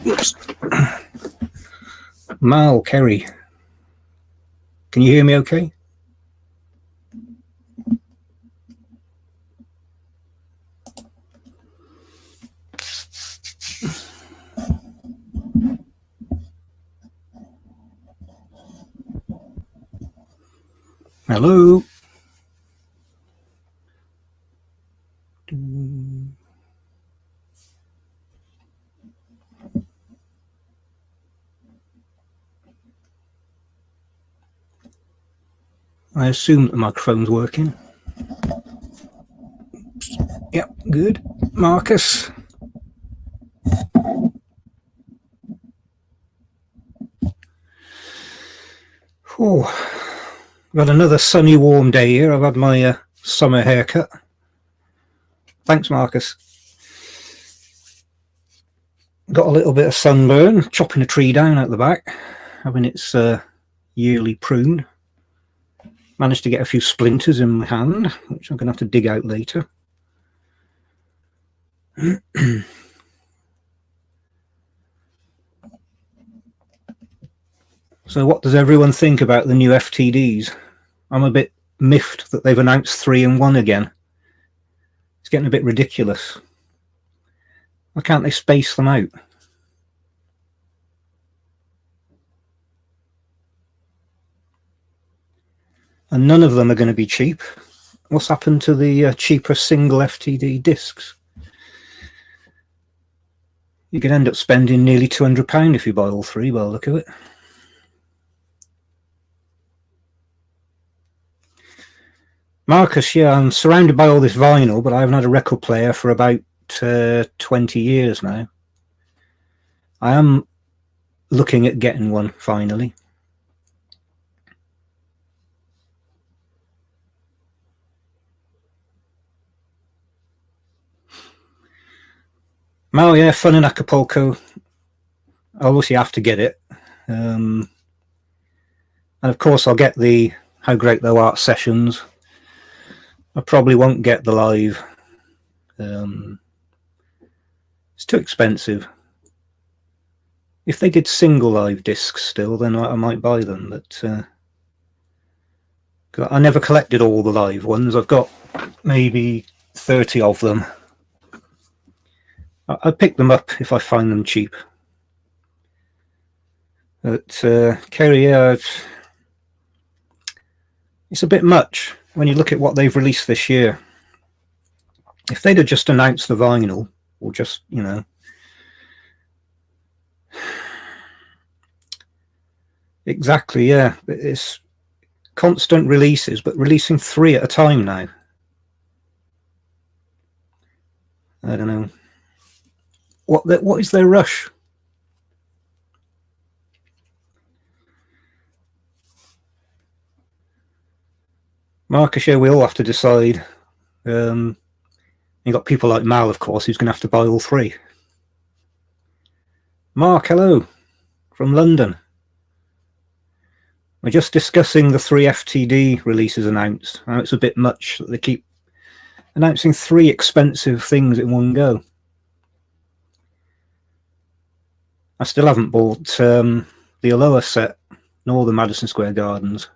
Oops. Mal, Kerry, can you hear me okay? Hello? I assume the microphone's working. Yep, good. Marcus? Oh, I've had another sunny, warm day here. I've had my summer haircut. Thanks, Marcus. Got a little bit of sunburn, chopping a tree down out the back, having its yearly prune. Managed to get a few splinters in my hand, which I'm going to have to dig out later. So what does everyone think about the new FTDs? I'm a bit miffed that they've announced 3 in 1 again. It's getting a bit ridiculous. Why can't they space them out? And none of them are going to be cheap. What's happened to the cheaper single FTD discs? You could end up spending nearly £200 if you buy all 3, by the look of it. Marcus, yeah, I'm surrounded by all this vinyl, but I haven't had a record player for about 20 years now. I am looking at getting one finally. Oh yeah, Fun in Acapulco. I obviously have to get it. And of course I'll get the How Great Thou Art sessions. I probably won't get the live. It's too expensive. If they did single live discs still, then I might buy them, but I never collected all the live ones. I've got maybe 30 of them. I'd pick them up if I find them cheap. But Kerry, yeah, it's a bit much when you look at what they've released this year. If they'd have just announced the vinyl, or just, you know, exactly, yeah, it's constant releases, but releasing 3 at a time now. I don't know. What is their rush? Marcus, yeah, we all have to decide. You got people like Mal, of course, who's going to have to buy all 3. Mark, hello, from London. We're just discussing the 3 FTD releases announced. Now it's a bit much that they keep announcing 3 expensive things in one go. I still haven't bought the Aloha set, nor the Madison Square Gardens.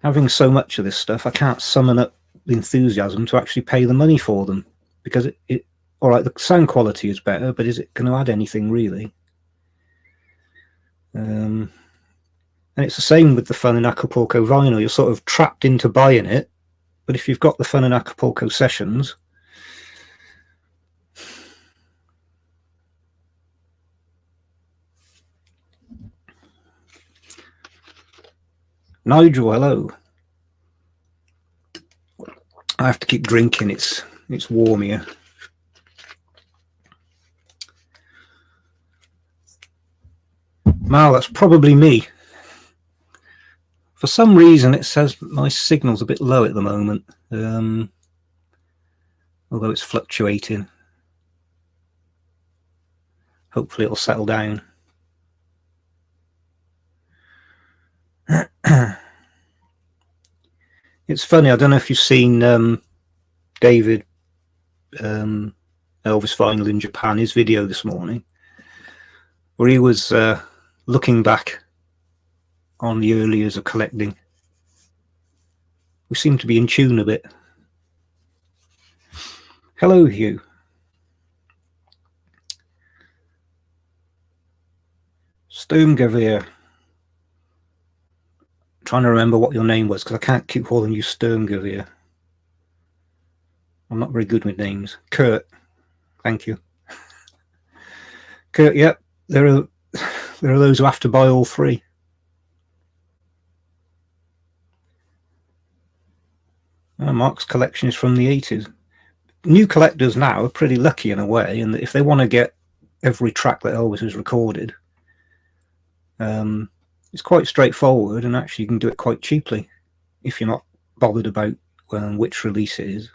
Having so much of this stuff, I can't summon up the enthusiasm to actually pay the money for them, because it all right, the sound quality is better, but is it going to add anything really? And it's the same with the Fun in Acapulco vinyl. You're sort of trapped into buying it, but if you've got the Fun in Acapulco sessions, Nigel, hello. I have to keep drinking. It's warm here. Mal, that's probably me. For some reason, it says my signal's a bit low at the moment, although it's fluctuating. Hopefully it'll settle down. It's funny, I don't know if you've seen David Elvis Vinyl in Japan, his video this morning, where he was looking back on the early years of collecting. We seem to be in tune a bit. Hello, Hugh. Sturmgewehr. Trying to remember what your name was, because I can't keep calling you Sturmgewehr. I'm not very good with names. Kurt. Thank you. Kurt, yep. There are those who have to buy all three. Mark's collection is from the 80s. New collectors now are pretty lucky in a way, and if they want to get every track that Elvis has recorded, it's quite straightforward, and actually you can do it quite cheaply if you're not bothered about which release it is.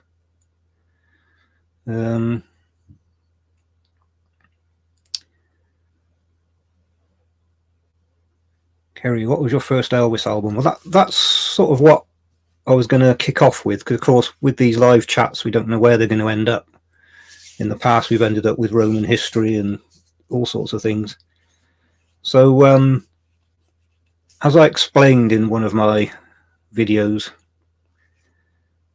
Kerry, what was your first Elvis album? Well, that's sort of what I was going to kick off with, because of course with these live chats we don't know where they're going to end up. In the past we've ended up with Roman history and all sorts of things. So as I explained in one of my videos,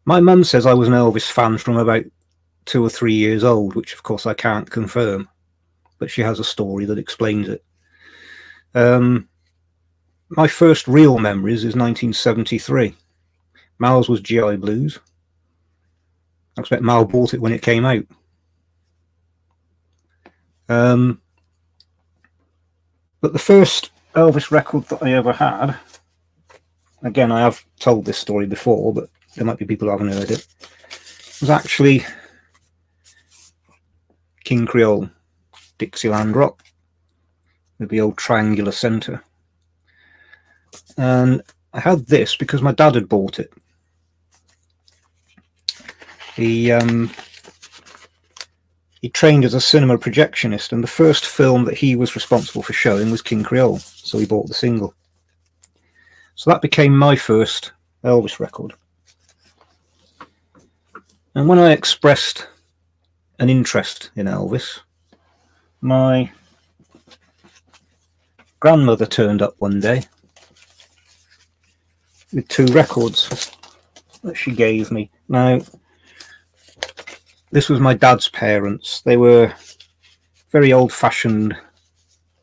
my mum says I was an Elvis fan from about 2 or 3 years old, which of course I can't confirm, but she has a story that explains it. My first real memories is 1973. Mal's was GI Blues. I expect Mal bought it when it came out. But the first Elvis record that I ever had, again, I have told this story before, but there might be people who haven't heard it, was actually King Creole, Dixieland Rock, with the old triangular centre. And I had this because my dad had bought it. He trained as a cinema projectionist, and the first film that he was responsible for showing was King Creole, so he bought the single. So that became my first Elvis record. And when I expressed an interest in Elvis, my grandmother turned up one day with 2 records that she gave me. Now, this was my dad's parents. They were very old-fashioned.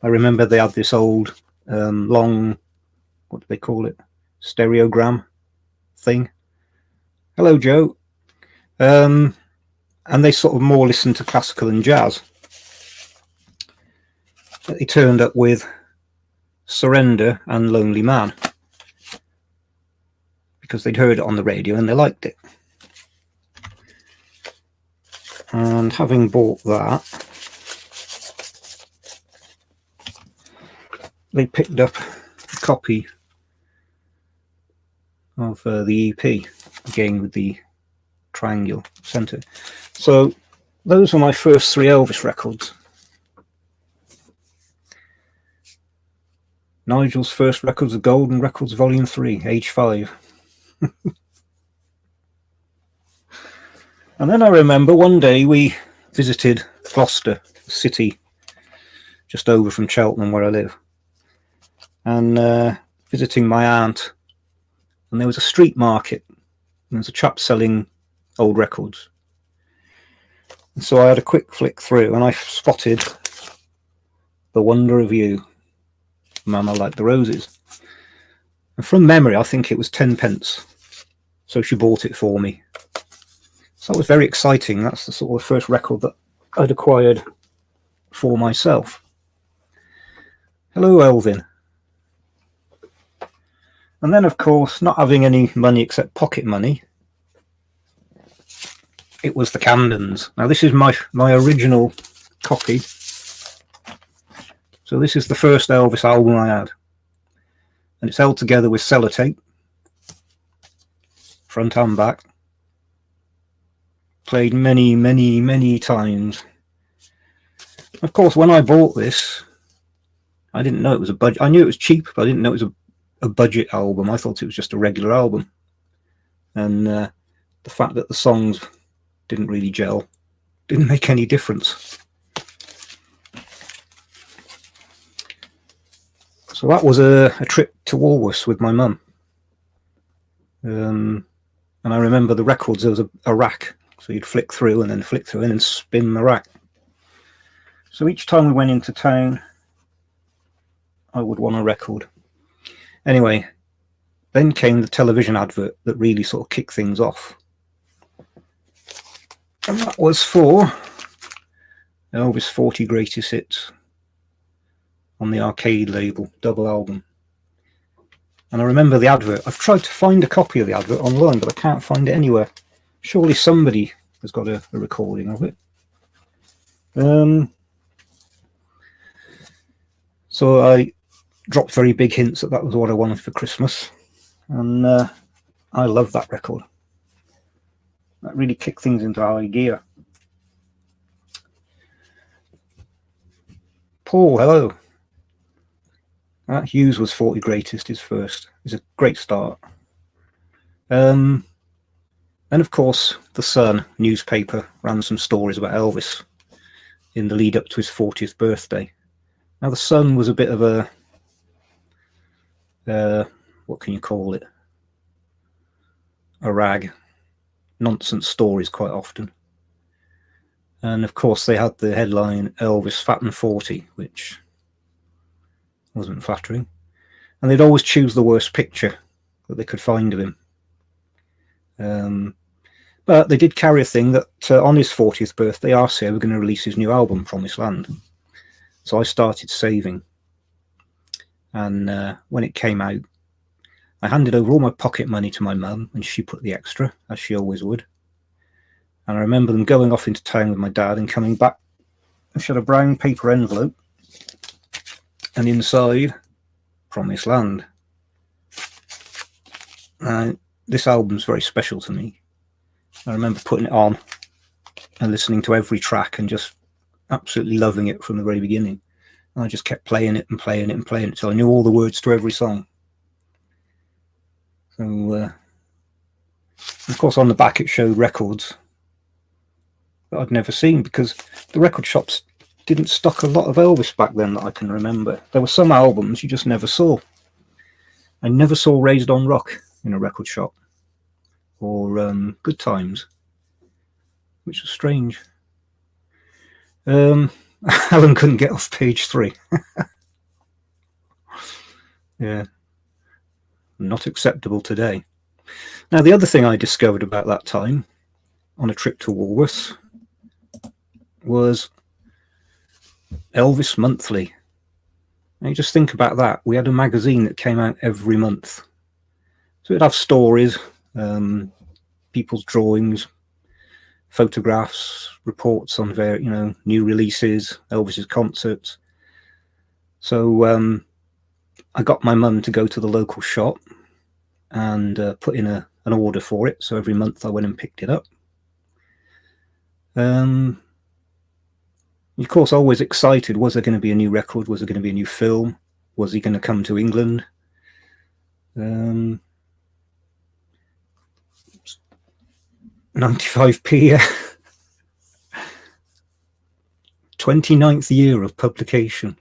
I remember they had this old long, what do they call it, stereogram thing. Hello, Joe. And they sort of more listened to classical and jazz. But they turned up with Surrender and Lonely Man because they'd heard it on the radio and they liked it. And having bought that, they picked up a copy of the EP, again with the triangle centre. So those were my first 3 Elvis records. Nigel's first records, The Golden Records Volume 3, age 5. And then I remember one day we visited Gloucester City, just over from Cheltenham where I live, and visiting my aunt, and there was a street market, and there was a chap selling old records. And so I had a quick flick through and I spotted The Wonder of You, Mama Like the Roses. And from memory, I think it was 10 pence. So she bought it for me. So that was very exciting. That's the sort of first record that I'd acquired for myself. Hello, Elvin. And then, of course, not having any money except pocket money, it was the Camdens. Now, this is my original copy. So this is the first Elvis album I had. And it's held together with sellotape, front and back. Played many, many, many times. Of course, when I bought this, I didn't know it was a budget. I knew it was cheap, but I didn't know it was a budget album. I thought it was just a regular album. and the fact that the songs didn't really gel didn't make any difference. So that was a trip to Woolworths with my mum. And I remember the records, there was a rack, so you'd flick through and then flick through and then spin the rack. So each time we went into town, I would want a record. Anyway, then came the television advert that really sort of kicked things off. And that was for Elvis 40 Greatest Hits on the Arcade label, double album. And I remember the advert. I've tried to find a copy of the advert online, but I can't find it anywhere. Surely somebody has got a recording of it. So I dropped very big hints that was what I wanted for Christmas. And I love that record. That really kicked things into high gear. Paul, hello. Hughes was 40 Greatest, his first. It's a great start. And of course, The Sun newspaper ran some stories about Elvis in the lead up to his 40th birthday. Now, The Sun was a bit of a, what can you call it? A rag. Nonsense stories quite often. And of course, they had the headline Elvis Fat and 40, which wasn't flattering. And they'd always choose the worst picture that they could find of him. But they did carry a thing that on his 40th birthday, RCA were going to release his new album, Promised Land. So I started saving. And when it came out, I handed over all my pocket money to my mum, and she put the extra, as she always would. And I remember them going off into town with my dad and coming back. And she had a brown paper envelope. And inside, Promised Land. This album's very special to me. I remember putting it on and listening to every track and just absolutely loving it from the very beginning. And I just kept playing it and playing it and playing it, so I knew all the words to every song. So, of course, on the back it showed records that I'd never seen, because the record shops didn't stock a lot of Elvis back then that I can remember. There were some albums you just never saw. I never saw Raised on Rock in a record shop, or Good Times, which was strange. Alan couldn't get off page 3. Yeah, not acceptable today. Now, the other thing I discovered about that time on a trip to Woolworths was Elvis Monthly. Now, you just think about that. We had a magazine that came out every month. So it'd have stories, people's drawings, photographs, reports on new releases, Elvis's concerts. So I got my mum to go to the local shop and put in an order for it. So every month I went and picked it up. Of course, always excited. Was there going to be a new record? Was there going to be a new film? Was he going to come to England? 95p. 29th year of publication.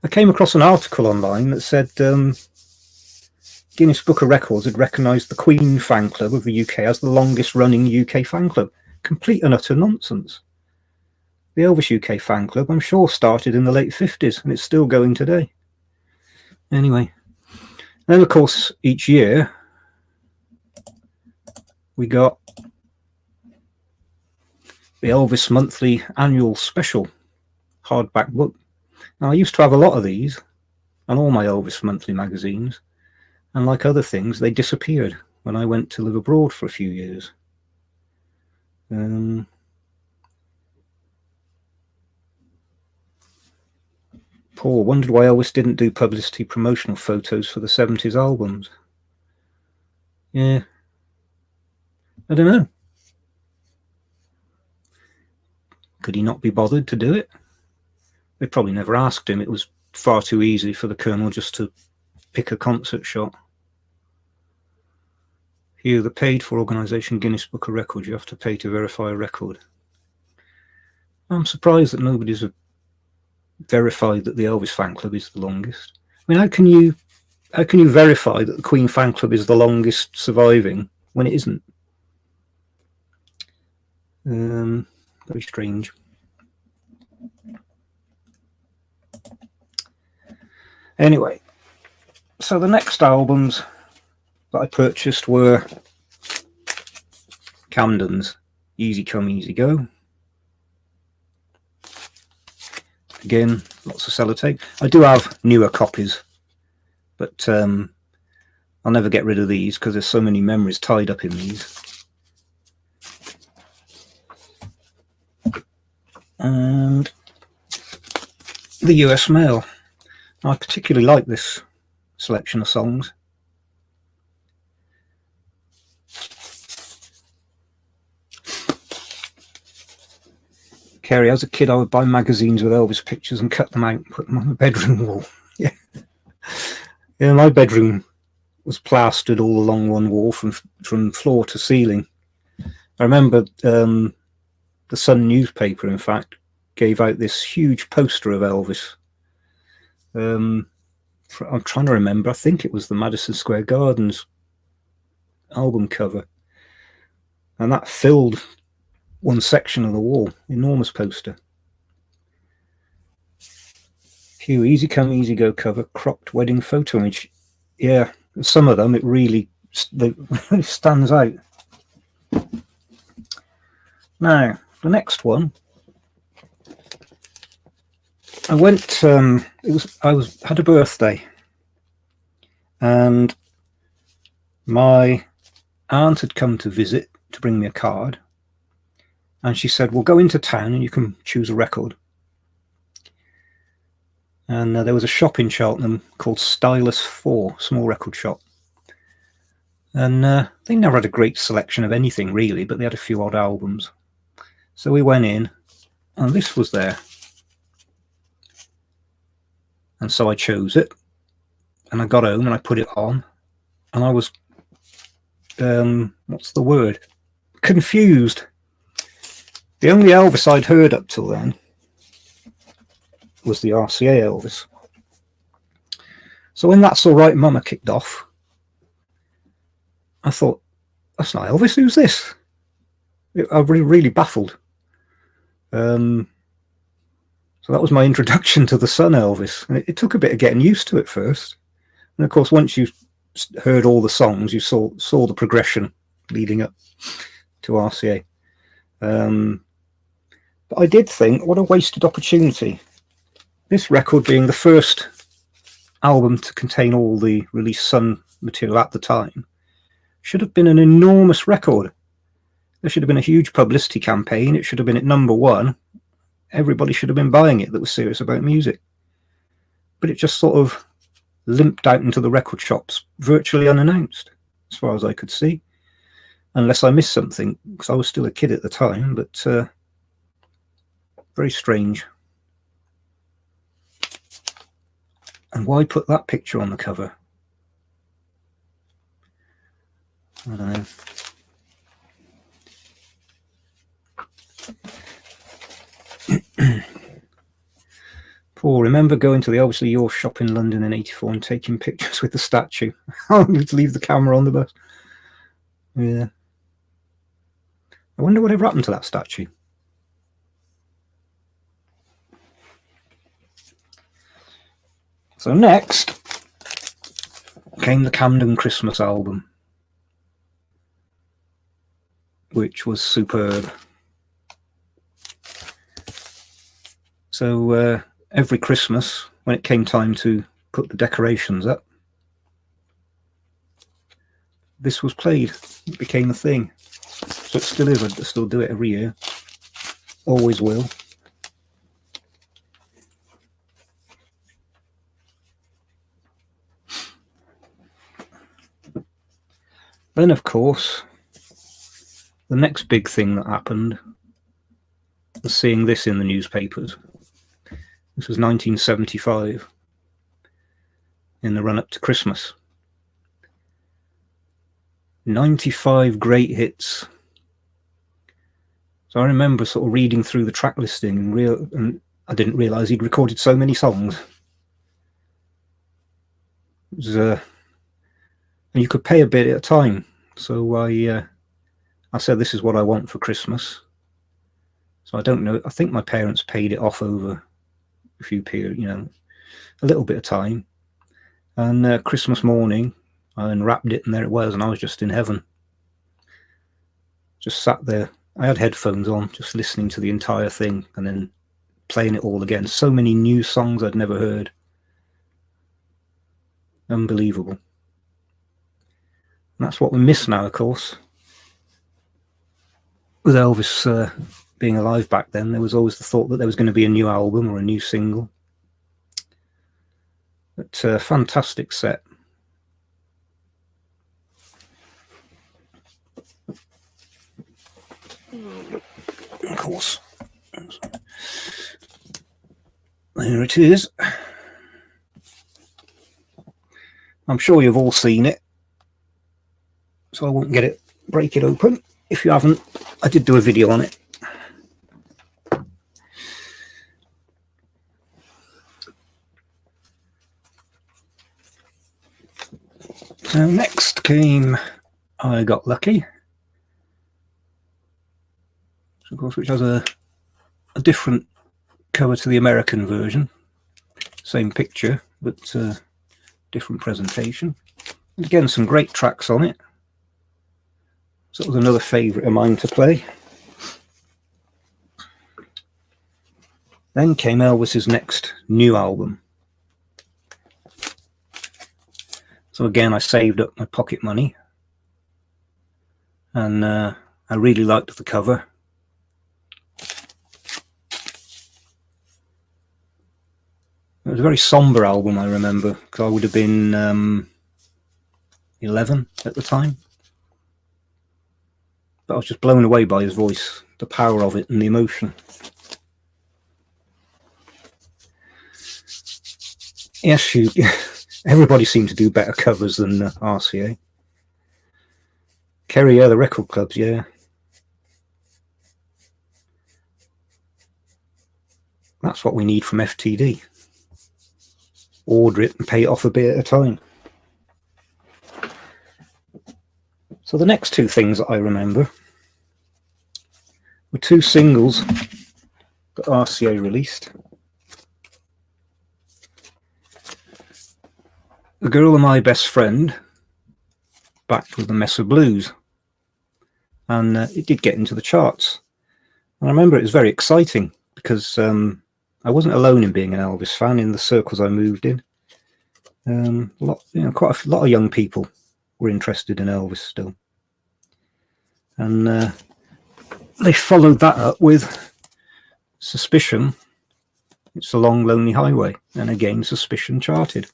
I came across an article online that said Guinness Book of Records had recognised the Queen fan club of the UK as the longest running UK fan club. Complete and utter nonsense. The Elvis UK fan club, I'm sure, started in the late 50s and it's still going today. Anyway, then of course each year we got the Elvis Monthly Annual Special hardback book. Now, I used to have a lot of these and all my Elvis Monthly magazines, and like other things, they disappeared when I went to live abroad for a few years. Paul wondered why Elvis didn't do publicity promotional photos for the 70s albums. Yeah, I don't know. Could he not be bothered to do it? They probably never asked him. It was far too easy for the Colonel just to pick a concert shot. Here, the paid-for organisation Guinness Book of Records, you have to pay to verify a record. I'm surprised that nobody's verified that the Elvis fan club is the longest. I mean, how can you verify that the Queen fan club is the longest surviving when it isn't? Very strange. Anyway, so the next albums that I purchased were Camden's Easy Come, Easy Go. Again, lots of sellotape. I do have newer copies, but I'll never get rid of these because there's so many memories tied up in these. And the US Mail. I particularly like this selection of songs. Kerry, as a kid, I would buy magazines with Elvis pictures and cut them out and put them on the bedroom wall. Yeah, my bedroom was plastered all along one wall from floor to ceiling. I remember the Sun newspaper, in fact, gave out this huge poster of Elvis. I'm trying to remember. I think it was the Madison Square Gardens album cover, and that filled one section of the wall. Enormous poster. Hugh, Easy Come, Easy Go cover, cropped wedding photo image. Yeah, some of them it really stands out. Now the next one, I went. I had a birthday, and my aunt had come to visit to bring me a card, and she said, "We'll go into town and you can choose a record." And there was a shop in Cheltenham called Stylus 4, small record shop, and they never had a great selection of anything really, but they had a few odd albums. So we went in, and this was there. And so I chose it, and I got home and I put it on, and I was, what's the word? Confused. The only Elvis I'd heard up till then was the RCA Elvis. So when That's All Right Mama kicked off, I thought, that's not Elvis, who's this? I was really baffled. So that was my introduction to the Sun Elvis. And it took a bit of getting used to it first. And of course, once you heard all the songs, you saw the progression leading up to RCA. But I did think, what a wasted opportunity. This record being the first album to contain all the released Sun material at the time should have been an enormous record. There should have been a huge publicity campaign. It should have been at #1. Everybody should have been buying it that was serious about music. But it just sort of limped out into the record shops virtually unannounced, as far as I could see. Unless I missed something, because I was still a kid at the time, but very strange. And why put that picture on the cover? I don't know. Paul, remember going to the Obviously Your shop in London in '84 and taking pictures with the statue? I'll need to leave the camera on the bus. Yeah. I wonder whatever happened to that statue. So next came the Camden Christmas album, which was superb. So every Christmas, when it came time to put the decorations up, this was played. It became a thing. So it still is. I still do it every year. Always will. Then, of course, the next big thing that happened was seeing this in the newspapers. This was 1975, in the run-up to Christmas. 95 great hits. So I remember sort of reading through the track listing and I didn't realise he'd recorded so many songs. It was, and you could pay a bit at a time. So I said, this is what I want for Christmas. So I don't know. I think my parents paid it off over a few periods, a little bit of time. And Christmas morning, I unwrapped it, and there it was, and I was just in heaven. Just sat there. I had headphones on, just listening to the entire thing, and then playing it all again. So many new songs I'd never heard. Unbelievable. And that's what we miss now, of course. With Elvis being alive back then, there was always the thought that there was going to be a new album or a new single. But fantastic set. Of course, there it is. I'm sure you've all seen it, so I won't break it open. If you haven't, I did do a video on it. So next came I Got Lucky, of course, which has a different cover to the American version. Same picture, but different presentation. And again, some great tracks on it. So it was another favourite of mine to play. Then came Elvis's next new album. So again, I saved up my pocket money, and I really liked the cover. It was a very somber album, I remember, because I would have been 11 at the time. But I was just blown away by his voice, the power of it and the emotion. Yes, everybody seemed to do better covers than RCA. Kerry, yeah, the record clubs, yeah. That's what we need from FTD. Order it and pay it off a bit at a time. So the next two things that I remember were two singles that RCA released. The Girl and My Best Friend, backed with The Mess of Blues. And it did get into the charts. And I remember it was very exciting because I wasn't alone in being an Elvis fan in the circles I moved in. Quite a lot of young people were interested in Elvis still. And they followed that up with Suspicion, It's a Long Lonely Highway, and again Suspicion charted.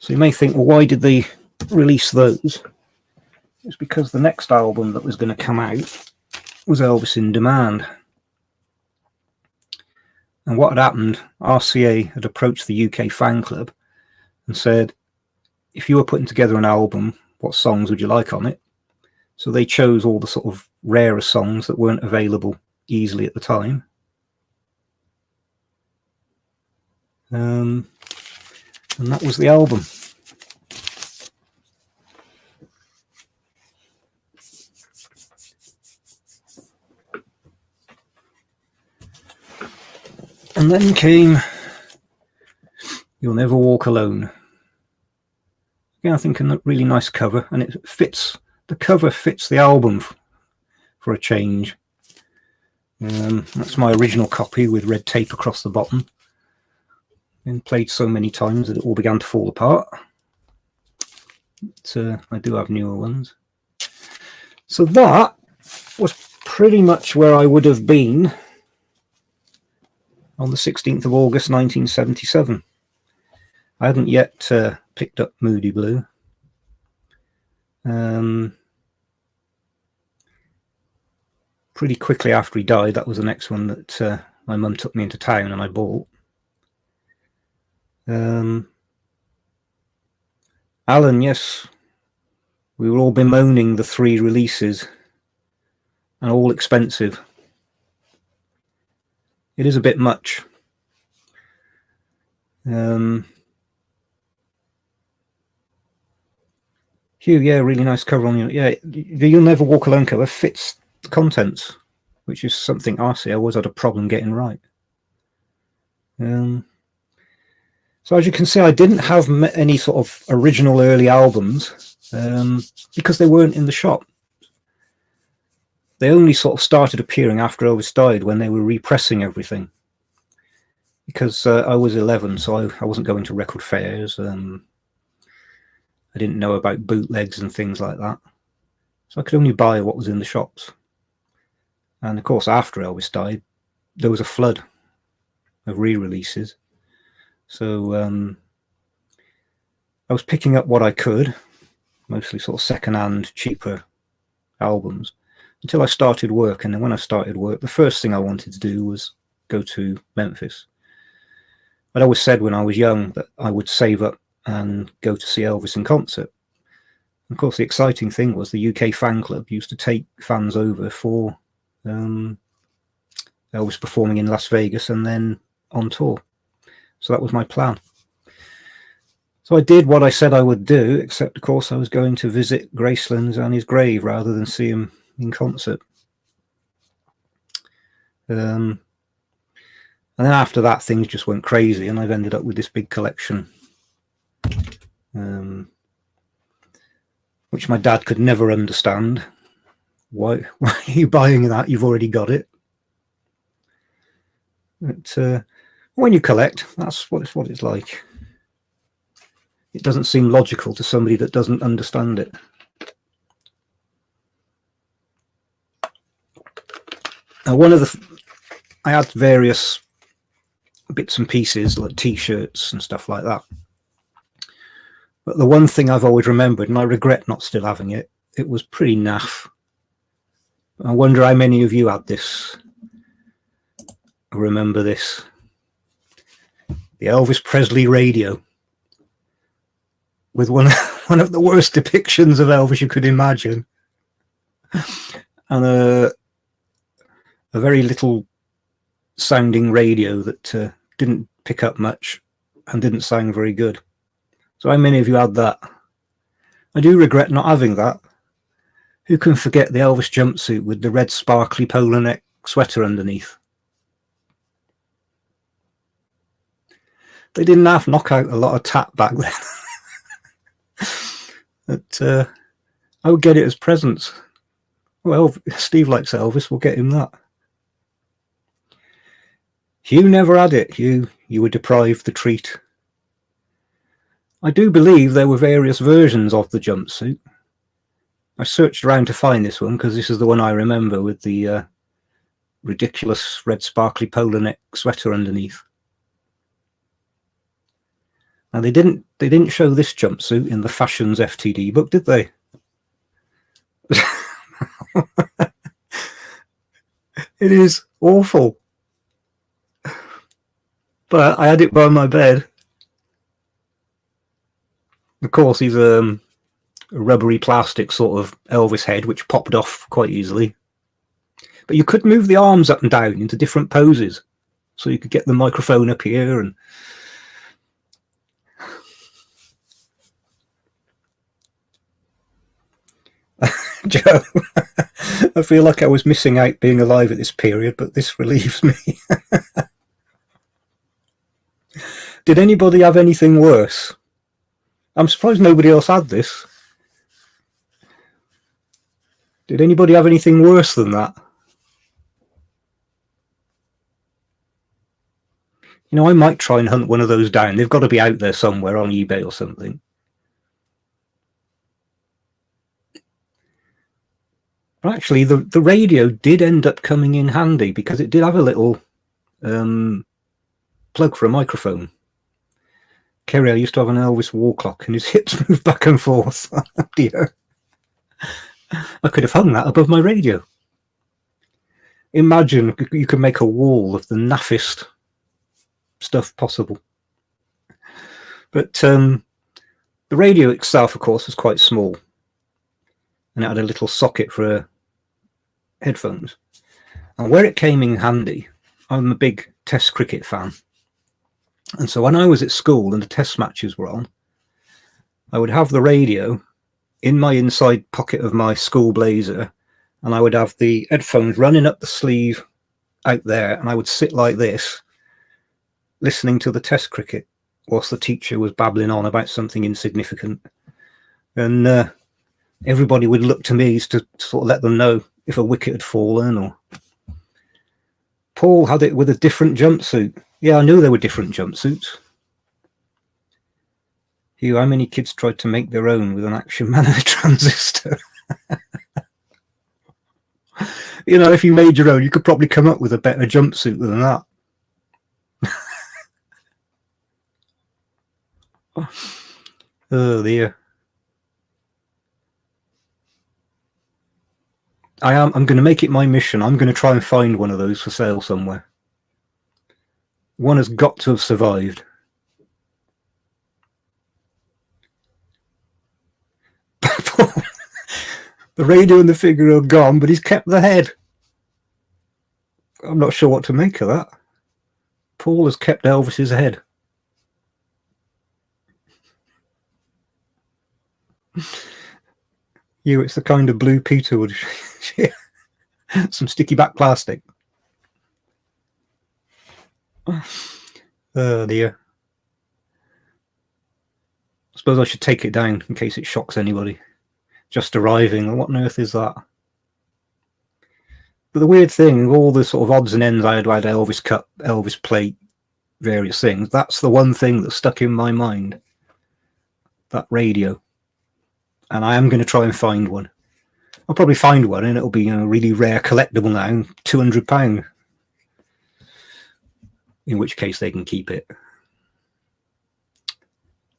So you may think, well, why did they release those? It's because the next album that was going to come out was Elvis in Demand. And what had happened, RCA had approached the UK fan club and said, if you were putting together an album, what songs would you like on it? So they chose all the sort of rarer songs that weren't available easily at the time. And that was the album. And then came You'll Never Walk Alone. Again, I think a really nice cover, and the cover fits the album for a change. That's my original copy with red tape across the bottom. Been played so many times that it all began to fall apart. But, I do have newer ones. So that was pretty much where I would have been on the 16th of August 1977. I hadn't yet picked up Moody Blue. Pretty quickly after he died, that was the next one that my mum took me into town and I bought. Alan, yes, we were all bemoaning the 3 releases, and all expensive. It is a bit much. Hugh, yeah, really nice cover on you. Yeah, the You'll Never Walk Alone cover fits the contents, which is something I always had a problem getting right. So as you can see, I didn't have any sort of original early albums because they weren't in the shop. They only sort of started appearing after Elvis died, when they were repressing everything. Because I was 11, so I wasn't going to record fairs. I didn't know about bootlegs and things like that. So I could only buy what was in the shops. And of course, after Elvis died, there was a flood of re-releases. So I was picking up what I could, mostly sort of second-hand, cheaper albums, until I started work. And then when I started work, the first thing I wanted to do was go to Memphis. I'd always said when I was young that I would save up and go to see Elvis in concert. Of course, the exciting thing was the UK fan club used to take fans over for Elvis performing in Las Vegas and then on tour. So that was my plan. So I did what I said I would do, except, of course, I was going to visit Graceland's and his grave rather than see him in concert. And then after that, things just went crazy, and I've ended up with this big collection, which my dad could never understand. Why are you buying that? You've already got it. But when you collect, that's what it's like. It doesn't seem logical to somebody that doesn't understand it. Now, I had various bits and pieces like T-shirts and stuff like that. But the one thing I've always remembered, and I regret not still having it, it was pretty naff. I wonder how many of you had this. Remember this. The Elvis Presley radio. With one of the worst depictions of Elvis you could imagine. And a very little sounding radio that didn't pick up much and didn't sound very good. So how many of you had that? I do regret not having that. Who can forget the Elvis jumpsuit with the red sparkly polo neck sweater underneath? They didn't have knockout a lot of tat back then. But I would get it as presents. Well, Steve likes Elvis, we'll get him that. Hugh never had it. You were deprived the treat. I do believe there were various versions of the jumpsuit. I searched around to find this one because this is the one I remember with the ridiculous red sparkly polo neck sweater underneath. Now they didn't show this jumpsuit in the Fashions FTD book, did they? It is awful. But I had it by my bed. Of course, he's a rubbery plastic sort of Elvis head, which popped off quite easily. But you could move the arms up and down into different poses. So you could get the microphone up here and... Joe, I feel like I was missing out being alive at this period, but this relieves me. Did anybody have anything worse? I'm surprised nobody else had this. Did anybody have anything worse than that? You know, I might try and hunt one of those down. They've got to be out there somewhere on eBay or something. But actually, the radio did end up coming in handy because it did have a little plug for a microphone. Kerry, I used to have an Elvis wall clock and his hips moved back and forth. Oh dear. I could have hung that above my radio. Imagine you could make a wall of the naffest stuff possible. But the radio itself, of course, was quite small. and it had a little socket for headphones. And where it came in handy, I'm a big Test cricket fan. And so when I was at school and the Test matches were on, I would have the radio in my inside pocket of my school blazer, and I would have the headphones running up the sleeve out there, and I would sit like this, listening to the Test cricket whilst the teacher was babbling on about something insignificant. And everybody would look to me to sort of let them know if a wicket had fallen. Or Paul had it with a different jumpsuit. Yeah, I knew there were different jumpsuits. Hugh, how many kids tried to make their own with an Action Man and a transistor? You know, if you made your own, you could probably come up with a better jumpsuit than that. Oh dear. I'm going to make it my mission. I'm going to try and find one of those for sale somewhere. One has got to have survived. The radio and the figure are gone, but he's kept the head. I'm not sure what to make of that. Paul has kept Elvis's head. You, it's the kind of blue Peter would some sticky back plastic. Oh dear. I suppose I should take it down in case it shocks anybody. Just arriving, what on earth is that? But the weird thing, all the sort of odds and ends I had Elvis cup, Elvis plate, various things, that's the one thing that stuck in my mind. That radio. And I am going to try and find one. I'll probably find one and it'll be, you know, really rare collectible now, £200. In which case they can keep it.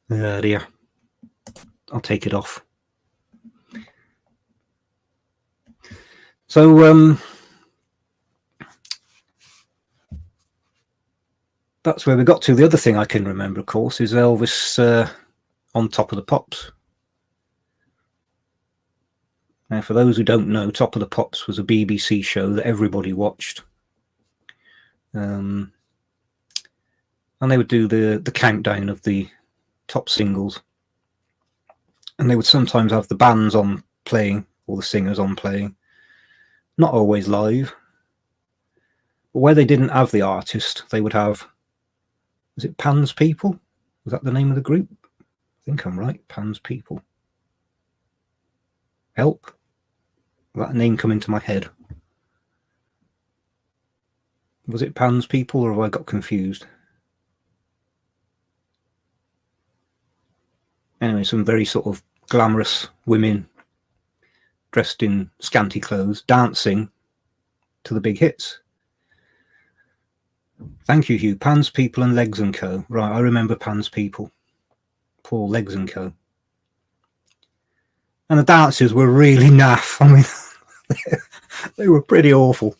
Dear. I'll take it off. So that's where we got to. The other thing I can remember, of course, is Elvis on Top of the Pops. Now, for those who don't know, Top of the Pops was a BBC show that everybody watched. And they would do the countdown of the top singles. And they would sometimes have the bands on playing, or the singers on playing. Not always live. But where they didn't have the artist, they would have, was it Pan's People? Was that the name of the group? I think I'm right, Pan's People. Help? That name come into my head. Was it Pan's People, or have I got confused? Anyway, some very sort of glamorous women dressed in scanty clothes, dancing to the big hits. Thank you, Hugh. Pan's People and Legs and Co. Right, I remember Pan's People. Poor Legs and Co. And the dancers were really naff. I mean, they were pretty awful.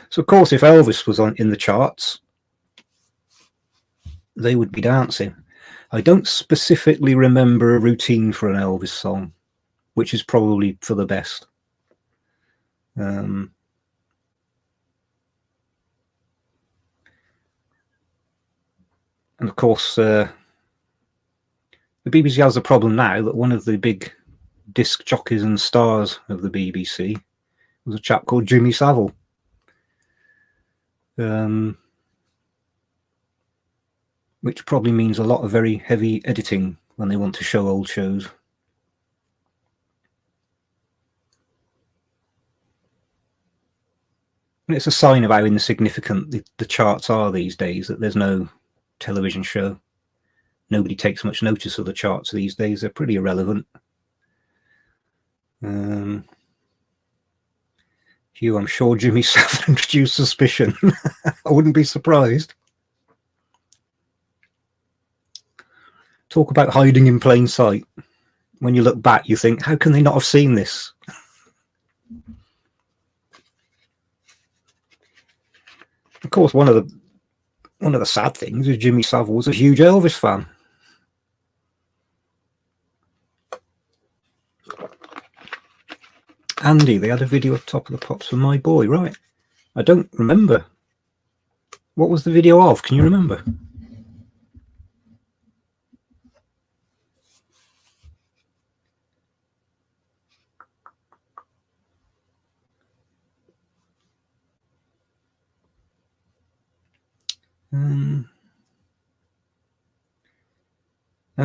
So, of course, if Elvis was in the charts, they would be dancing. I don't specifically remember a routine for an Elvis song, which is probably for the best. And of course, the BBC has a problem now that one of the big disc jockeys and stars of the BBC was a chap called Jimmy Savile. Which probably means a lot of very heavy editing when they want to show old shows. And it's a sign of how insignificant the charts are these days, that there's no television show. Nobody takes much notice of the charts these days. They're pretty irrelevant. Hugh, I'm sure Jimmy Savile introduced suspicion. I wouldn't be surprised. Talk about hiding in plain sight. When you look back, you think, how can they not have seen this? Of course, one of the sad things is Jimmy Savile was a huge Elvis fan. Andy, they had a video of Top of the Pops for My Boy, right? I don't remember. What was the video of? Can you remember? And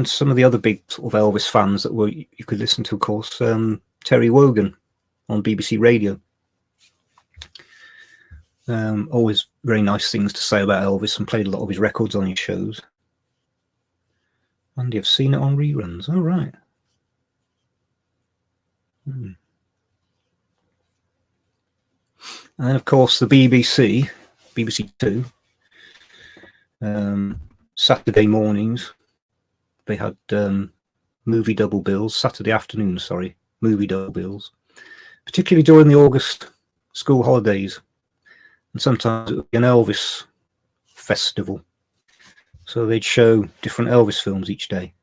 some of the other big sort of Elvis fans that you could listen to, of course, Terry Wogan on BBC Radio. Always very nice things to say about Elvis, and played a lot of his records on his shows. And you've seen it on reruns. Oh, right. And then, of course, the BBC 2, Saturday mornings, they had movie double bills, Saturday afternoon, sorry, movie double bills, particularly during the August school holidays. And sometimes it would be an Elvis festival. So they'd show different Elvis films each day.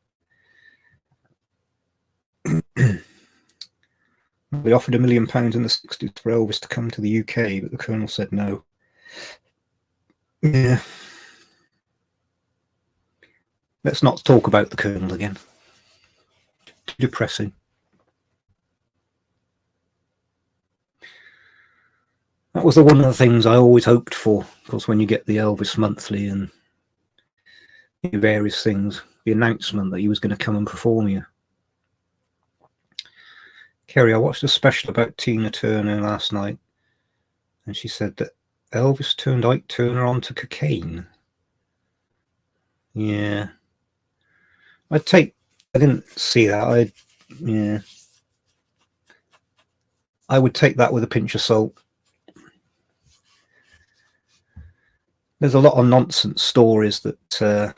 They offered £1 million in the 60s for Elvis to come to the UK, but the Colonel said no. Yeah. Let's not talk about the Colonel again. Too depressing. That was one of the things I always hoped for. Of course, when you get the Elvis Monthly and various things, the announcement that he was going to come and perform here. Kerry, I watched a special about Tina Turner last night, and she said that Elvis turned Ike Turner onto cocaine. Yeah. I didn't see that. I would take that with a pinch of salt. There's a lot of nonsense stories that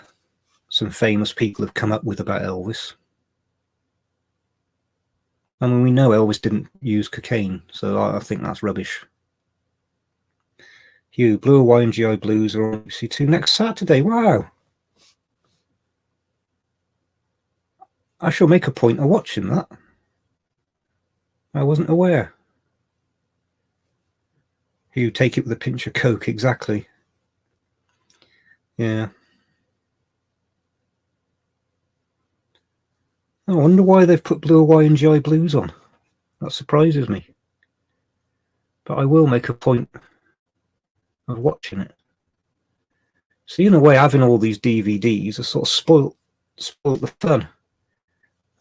some famous people have come up with about Elvis. I mean, we know Elvis didn't use cocaine, so I think that's rubbish. Hugh, Blue Hawaiian GI Blues are on BBC2 next Saturday. Wow. I shall make a point of watching that. I wasn't aware. Hugh, take it with a pinch of Coke, exactly. Yeah. I wonder why they've put Blue Hawaiian GI Blues on. That surprises me. But I will make a point of watching it. See, in a way, having all these DVDs has sort of spoilt the fun.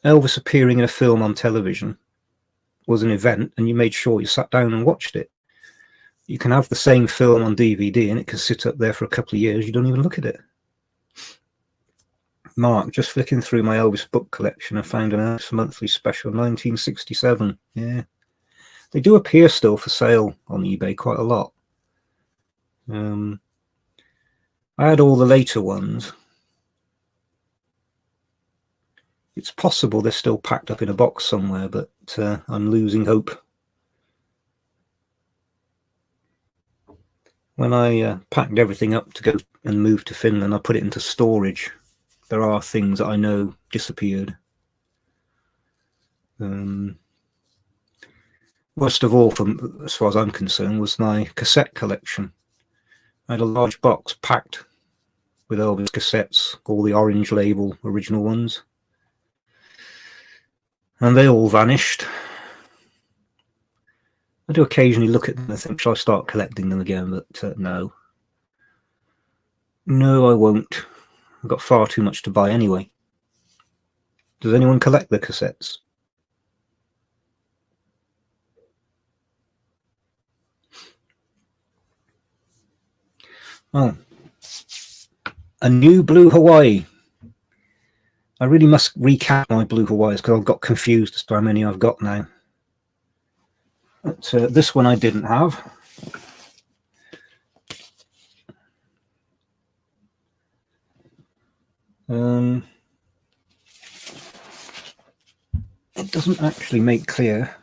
Elvis appearing in a film on television was an event, and you made sure you sat down and watched it. You can have the same film on DVD, and it can sit up there for a couple of years. You don't even look at it. Mark, just flicking through my Elvis book collection, I found an Elvis monthly special, 1967. Yeah. They do appear still for sale on eBay quite a lot. I had all the later ones. It's possible they're still packed up in a box somewhere, but I'm losing hope. When I packed everything up to go and move to Finland, I put it into storage. There are things that I know disappeared. Worst of all, as far as I'm concerned, was my cassette collection. I had a large box packed with Elvis cassettes, all the orange label original ones. And they all vanished. I do occasionally look at them and think, shall I start collecting them again? But no. No, I won't. I've got far too much to buy anyway. Does anyone collect the cassettes? Oh. A new Blue Hawaii. I really must recap my Blue Hawaiis because I've got confused as to how many I've got now. But this one I didn't have. It doesn't actually make clear.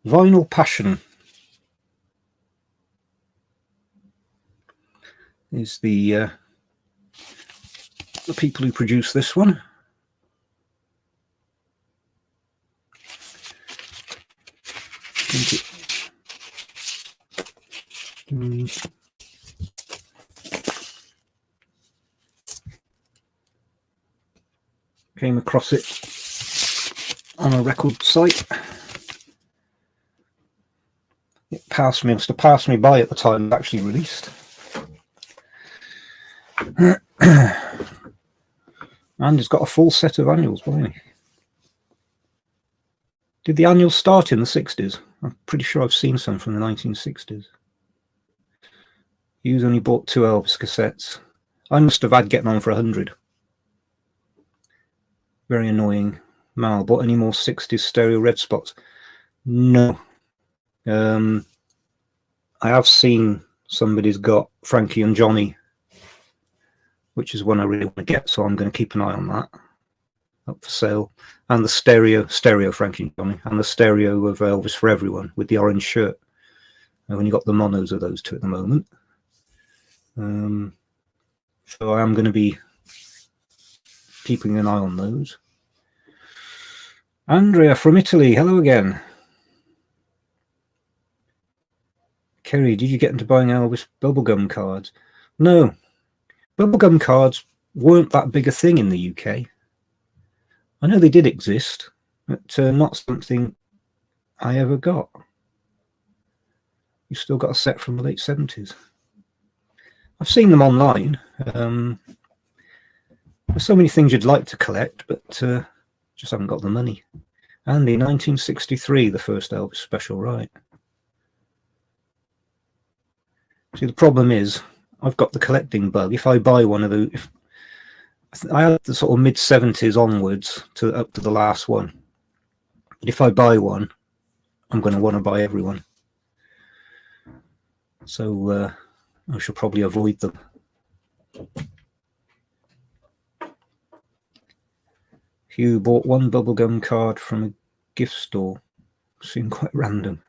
Vinyl Passion is the people who produce this one. Came across it on a record site. It must have passed me by at the time it was actually released. And it's got a full set of annuals, blimey. Did the annuals start in the 60s? I'm pretty sure I've seen some from the 1960s. Hughes only bought 2 Elvis cassettes. I must have had Getting On for 100. Very annoying. Mal, bought any more 60s stereo red spots? No. I have seen somebody's got Frankie and Johnny, which is one I really want to get, so I'm going to keep an eye on that. Up for sale. And the stereo Frankie and Johnny, and the stereo of Elvis for Everyone with the orange shirt. I've only got the monos of those two at the moment. So I am going to be keeping an eye on those. Andrea from Italy, hello again. Kerry, did you get into buying Elvis bubblegum cards? No. Bubblegum cards weren't that big a thing in the UK. I know they did exist, but not something I ever got. You still got a set from the late 70s. I've seen them online. There's so many things you'd like to collect, but just haven't got the money. And in 1963, the first Elvis special, right? See, the problem is, I've got the collecting bug. If I buy one of those, I had the sort of mid-70s onwards up to the last one. But if I buy one, I'm going to want to buy everyone. So I shall probably avoid them. Hugh bought one bubblegum card from a gift store. Seemed quite random.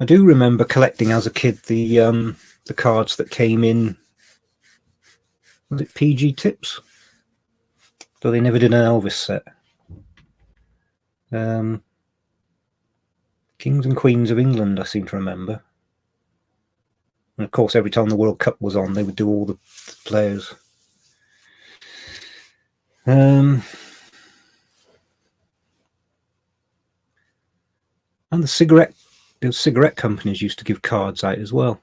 I do remember collecting as a kid the cards that came in. Was it PG Tips? Though they never did an Elvis set. Kings and Queens of England, I seem to remember. And of course, every time the World Cup was on, they would do all the players. And the cigarette companies used to give cards out as well.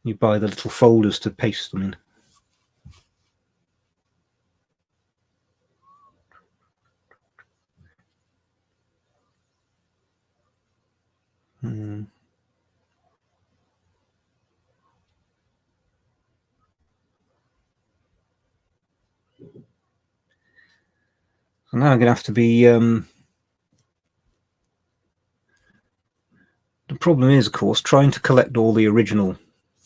You buy the little folders to paste them in. So now I'm going to have to be... the problem is, of course, trying to collect all the original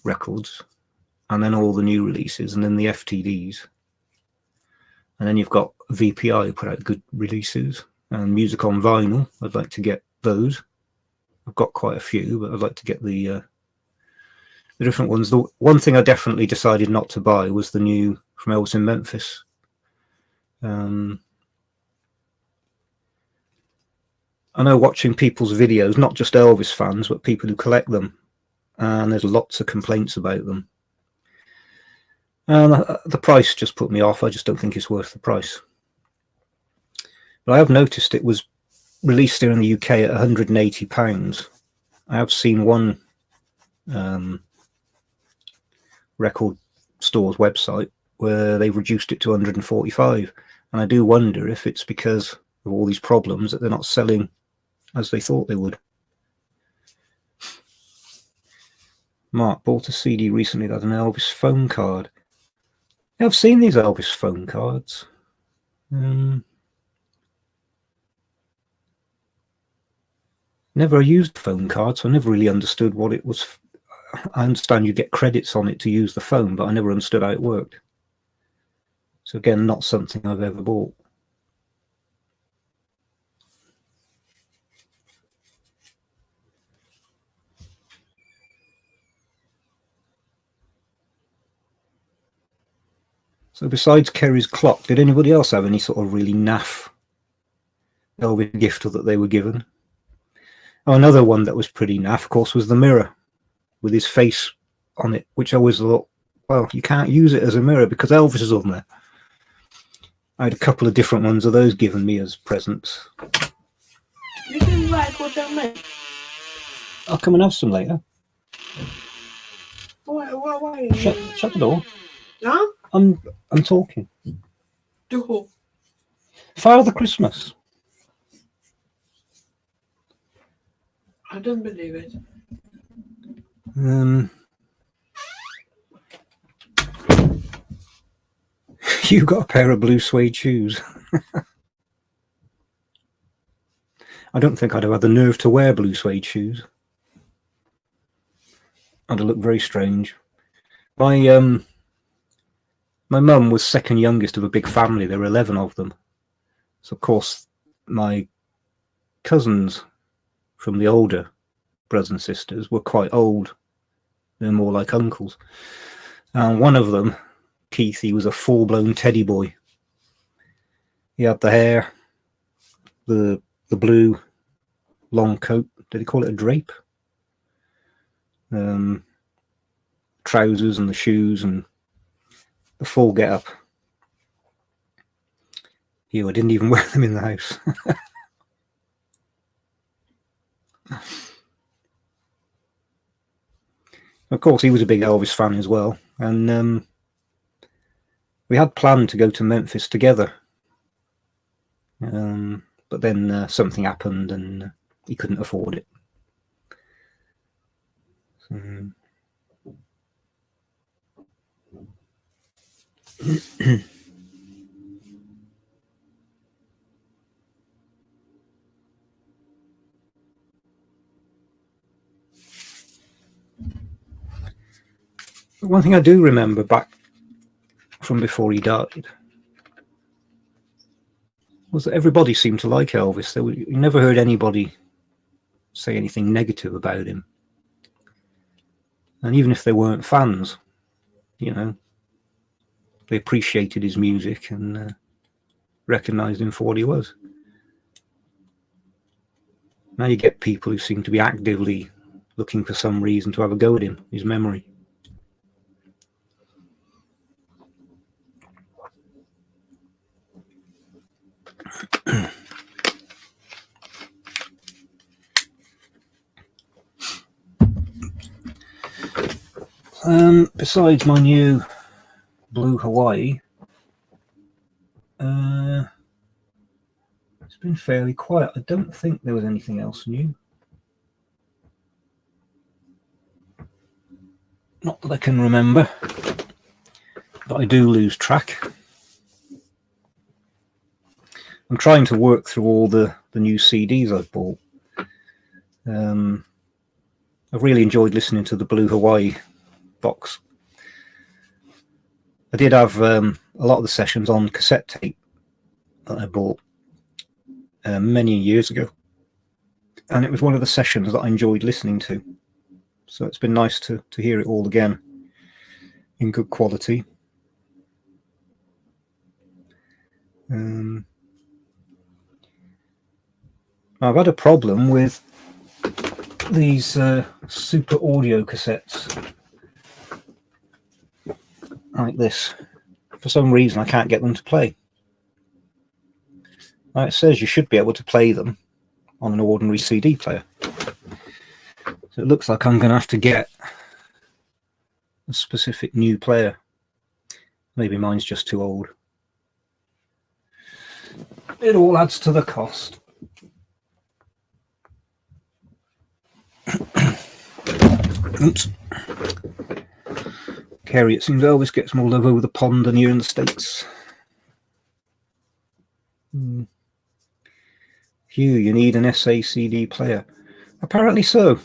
records and then all the new releases and then the FTDs. And then you've got VPI who put out good releases and music on vinyl. I'd like to get those. I've got quite a few, but I'd like to get the different ones. The one thing I definitely decided not to buy was the new from Elvis in Memphis. I know watching people's videos, not just Elvis fans, but people who collect them, and there's lots of complaints about them. And the price just put me off. I just don't think it's worth the price. But I have noticed it was released here in the UK at £180. I have seen one record store's website where they've reduced it to 145, and I do wonder if it's because of all these problems that they're not selling as they thought they would. Mark bought a CD recently that had an Elvis phone card. Yeah, I've seen these Elvis phone cards. Never used phone cards, so I never really understood what it was. I understand you get credits on it to use the phone, but I never understood how it worked. So again, not something I've ever bought. So besides Kerry's clock, did anybody else have any sort of really naff Elvis gift that they were given? Oh, another one that was pretty naff, of course, was the mirror with his face on it, which I always thought, well, you can't use it as a mirror because Elvis is on there. I had a couple of different ones of those given me as presents. You didn't like what I meant. I'll come and have some later. Why? Shut the door. Huh? I'm talking. To who? Father Christmas. I don't believe it. You got a pair of blue suede shoes. I don't think I'd have had the nerve to wear blue suede shoes. I'd have looked very strange. My mum was second youngest of a big family. There were 11 of them. So, of course, my cousins from the older brothers and sisters were quite old. They're more like uncles. And one of them, Keith, he was a full-blown teddy boy. He had the hair, the blue long coat. Did he call it a drape? Trousers and the shoes and the full get-up. I didn't even wear them in the house. Of course, he was a big Elvis fan as well, and we had planned to go to Memphis together, but then something happened and he couldn't afford it. One thing I do remember back from before he died was that everybody seemed to like Elvis. You never heard anybody say anything negative about him. And even if they weren't fans, you know, they appreciated his music and recognised him for what he was. Now you get people who seem to be actively looking for some reason to have a go at him, his memory. Besides my new blue Hawaii, it's been fairly quiet. I don't think there was anything else new. Not that I can remember, but I do lose track. I'm trying to work through all the new CDs I've bought. I've really enjoyed listening to the Blue Hawaii box. I did have a lot of the sessions on cassette tape that I bought many years ago, and it was one of the sessions that I enjoyed listening to. So it's been nice to hear it all again in good quality. I've had a problem with these super audio cassettes like this. For some reason I can't get them to play. Now it says you should be able to play them on an ordinary CD player. So it looks like I'm going to have to get a specific new player. Maybe mine's just too old. It all adds to the cost. Oops. Kerry, it seems Elvis gets more love over the pond than here in the States. Hugh, you need an SACD player. Apparently so.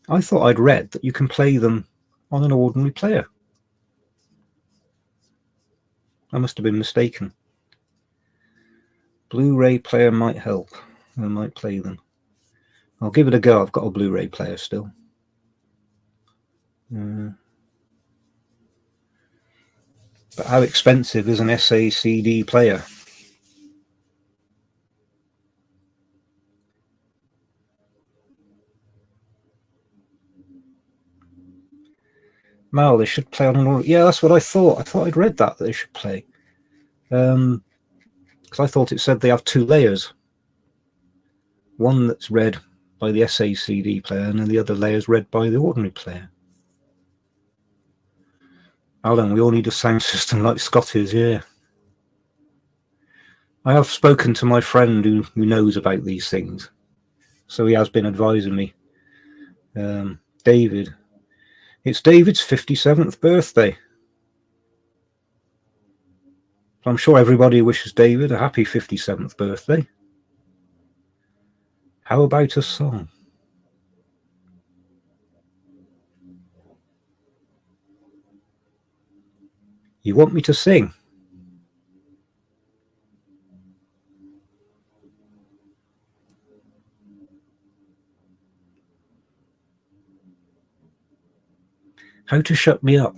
I thought I'd read that you can play them on an ordinary player. I must have been mistaken. Blu-ray player might help. I might play them. I'll give it a go. I've got a Blu-ray player still. But how expensive is an SACD player? Mal, they should play on an... Yeah, that's what I thought. I thought I'd read that they should play. Because I thought it said they have 2 layers. One that's read by the SACD player, and then the other layer is read by the ordinary player. Alan, we all need a sound system like Scotty's, yeah. I have spoken to my friend who knows about these things, so he has been advising me. David. It's David's 57th birthday. I'm sure everybody wishes David a happy 57th birthday. How about a song? You want me to sing? How to shut me up?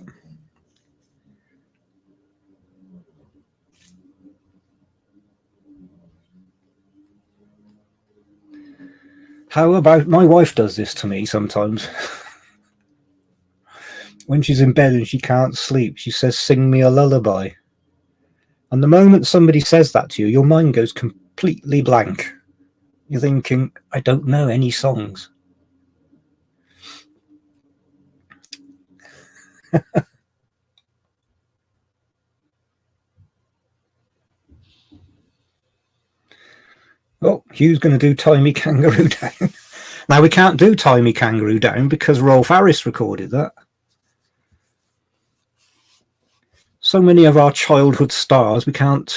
How about... My wife does this to me sometimes. When she's in bed and she can't sleep, she says, sing me a lullaby. And the moment somebody says that to you, your mind goes completely blank. You're thinking, I don't know any songs. Oh, Hugh's going to do Tie Me Kangaroo Down. Now, we can't do Tie Me Kangaroo Down because Rolf Harris recorded that. So many of our childhood stars we can't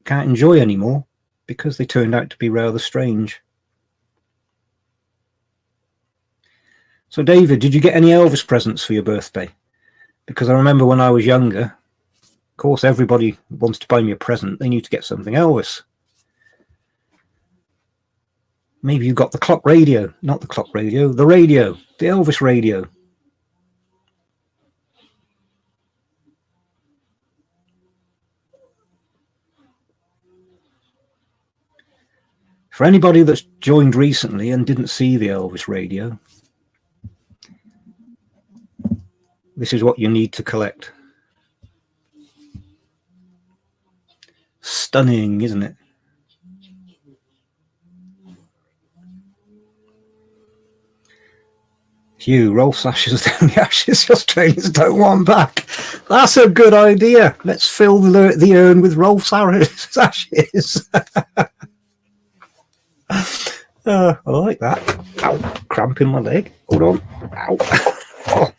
enjoy anymore because they turned out to be rather strange. So, David, did you get any Elvis presents for your birthday? Because I remember when I was younger, of course, everybody wants to buy me a present. They need to get something Elvis. Maybe you got the clock radio, not the clock radio, the Elvis radio. For anybody that's joined recently and didn't see the Elvis radio, this is what you need to collect. Stunning, isn't it? Hugh, roll sashes down the ashes Australians don't want back. That's a good idea. Let's fill the urn with Rolf's ashes. I like that. Ow, cramp in my leg. Hold on. Ow. Oh.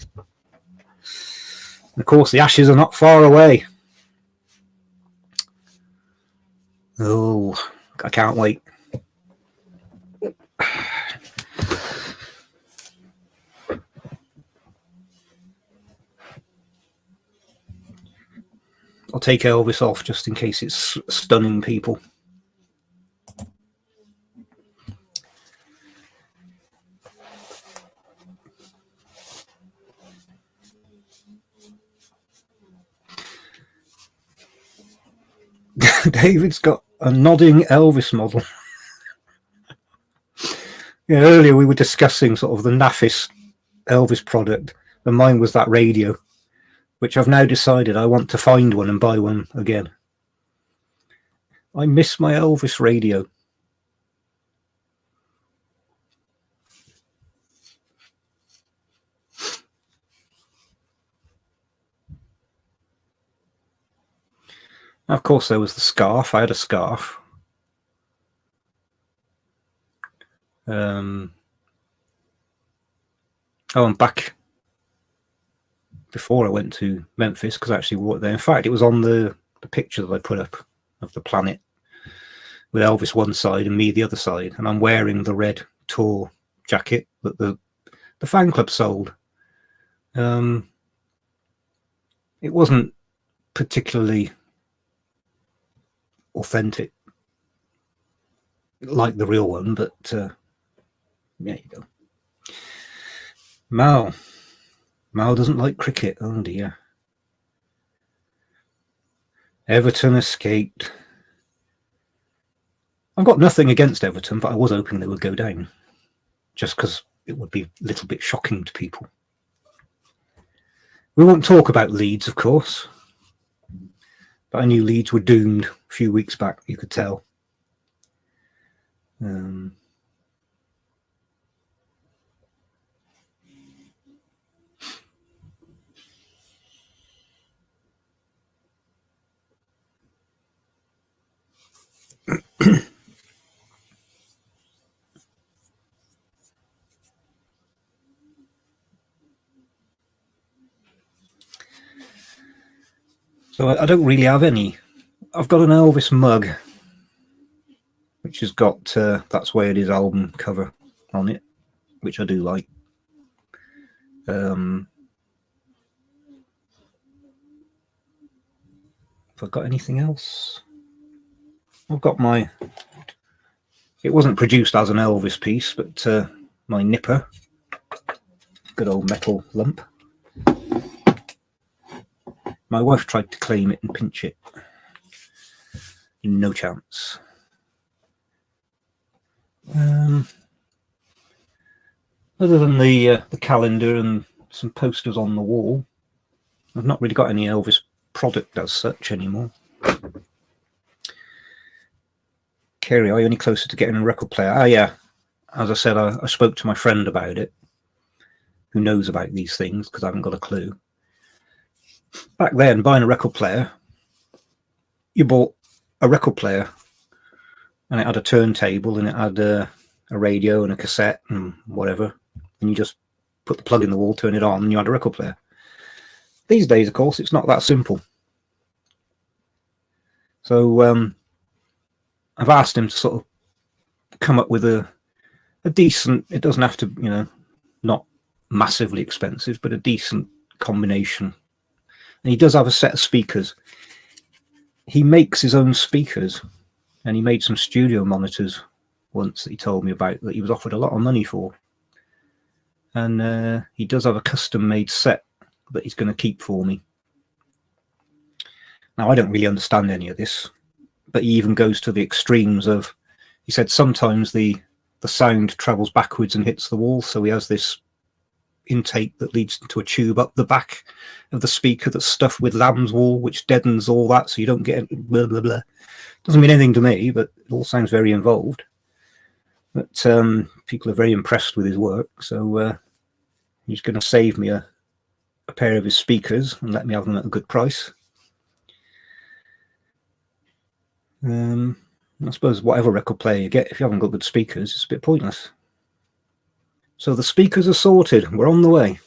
Of course, the ashes are not far away. Oh, I can't wait. I'll take Elvis off just in case it's stunning people. David's got a nodding Elvis model. Yeah, earlier we were discussing sort of the naffest Elvis product, and mine was that radio, which I've now decided I want to find one and buy one again. I miss my Elvis radio. Of course, there was the scarf. I had a scarf. Oh, and back before I went to Memphis, because I actually walked there. In fact, it was on the picture that I put up of the planet with Elvis one side and me the other side, and I'm wearing the red tour jacket that the fan club sold. It wasn't particularly authentic like the real one, but there you go. Mal doesn't like cricket. Oh dear. Everton escaped. I've got nothing against Everton, but I was hoping they would go down, just because it would be a little bit shocking to people. We won't talk about Leeds, of course, but I knew Leeds were doomed a few weeks back, you could tell. So I don't really have any. I've got an Elvis mug, which has got That's Why It Is album cover on it, which I do like. Have I got anything else? I've got my... It wasn't produced as an Elvis piece, but my nipper. Good old metal lump. My wife tried to claim it and pinch it. No chance. Other than the calendar and some posters on the wall, I've not really got any Elvis product as such anymore. Kerry, are you any closer to getting a record player? Ah, yeah. As I said, I spoke to my friend about it, who knows about these things, because I haven't got a clue. Back then, buying a record player, you bought a record player, and it had a turntable, and it had a radio and a cassette and whatever, and you just put the plug in the wall, turn it on, and you had a record player. These days, of course, it's not that simple. So I've asked him to sort of come up with a decent, it doesn't have to, you know, not massively expensive, but a decent combination. And he does have a set of speakers. He makes his own speakers, and he made some studio monitors once that he told me about that he was offered a lot of money for. And he does have a custom-made set that he's going to keep for me. Now, I don't really understand any of this, but he even goes to the extremes of, he said sometimes the sound travels backwards and hits the wall, so he has this intake that leads to a tube up the back of the speaker that's stuffed with lamb's wool, which deadens all that, so you don't get blah blah blah. Doesn't mean anything to me, but it all sounds very involved. But people are very impressed with his work, so he's going to save me a pair of his speakers and let me have them at a good price. I suppose whatever record player you get, if you haven't got good speakers, it's a bit pointless. So the speakers are sorted. We're on the way.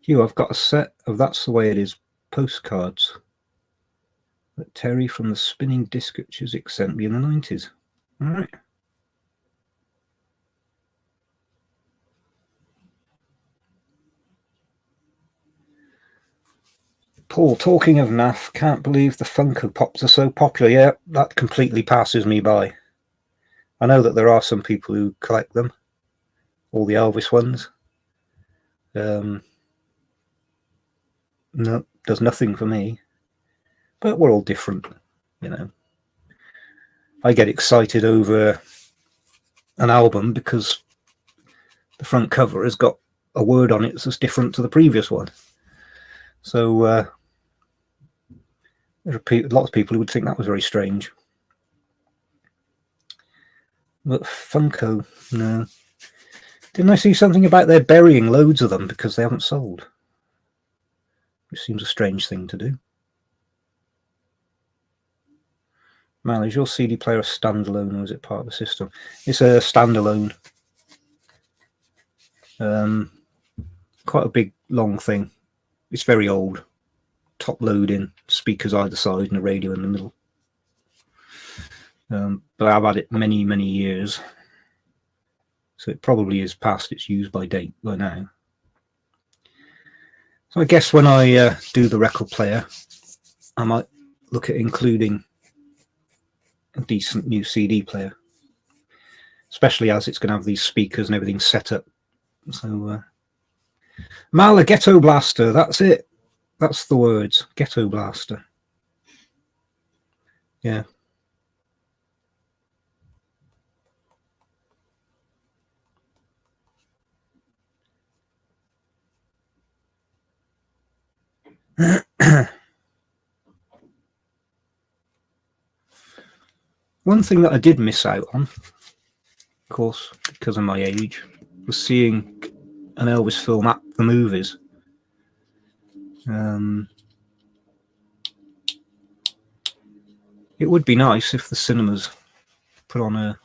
Hugh, I've got a set of That's the Way It Is postcards that Terry from the Spinning Disc Music sent me in the 90s. All right. Paul, talking of naff, can't believe the Funko Pops are so popular. Yeah, that completely passes me by. I know that there are some people who collect them, all the Elvis ones. No, does nothing for me. But we're all different, you know. I get excited over an album because the front cover has got a word on it that's different to the previous one. So there are lots of people who would think that was very strange. But Funko, no. Didn't I see something about they're burying loads of them because they haven't sold? Which seems a strange thing to do. Mal, is your CD player a standalone or is it part of the system? It's a standalone. Quite a big, long thing. It's very old. Top loading, speakers either side and a radio in the middle. But I've had it many, many years. So it probably is past its use by date by now. So I guess when I do the record player, I might look at including a decent new CD player. Especially as it's going to have these speakers and everything set up. So, Mal, a Ghetto Blaster, that's it. That's the words. Ghetto Blaster. Yeah. One thing that I did miss out on, of course, because of my age, was seeing an Elvis film at the movies. It would be nice if the cinemas put on a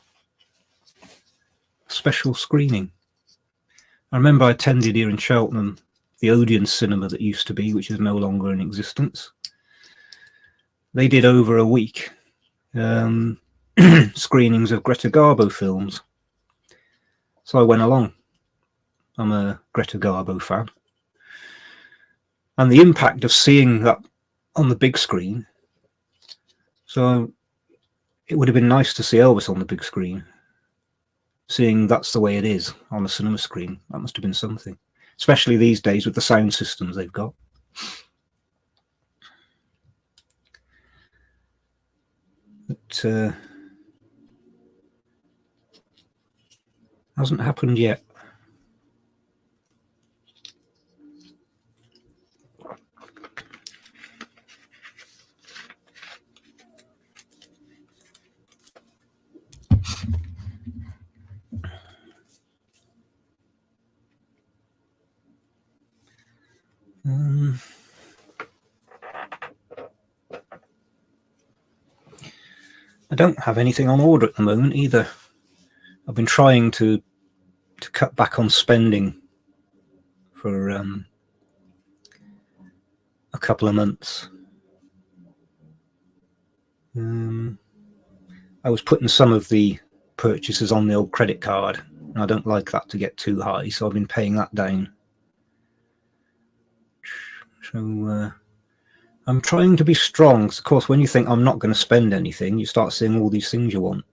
special screening. I remember I attended here in Cheltenham the Odeon cinema that used to be, which is no longer in existence. They did over a week screenings of Greta Garbo films. So I went along. I'm a Greta Garbo fan. And the impact of seeing that on the big screen, so it would have been nice to see Elvis on the big screen. Seeing that's the way it is on the cinema screen, that must have been something. Especially these days with the sound systems they've got. But hasn't happened yet. I don't have anything on order at the moment either. I've been trying to cut back on spending for a couple of months. I was putting some of the purchases on the old credit card, and I don't like that to get too high, so I've been paying that down. So I'm trying to be strong. Of course, when you think I'm not going to spend anything, you start seeing all these things you want.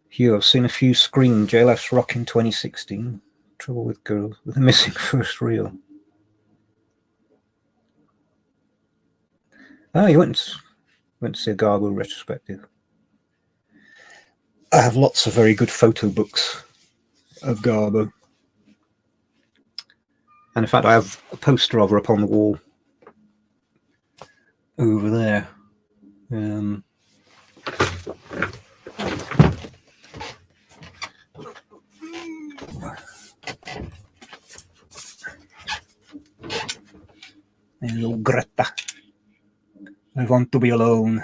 Here, I've seen a few screen JLS Rock in 2016. Trouble with Girls with a missing first reel. Ah, you went to see a Garbo retrospective. I have lots of very good photo books of Garbo. And in fact, I have a poster of her up on the wall over there. Hello, Greta. I want to be alone.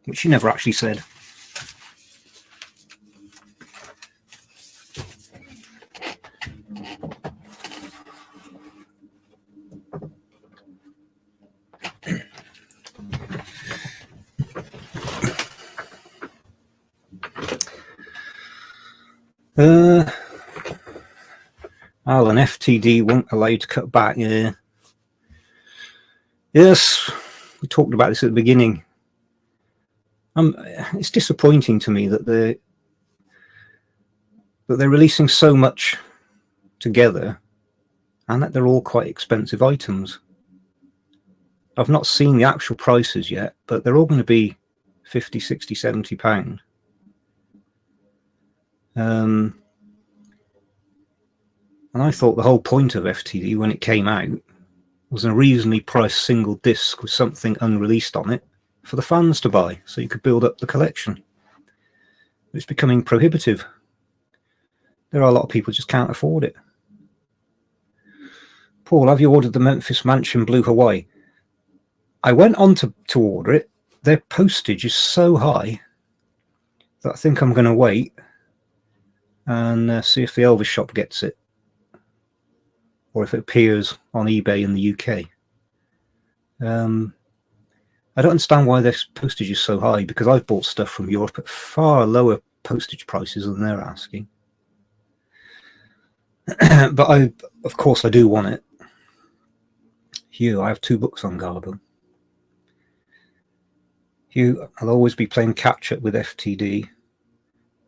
Which she never actually said. Alan, FTD won't allow you to cut back. Yeah. Yes, we talked about this at the beginning. It's disappointing to me that they're releasing so much together, and that they're all quite expensive items. I've not seen the actual prices yet, but they're all going to be 50, 60, 70 pound. And I thought the whole point of FTD when it came out was a reasonably priced single disc with something unreleased on it for the fans to buy, so you could build up the collection. It's becoming prohibitive. There are a lot of people who just can't afford it. Paul, have you ordered the Memphis Mansion Blue Hawaii? I went on to order it. Their postage is so high that I think I'm going to wait and see if the Elvis shop gets it, or if it appears on eBay in the UK. I don't understand why their postage is so high, because I've bought stuff from Europe at far lower postage prices than they're asking. But of course I do want it. Hugh, I have 2 books on Garbo. Hugh, I'll always be playing catch up with FTD.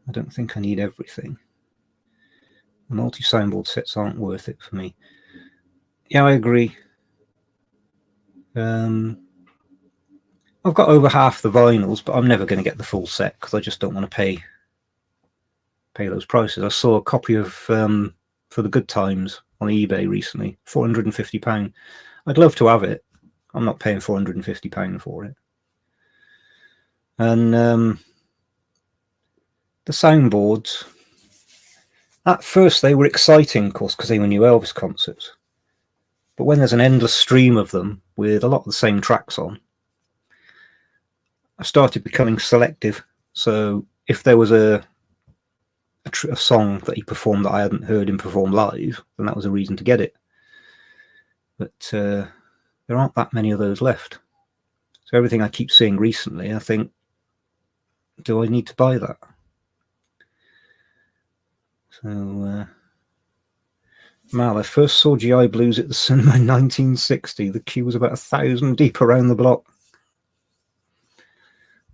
I don't think I need everything. The multi-soundboard sets aren't worth it for me. Yeah, I agree. I've got over half the vinyls, but I'm never going to get the full set because I just don't want to pay those prices. I saw a copy of For the Good Times on eBay recently, £450. I'd love to have it. I'm not paying £450 for it. And the soundboards, at first they were exciting, of course, because they were new Elvis concerts. But when there's an endless stream of them with a lot of the same tracks on, I started becoming selective. So if there was a song that he performed that I hadn't heard him perform live, then that was a reason to get it. But there aren't that many of those left. So everything I keep seeing recently, I think, do I need to buy that? So, Mal, I first saw GI Blues at the cinema in 1960. The queue was about 1,000 deep around the block.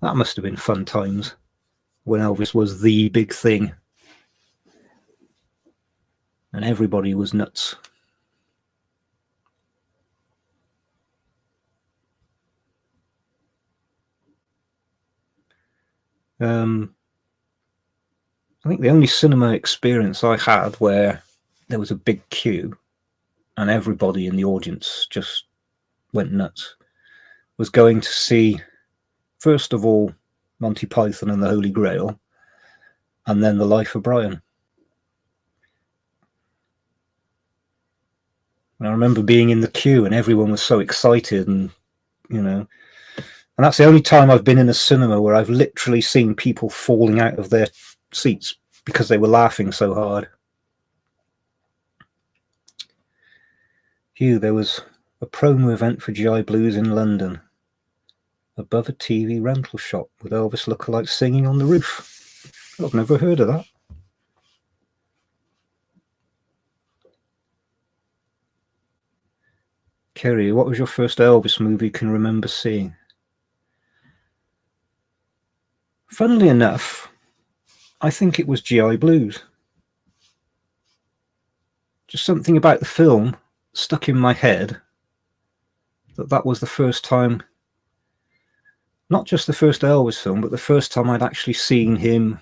That must have been fun times when Elvis was the big thing. And everybody was nuts. I think the only cinema experience I had where there was a big queue and everybody in the audience just went nuts was going to see, first of all, Monty Python and the Holy Grail, and then The Life of Brian. And I remember being in the queue and everyone was so excited, and and that's the only time I've been in a cinema where I've literally seen people falling out of their seats because they were laughing so hard. Hugh, there was a promo event for GI Blues in London above a TV rental shop with Elvis lookalikes singing on the roof. I've never heard of that. Kerry, what was your first Elvis movie you can remember seeing? Funnily enough, I think it was GI Blues. Just something about the film stuck in my head that was the first time, not just the first Elvis film, but the first time I'd actually seen him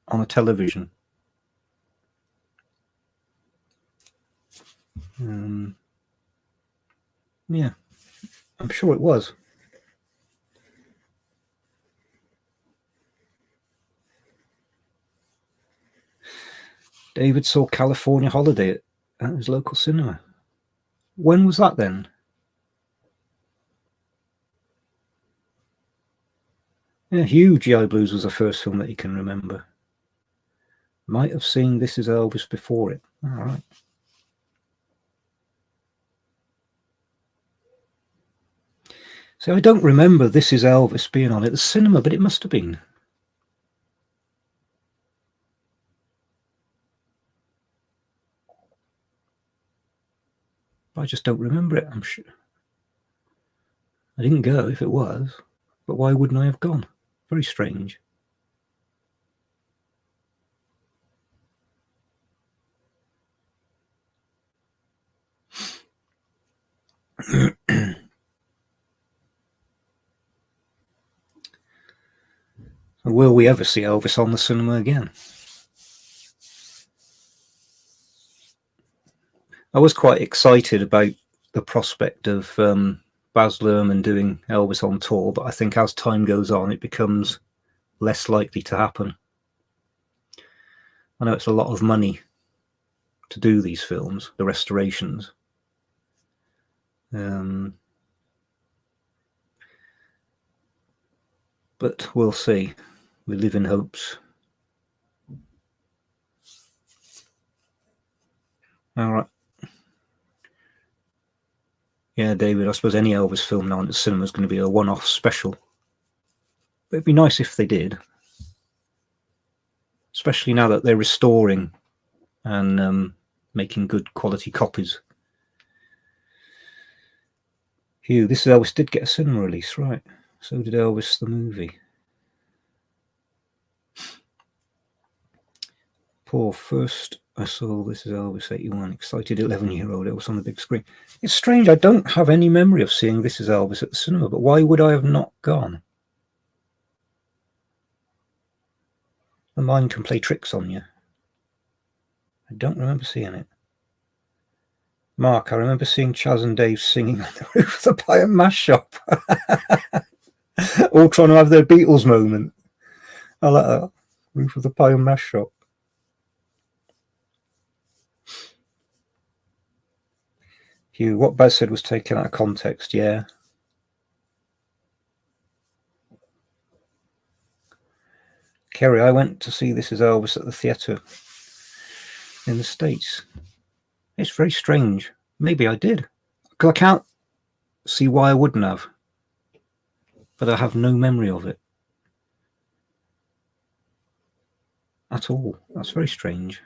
on a television. Yeah, I'm sure it was. David saw California Holiday at his local cinema. When was that then? Yeah, Hugh, GI Blues was the first film that he can remember. Might have seen This Is Elvis before it. All right. So I don't remember This Is Elvis being on at the cinema, but it must have been. I just don't remember it, I'm sure. I didn't go if it was, but why wouldn't I have gone? Very strange. Will we ever see Elvis on the cinema again? I was quite excited about the prospect of Baz Luhrmann doing Elvis on tour, but I think as time goes on, it becomes less likely to happen. I know it's a lot of money to do these films, the restorations. But we'll see. We live in hopes. All right. Yeah, David, I suppose any Elvis film now in the cinema is going to be a one-off special. But it'd be nice if they did. Especially now that they're restoring and making good quality copies. Hugh, This Is Elvis did get a cinema release, right? So did Elvis the movie. Paul, first I saw This Is Elvis 81, excited 11-year-old. It was on the big screen. It's strange, I don't have any memory of seeing This Is Elvis at the cinema, but why would I have not gone? The mind can play tricks on you. I don't remember seeing it. Mark, I remember seeing Chaz and Dave singing on the roof of the pie and mash shop. All trying to have their Beatles moment. I like that. Roof of the pie and mash shop. Hugh, what Baz said was taken out of context, yeah. Kerry, I went to see This Is Elvis at the theatre in the States. It's very strange. Maybe I did. Because I can't see why I wouldn't have. But I have no memory of it. At all. That's very strange.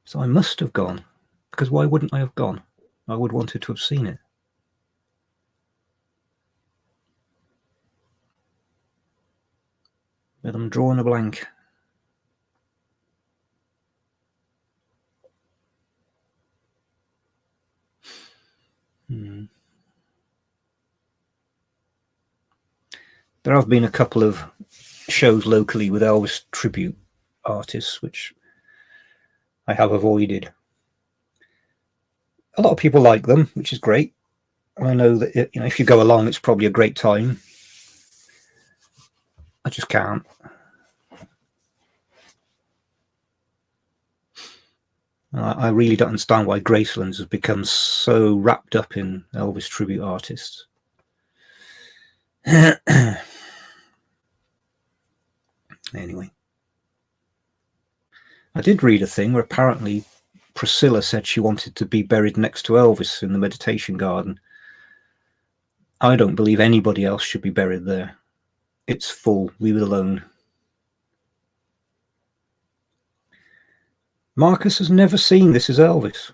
So I must have gone. Because why wouldn't I have gone? I would wanted to have seen it. But I'm drawing a blank. There have been a couple of shows locally with Elvis tribute artists, which I have avoided. A lot of people like them, which is great. I know that if you go along, it's probably a great time. I just can't. I really don't understand why Gracelands has become so wrapped up in Elvis tribute artists. Anyway, I did read a thing where apparently Priscilla said she wanted to be buried next to Elvis in the meditation garden. I don't believe anybody else should be buried there. It's full. Leave it alone. Marcus has never seen This Is Elvis.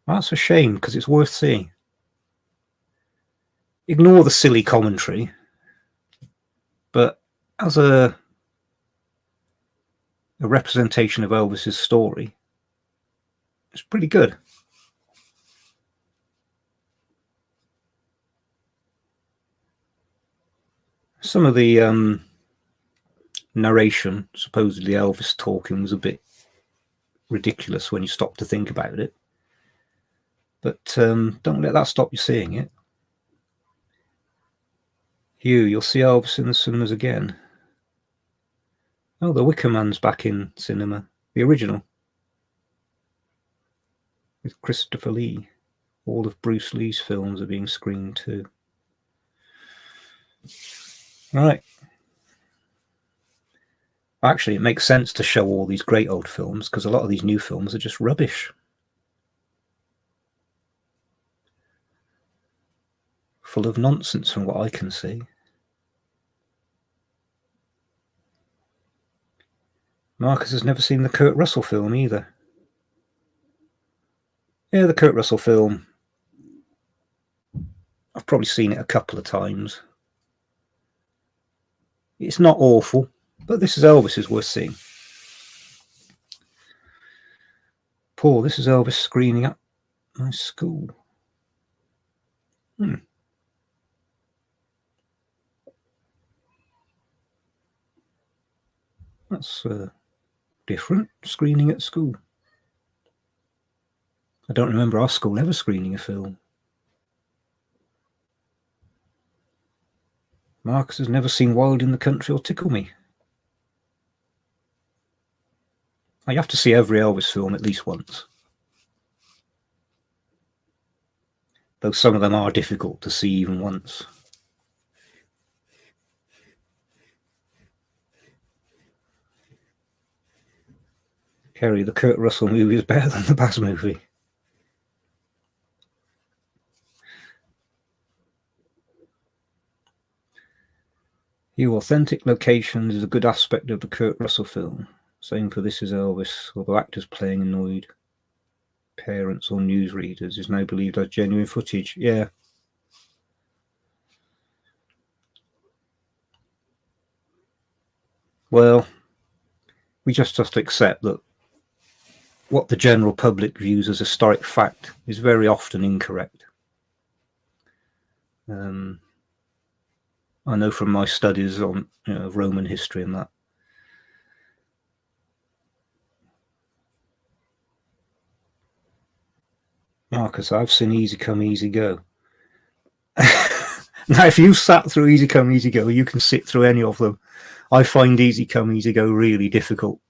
That's a shame, because it's worth seeing. Ignore the silly commentary, but as a representation of Elvis's story, it's pretty good. Some of the narration, supposedly Elvis talking, was a bit ridiculous when you stop to think about it. But don't let that stop you seeing it. Hugh, you'll see Elvis in the cinemas again. Oh, The Wicker Man's back in cinema. The original. With Christopher Lee. All of Bruce Lee's films are being screened too. Right. Actually, it makes sense to show all these great old films because a lot of these new films are just rubbish. Full of nonsense from what I can see. Marcus has never seen the Kurt Russell film either. Yeah, the Kurt Russell film. I've probably seen it a couple of times. It's not awful, but This Is Elvis is worth seeing. Paul, This Is Elvis screening at my school. That's different, screening at school. I don't remember our school ever screening a film. Marcus has never seen Wild in the Country or Tickle Me. You have to see every Elvis film at least once. Though some of them are difficult to see even once. Kerry, the Kurt Russell movie is better than the Baz movie. Your authentic locations is a good aspect of the Kurt Russell film. Same for This Is Elvis, although actors playing annoyed parents or newsreaders is now believed as genuine footage. Yeah. Well, we just have to accept that what the general public views as historic fact is very often incorrect. I know from my studies on Roman history and that. Marcus, I've seen Easy Come, Easy Go. Now, if you've sat through Easy Come, Easy Go, you can sit through any of them. I find Easy Come, Easy Go really difficult.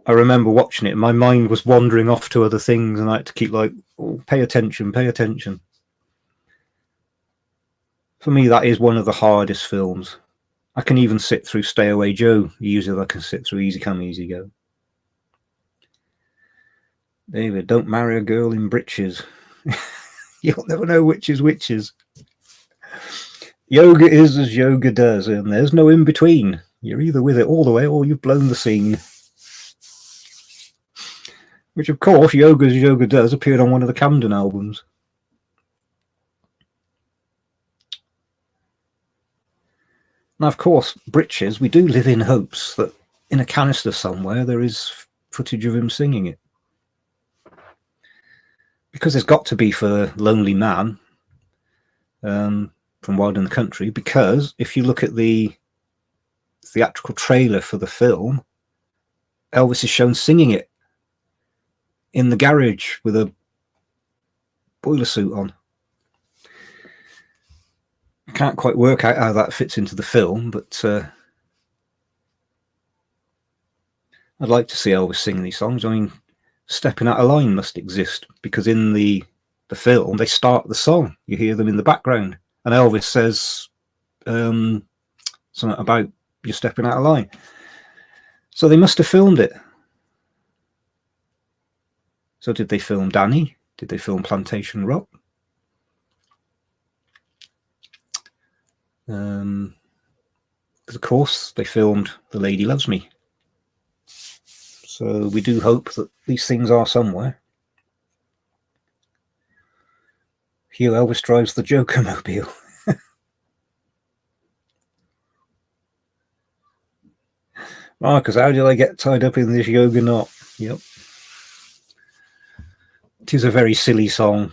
I remember watching it and my mind was wandering off to other things and I had to keep like, oh, pay attention, pay attention. For me, that is one of the hardest films. I can even sit through Stay Away Joe easier than I can sit through Easy Come, Easy Go. David, don't marry a girl in breeches. You'll never know which is whiches. Yoga is as yoga does, and there's no in between. You're either with it all the way or you've blown the scene. Which, of course, Yoga as Yoga Does appeared on one of the Camden albums. Now, of course, breeches, we do live in hopes that in a canister somewhere there is footage of him singing it. Because there's got to be for Lonely Man from Wild in the Country, because if you look at the theatrical trailer for the film, Elvis is shown singing it in the garage with a boiler suit on. I can't quite work out how that fits into the film, but I'd like to see Elvis singing these songs. I mean, Stepping Out of Line must exist, because in the film they start the song, you hear them in the background, and Elvis says something about you're stepping out of line. So they must have filmed it. So did they film Danny? Did they film Plantation Rock? Because of course they filmed The Lady Loves Me. So we do hope that these things are somewhere. Hugh, Elvis drives the Joker mobile. Marcus, how did I get tied up in this yoga knot? Yep. It is a very silly song.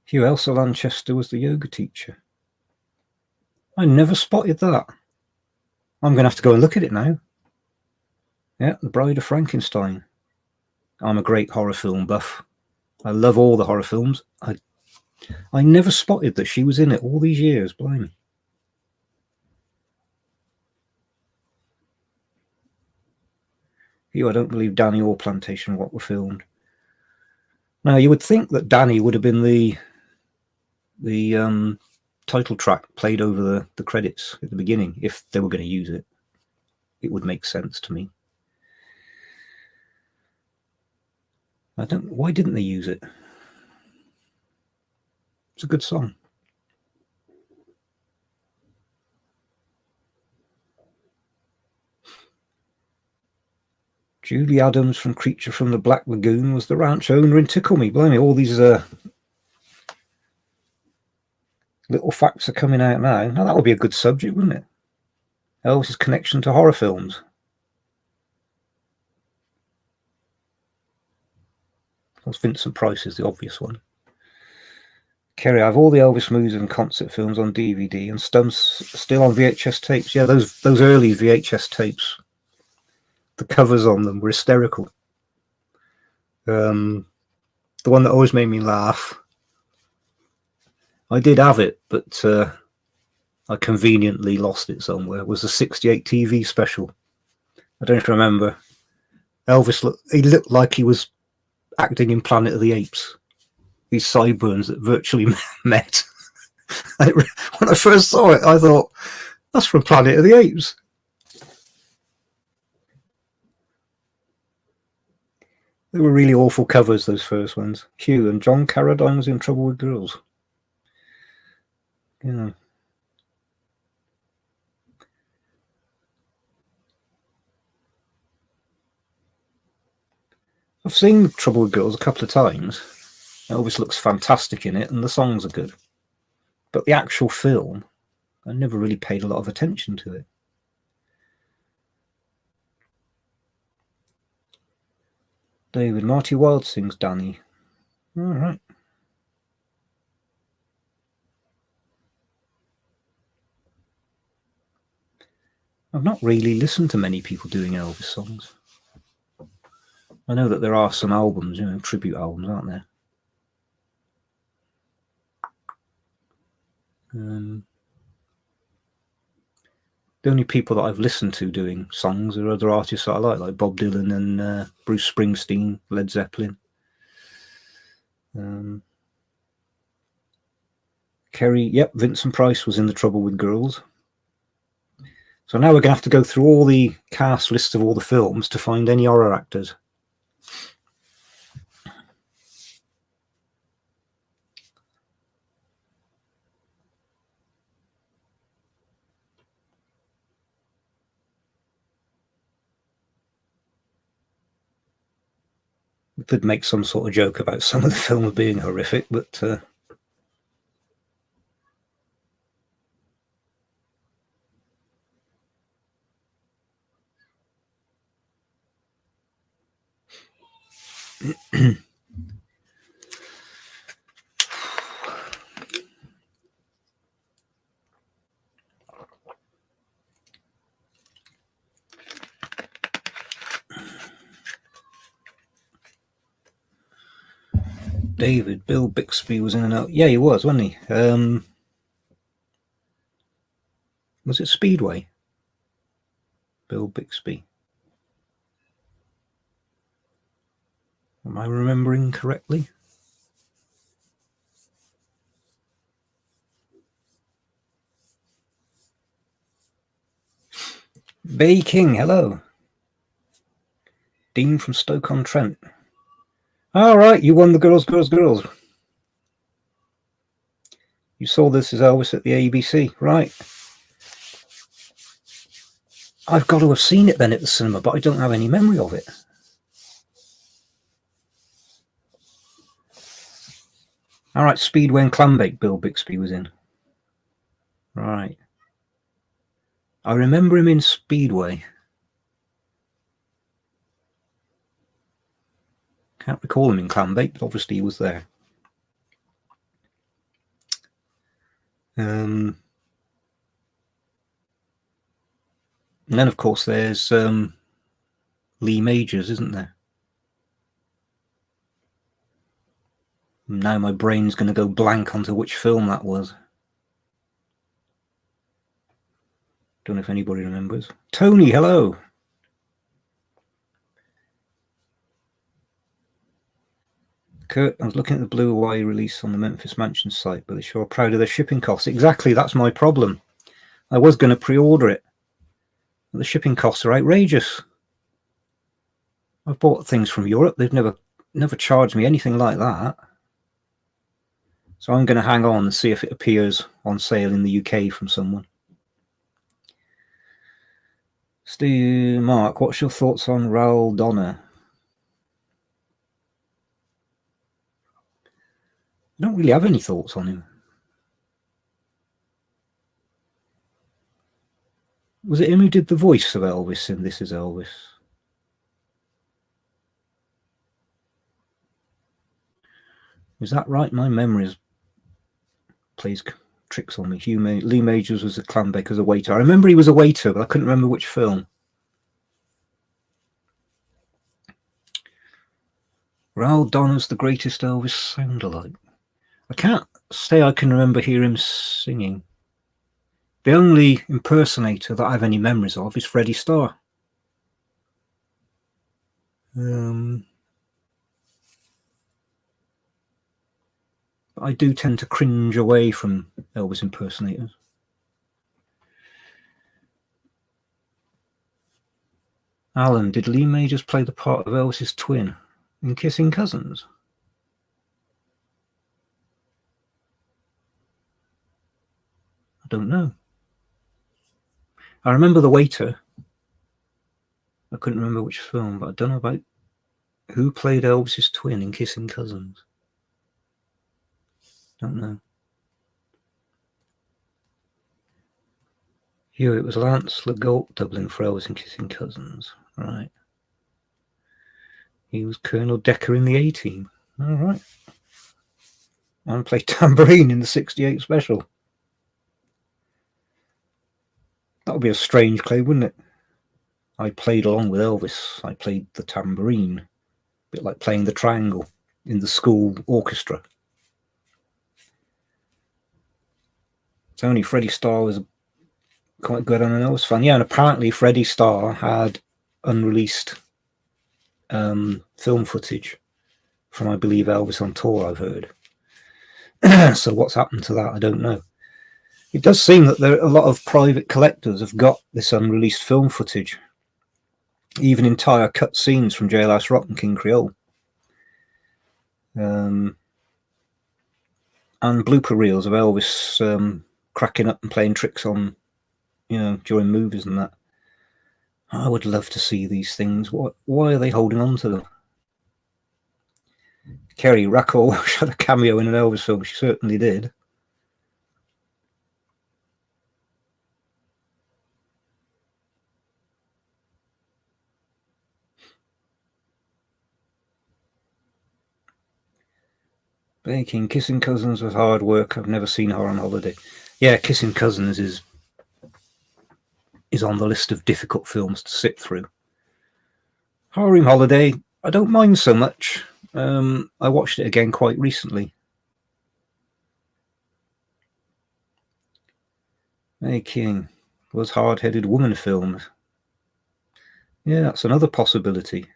Hugh, Elsa Lanchester was the yoga teacher. I never spotted that. I'm going to have to go and look at it now. Yeah, The Bride of Frankenstein. I'm a great horror film buff. I love all the horror films. I never spotted that she was in it all these years. Blimey. I don't believe Danny or Plantation Rock were filmed. Now, you would think that Danny would have been the title track played over the credits at the beginning. If they were going to use it, it would make sense to me. Why didn't they use it? It's a good song. Julie Adams from Creature from the Black Lagoon was the ranch owner in Tickle Me. Blimey, all these little facts are coming out now. Now that would be a good subject, wouldn't it? Elvis's connection to horror films. Because Vincent Price is the obvious one. Kerry, I have all the Elvis movies and concert films on DVD and some still on VHS tapes. Yeah, those early VHS tapes. The covers on them were hysterical. The one that always made me laugh, I did have it, but I conveniently lost it somewhere, was the 68 TV special. I don't remember. Elvis looked like he was acting in Planet of the Apes. These sideburns that virtually met. When I first saw it, I thought, that's from Planet of the Apes. They were really awful covers, those first ones. Hugh, and John Carradine was in Trouble with Girls. Yeah. I've seen Trouble with Girls a couple of times. Elvis looks fantastic in it, and the songs are good. But the actual film, I never really paid a lot of attention to it. David, Marty Wilde sings Danny. All right. I've not really listened to many people doing Elvis songs. I know that there are some albums, tribute albums, aren't there? The only people that I've listened to doing songs are other artists that I like Bob Dylan and Bruce Springsteen, Led Zeppelin. Kerry, yep, Vincent Price was in The Trouble with Girls. So now we're going to have to go through all the cast lists of all the films to find any horror actors. We could make some sort of joke about some of the films being horrific, but David, Bill Bixby was in and out. Yeah, he was, wasn't he? Was it Speedway? Bill Bixby. Am I remembering correctly? Bay King, hello. Dean from Stoke-on-Trent. All right, you won the Girls. You saw This Is Elvis at the ABC, right? I've got to have seen it then at the cinema, but I don't have any memory of it. All right, Speedway and Clambake, Bill Bixby was in. Right. I remember him in Speedway. Can't recall him in Clambake, but obviously he was there. And then, of course, there's Lee Majors, isn't there? Now my brain's going to go blank onto which film that was. Don't know if anybody remembers. Tony, hello. Kurt, I was looking at the Blue Hawaii release on the Memphis Mansion site, but they're sure proud of their shipping costs. Exactly, that's my problem. I was going to pre-order it. The shipping costs are outrageous. I've bought things from Europe. They've never charged me anything like that. So I'm going to hang on and see if it appears on sale in the UK from someone. Steve, Mark, what's your thoughts on Raoul Donner? I don't really have any thoughts on him. Was it him who did the voice of Elvis in This Is Elvis? Is that right? My memory plays tricks on me. Lee Majors was a Clambake as a waiter. I remember he was a waiter, but I couldn't remember which film. Raoul Donner's the greatest Elvis sound-alike. I can't say I can remember hearing him singing. The only impersonator that I have any memories of is Freddie Starr. I do tend to cringe away from Elvis impersonators. Alan, did Lee Majors play the part of Elvis's twin in Kissing Cousins? I don't know. I remember the waiter. I couldn't remember which film, but I don't know about who played Elvis's twin in Kissing Cousins. Don't know. Here it was Lance Legault doubling for Elvis and Kissing Cousins. Right. He was Colonel Decker in the A-Team. All right. And played tambourine in the 68 special. That would be a strange claim, wouldn't it? I played along with Elvis. I played the tambourine. A bit like playing the triangle in the school orchestra. It's only Freddie Starr was quite good on an Elvis fan. Yeah, and apparently Freddie Starr had unreleased film footage from, I believe, Elvis on tour, I've heard. So what's happened to that, I don't know. It does seem that there are a lot of private collectors have got this unreleased film footage, even entire cut scenes from Jailhouse Rock and King Creole, and blooper reels of Elvis cracking up and playing tricks on, during movies and that. I would love to see these things. Why are they holding on to them? Kerry Rackle had a cameo in an Elvis film. She certainly did. Baking Kissing Cousins was hard work. I've never seen her on holiday. Yeah, Kissing Cousins is on the list of difficult films to sit through. Harem Holiday, I don't mind so much. I watched it again quite recently. Making was hard-headed woman films. Yeah, that's another possibility.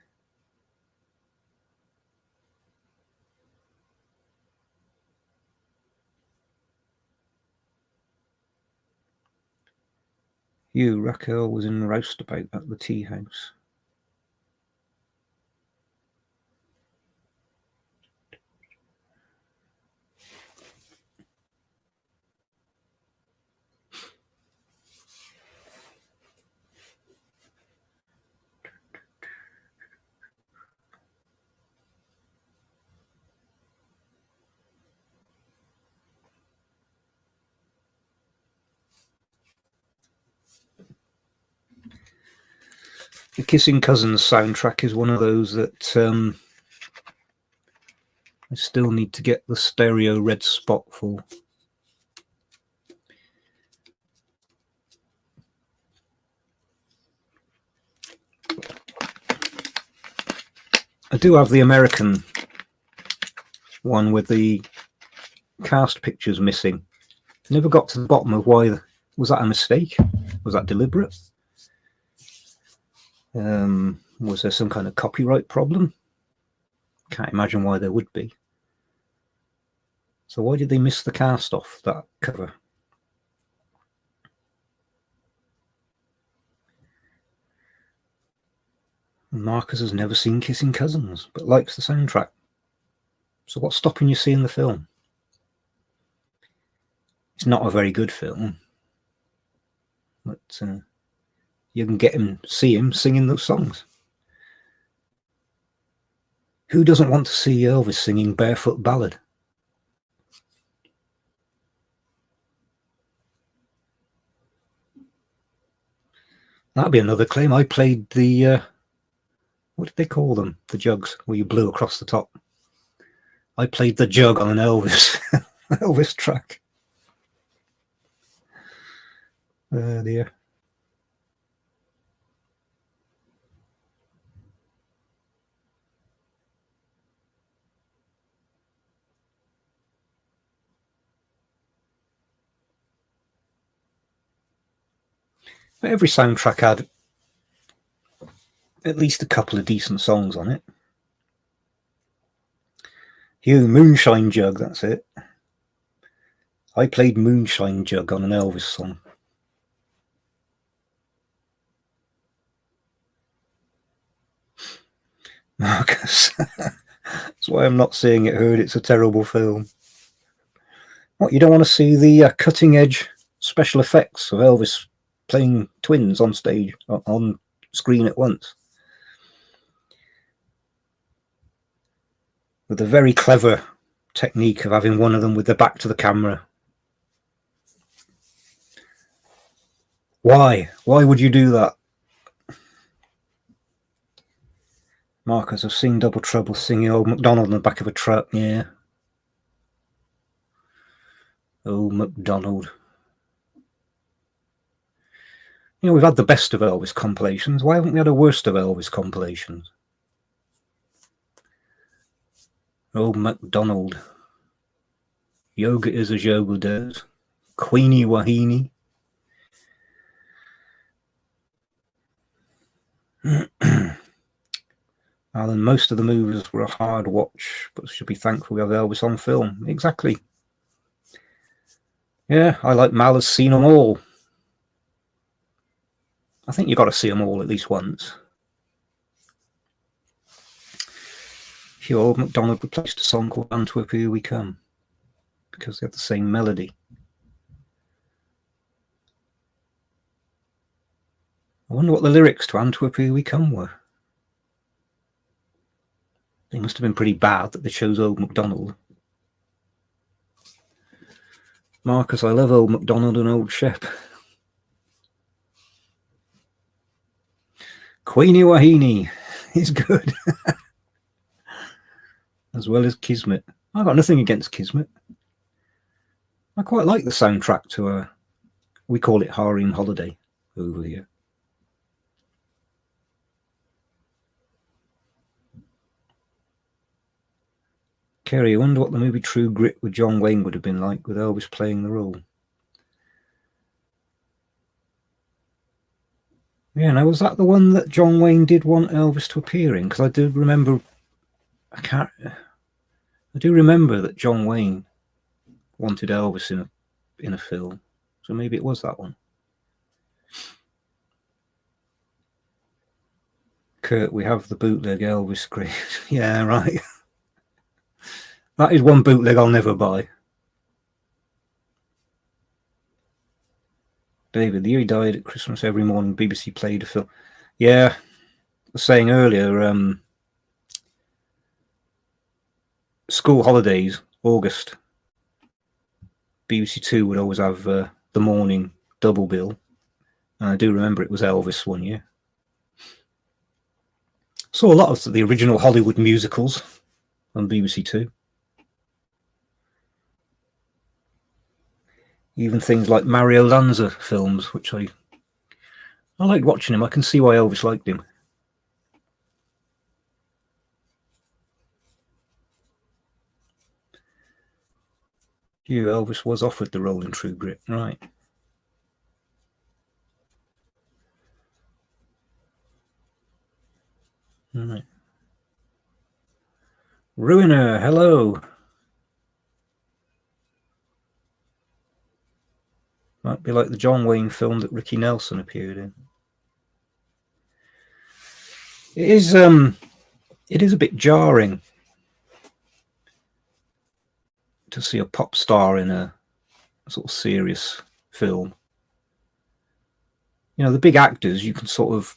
Hugh Raquel was in Roustabout at the Tea House. The Kissing Cousins soundtrack is one of those that I still need to get the stereo red spot for. I do have the American one with the cast pictures missing. Never got to the bottom of why. Was that a mistake? Was that deliberate? Was there some kind of copyright problem? Can't imagine why there would be. So why did they miss the cast off that cover? Marcus has never seen Kissing Cousins, but likes the soundtrack. So what's stopping you seeing the film? It's not a very good film, but you can see him singing those songs. Who doesn't want to see Elvis singing Barefoot Ballad? That'd be another claim. I played the, what did they call them? The jugs, where you blew across the top. I played the jug on an Elvis, Elvis track. Dear. But every soundtrack had at least a couple of decent songs on it. Hugh, Moonshine Jug, that's it. I played Moonshine Jug on an Elvis song. Marcus. That's why I'm not seeing it. Heard it's a terrible film. What, you don't want to see the cutting edge special effects of Elvis playing twins on stage, on screen at once? With a very clever technique of having one of them with their back to the camera. Why? Why would you do that? Marcus, I've seen Double Trouble singing Old MacDonald in the back of a truck, yeah. Old MacDonald. You know, we've had the best of Elvis compilations. Why haven't we had a worst of Elvis compilations? Old MacDonald. Yoga is as yoga does. Queenie Wahine. Alan, most of the movies were a hard watch, but should be thankful we have Elvis on film. Exactly. Yeah, I like Mal has seen them all. I think you've got to see them all at least once. Hugh Old MacDonald replaced a song called Antwerp Here We Come because they have the same melody. I wonder what the lyrics to Antwerp Here We Come were. They must have been pretty bad that they chose Old MacDonald. Marcus, I love Old MacDonald and Old Shep. Queenie Wahine is good. As well as Kismet. I've got nothing against Kismet. I quite like the soundtrack to we call it Harem Holiday over here. Kerry, I wonder what the movie True Grit with John Wayne would have been like with Elvis playing the role. Yeah, now was that the one that John Wayne did want Elvis to appear in? Because I do remember, I do remember that John Wayne wanted Elvis in a film, so maybe it was that one. Kurt, we have the bootleg Elvis script. Yeah, right. That is one bootleg I'll never buy. David, the year he died at Christmas every morning, BBC played a film. Yeah, I was saying earlier, school holidays, August, BBC Two would always have the morning double bill. And I do remember it was Elvis one year. Saw a lot of the original Hollywood musicals on BBC Two. Even things like Mario Lanza films, which I liked watching him. I can see why Elvis liked him. Elvis was offered the role in True Grit, right? Right. Ruiner, hello. Might be like the John Wayne film that Ricky Nelson appeared in. It is a bit jarring to see a pop star in a sort of serious film. You know, the big actors, you can sort of,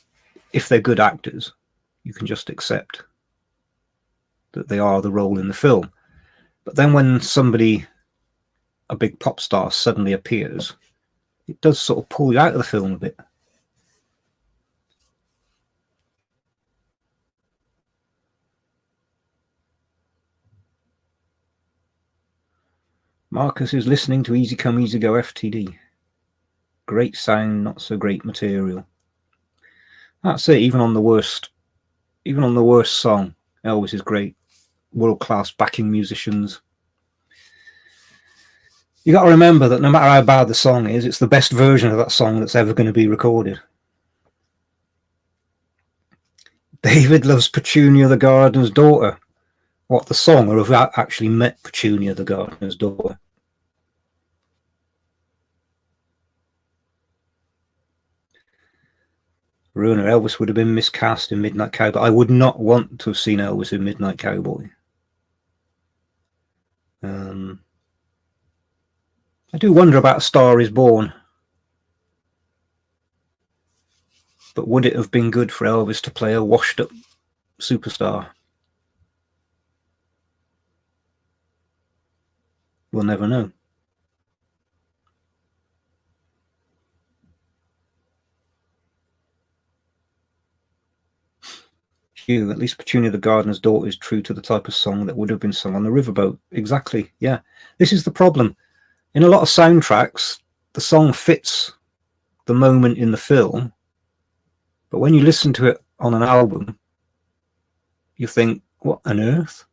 if they're good actors, you can just accept that they are the role in the film. But then when somebody, a big pop star, suddenly appears, it does sort of pull you out of the film a bit. Marcus is listening to Easy Come Easy Go FTD. Great sound, not so great material. That's it. Even on the worst song, Elvis is great. World-class backing musicians. You got to remember that no matter how bad the song is, it's the best version of that song that's ever going to be recorded. David loves Petunia the gardener's daughter. What, the song, or have I actually met Petunia the gardener's daughter? Ruiner, Elvis would have been miscast in Midnight Cowboy. I would not want to have seen Elvis in Midnight Cowboy. I do wonder about A Star Is Born. But would it have been good for Elvis to play a washed-up superstar? We'll never know. Hugh, at least Petunia the Gardener's Daughter is true to the type of song that would have been sung on the riverboat. Exactly, yeah. This is the problem. In a lot of soundtracks, the song fits the moment in the film, but when you listen to it on an album, you think, what on earth?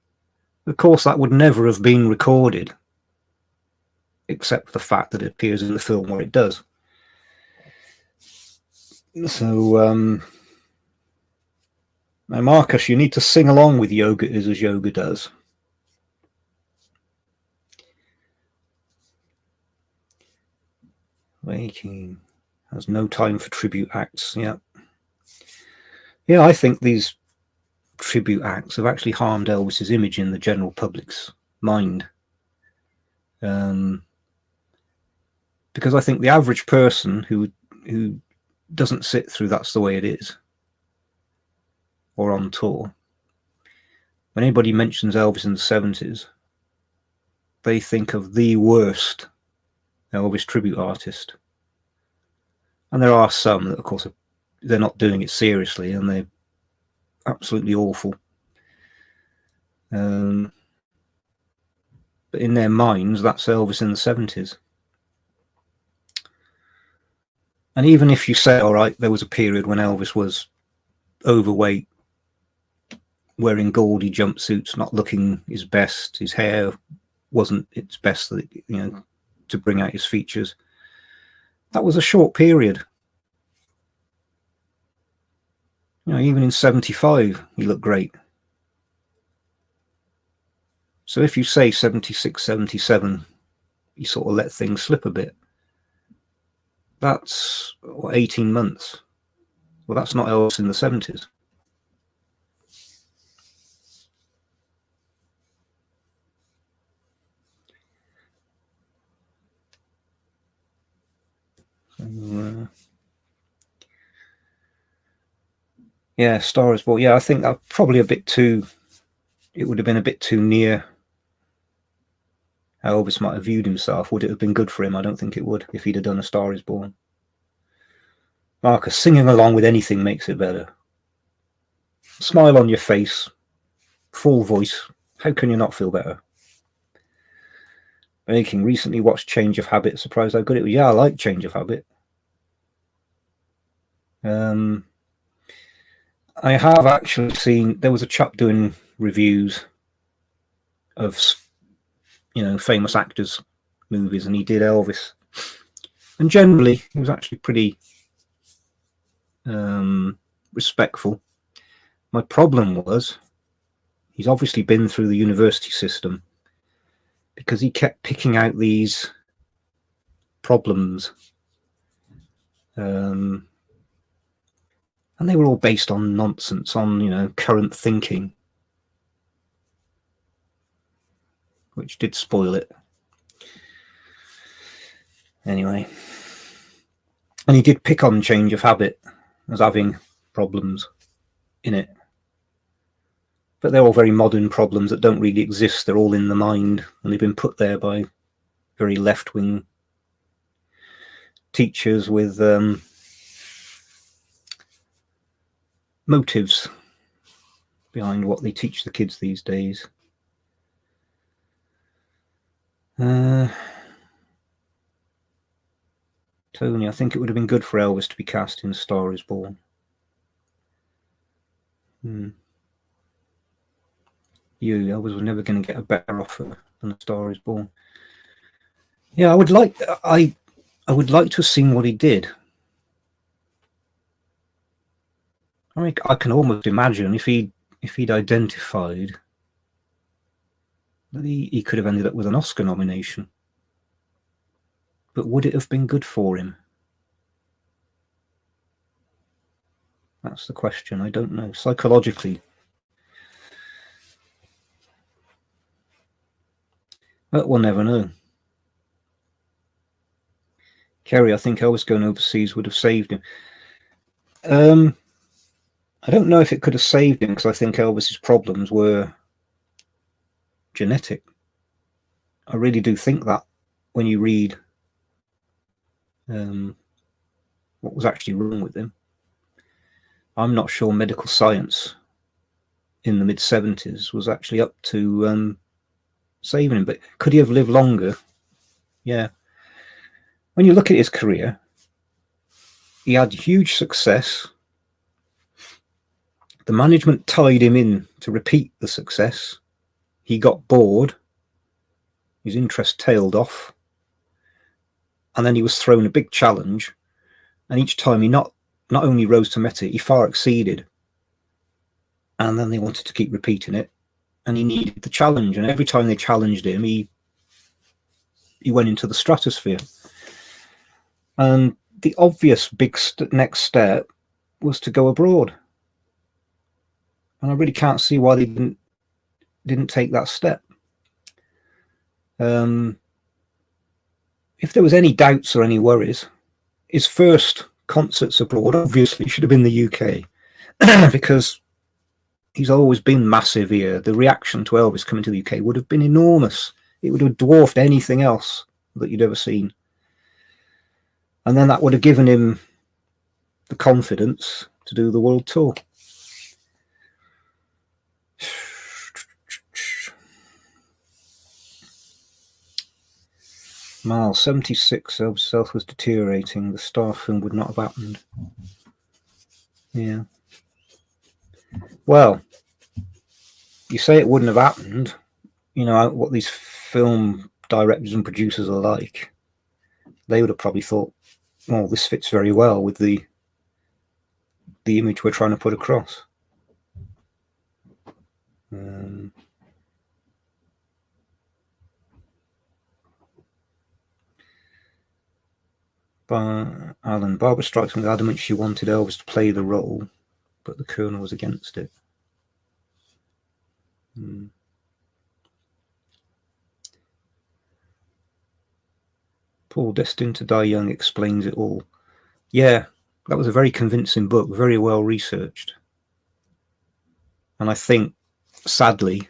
Of course, that would never have been recorded, except for the fact that it appears in the film where it does. So, now, Marcus, you need to sing along with Yoga Is As Yoga Does. Waking has no time for tribute acts. Yeah. Yeah, I think these tribute acts have actually harmed Elvis's image in the general public's mind. Because I think the average person who doesn't sit through That's the Way It Is or on tour, when anybody mentions Elvis in the 70s, they think of the worst Elvis tribute artist. And there are some that, of course, they're not doing it seriously and they're absolutely awful. But in their minds, that's Elvis in the 70s. And even if you say, all right, there was a period when Elvis was overweight, wearing gaudy jumpsuits, not looking his best, his hair wasn't its best, to bring out his features. That was a short period. Even in 75, he looked great. So if you say 76, 77, you sort of let things slip a bit. That's 18 months. Well, that's not Elvis in the 70s. So, yeah, Star is Born. Yeah, I think that probably a bit too. It would have been a bit too near how Elvis might have viewed himself. Would it have been good for him? I don't think it would if he'd have done A Star Is Born. Marcus, singing along with anything makes it better. Smile on your face, full voice. How can you not feel better? Making recently watched Change of Habit. Surprised how good it was. Yeah, I like Change of Habit. I have actually seen, there was a chap doing reviews of, famous actors' movies, and he did Elvis. And generally, he was actually pretty respectful. My problem was, he's obviously been through the university system, because he kept picking out these problems. And they were all based on nonsense, on, current thinking, which did spoil it. Anyway. And he did pick on Change of Habit as having problems in it. But they're all very modern problems that don't really exist. They're all in the mind, and they've been put there by very left-wing teachers with motives behind what they teach the kids these days. Tony, I think it would have been good for Elvis to be cast in Star Is Born. Elvis was never going to get a better offer than A Star Is Born. Yeah, I would like to have seen what he did. I mean, I can almost imagine if he'd identified that he could have ended up with an Oscar nomination. But would it have been good for him? That's the question. I don't know. Psychologically. But we'll never know. Kerry, I think Elvis going overseas would have saved him. I don't know if it could have saved him, because I think Elvis's problems were genetic. I really do think that when you read what was actually wrong with him. I'm not sure medical science in the mid-70s was actually up to saving him. But could he have lived longer? Yeah. When you look at his career, he had huge success. The management tied him in to repeat the success. He got bored. His interest tailed off. And then he was thrown a big challenge. And each time he not only rose to met it, he far exceeded. And then they wanted to keep repeating it. And he needed the challenge. And every time they challenged him, he went into the stratosphere. And the obvious big next step was to go abroad. And I really can't see why they didn't take that step. If there was any doubts or any worries, his first concerts abroad obviously should have been the UK, because he's always been massive here. The reaction to Elvis coming to the UK would have been enormous. It would have dwarfed anything else that you'd ever seen. And then that would have given him the confidence to do the world tour. Mile 76, Elvis' health was deteriorating. The star film would not have happened. Yeah. Well, you say it wouldn't have happened. You know what these film directors and producers are like. They would have probably thought, well, this fits very well with the image we're trying to put across. Alan, Barbara strikes me adamant she wanted Elvis to play the role, but the Colonel was against it. Paul, Destined to Die Young explains it all. Yeah, that was a very convincing book, very well researched. And I think, sadly,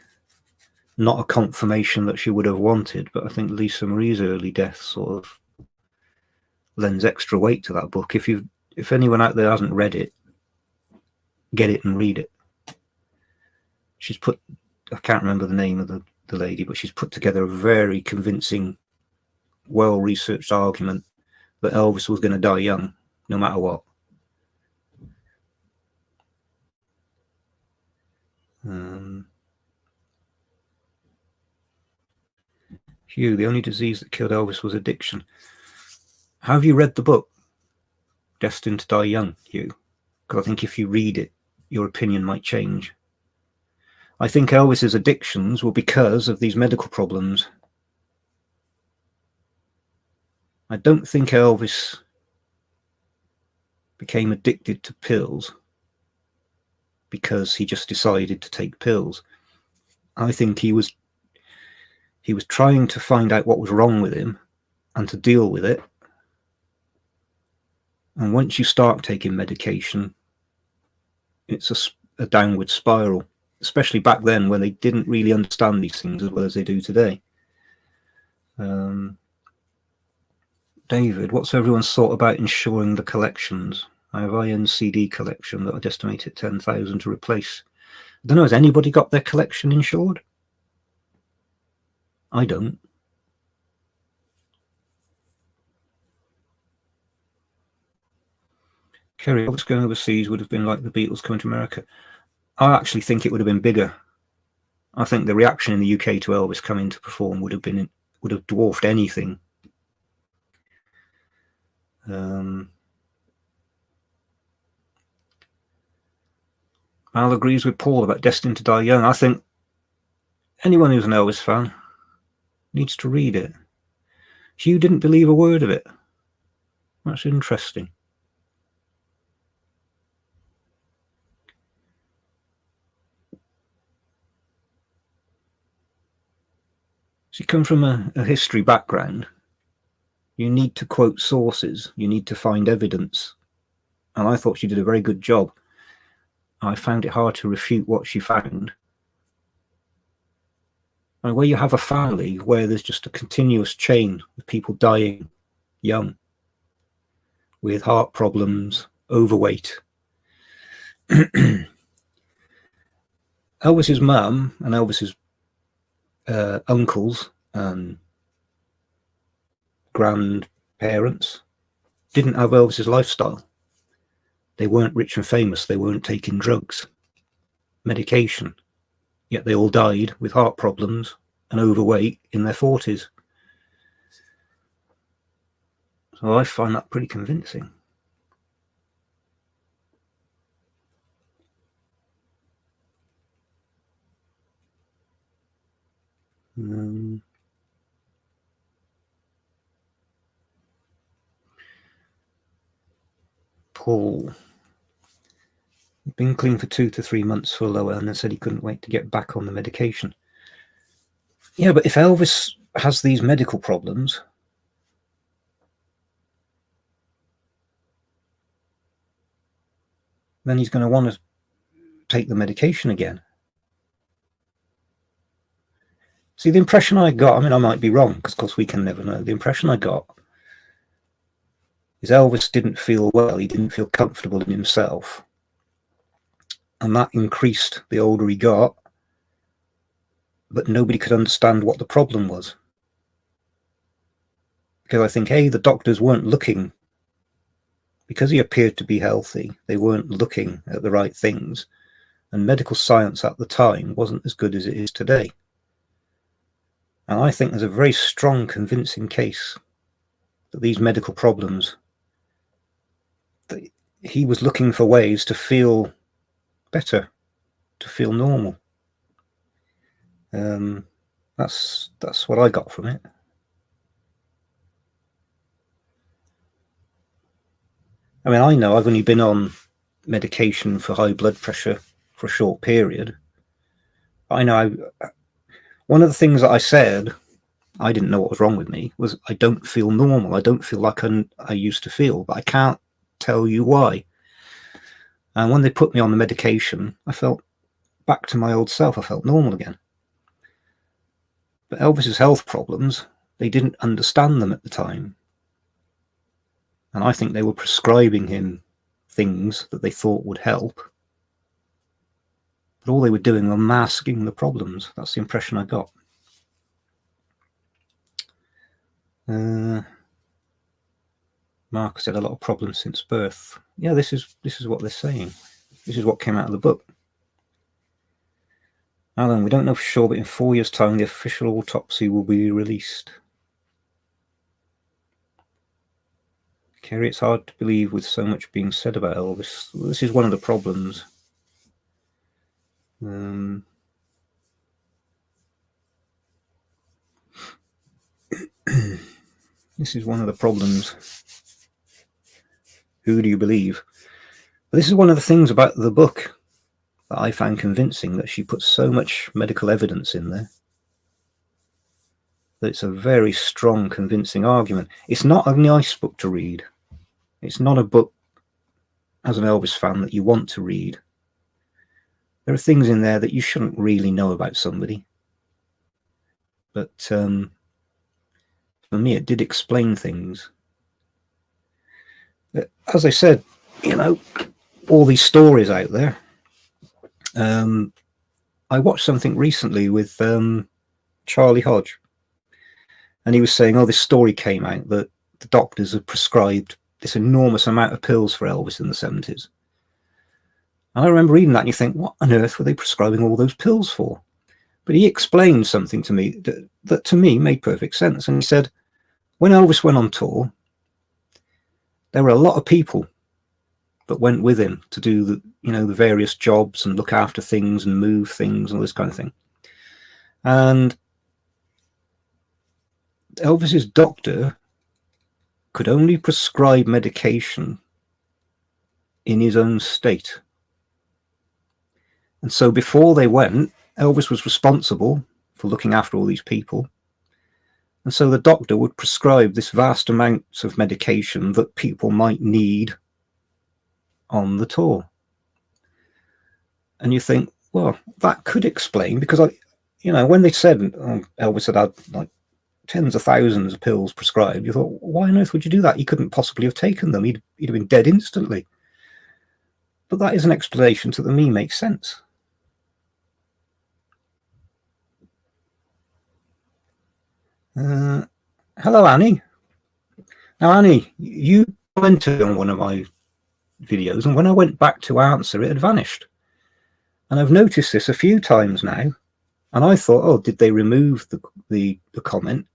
not a confirmation that she would have wanted, but I think Lisa Marie's early death sort of lends extra weight to that book. If anyone out there hasn't read it, get it and read it. She's put, I can't remember the name of the lady, but she's put together a very convincing, well-researched argument that Elvis was going to die young, no matter what. Hugh, the only disease that killed Elvis was addiction. Have you read the book, Destined to Die Young, Hugh? Because I think if you read it, your opinion might change. I think Elvis's addictions were because of these medical problems. I don't think Elvis became addicted to pills because he just decided to take pills. I think he was trying to find out what was wrong with him and to deal with it. And once you start taking medication, it's a downward spiral, especially back then when they didn't really understand these things as well as they do today. David, what's everyone's thought about insuring the collections? I have INCD collection that I'd estimate at 10,000 to replace. I don't know, has anybody got their collection insured? I don't. Kerry, Elvis going overseas would have been like the Beatles coming to America. I actually think it would have been bigger. I think the reaction in the UK to Elvis coming to perform would have dwarfed anything. Al agrees with Paul about Destined to Die Young. I think anyone who's an Elvis fan needs to read it. Hugh didn't believe a word of it. That's interesting. So you come from a history background. You need to quote sources. You need to find evidence. And I thought she did a very good job. I found it hard to refute what she found. And where you have a family where there's just a continuous chain of people dying young with heart problems, overweight, Elvis's mum and Elvis's uncles and grandparents didn't have Elvis's lifestyle. They weren't rich and famous. They weren't taking drugs, medication. Yet they all died with heart problems and overweight in their 40s. So I find that pretty convincing. Paul. He'd been clean for 2 to 3 months for lower and then said he couldn't wait to get back on the medication. Yeah, but if Elvis has these medical problems, then he's going to want to take the medication again. See, the impression I got, I mean, I might be wrong, because of course we can never know. The impression I got is Elvis didn't feel well. He didn't feel comfortable in himself. And that increased the older he got. But nobody could understand what the problem was. Because I think, A, the doctors weren't looking, because he appeared to be healthy, they weren't looking at the right things. And medical science at the time wasn't as good as it is today. And I think there's a very strong, convincing case that these medical problems, that he was looking for ways to feel better, to feel normal. That's what I got from it. I mean, I know I've only been on medication for high blood pressure for a short period. I know one of the things that I said, I didn't know what was wrong with me, was I don't feel normal. I don't feel like I used to feel, but I can't tell you why. And when they put me on the medication, I felt back to my old self. I felt normal again. But Elvis's health problems, they didn't understand them at the time. And I think they were prescribing him things that they thought would help. But all they were doing were masking the problems. That's the impression I got. Mark said a lot of problems since birth. Yeah, this is what they're saying. This is what came out of the book. Alan, we don't know for sure, but in 4 years' time, the official autopsy will be released. Kerry, it's hard to believe with so much being said about Elvis. This is one of the problems. This is one of the problems. Who do you believe? But this is one of the things about the book that I found convincing, that she puts so much medical evidence in there that it's a very strong, convincing argument. It's not a nice book to read. It's not a book, as an Elvis fan, that you want to read. There are things in there that you shouldn't really know about somebody. But for me, it did explain things. As I said, you know, all these stories out there. I watched something recently with Charlie Hodge, and he was saying, oh, this story came out that the doctors had prescribed this enormous amount of pills for Elvis in the 70s. And I remember reading that and you think, what on earth were they prescribing all those pills for? But he explained something to me that to me made perfect sense. And he said, when Elvis went on tour, there were a lot of people that went with him to do the various jobs and look after things and move things and all this kind of thing. And Elvis's doctor could only prescribe medication in his own state. And so before they went, Elvis was responsible for looking after all these people. And so the doctor would prescribe this vast amounts of medication that people might need on the tour. And you think, well, that could explain, because when they said Elvis had like tens of thousands of pills prescribed, you thought, why on earth would you do that? He couldn't possibly have taken them. He'd have been dead instantly. But that is an explanation that to me makes sense. Hello, Annie. Now, Annie, you commented on one of my videos, and when I went back to answer, it had vanished. And I've noticed this a few times now, and I thought, oh, did they remove the comment?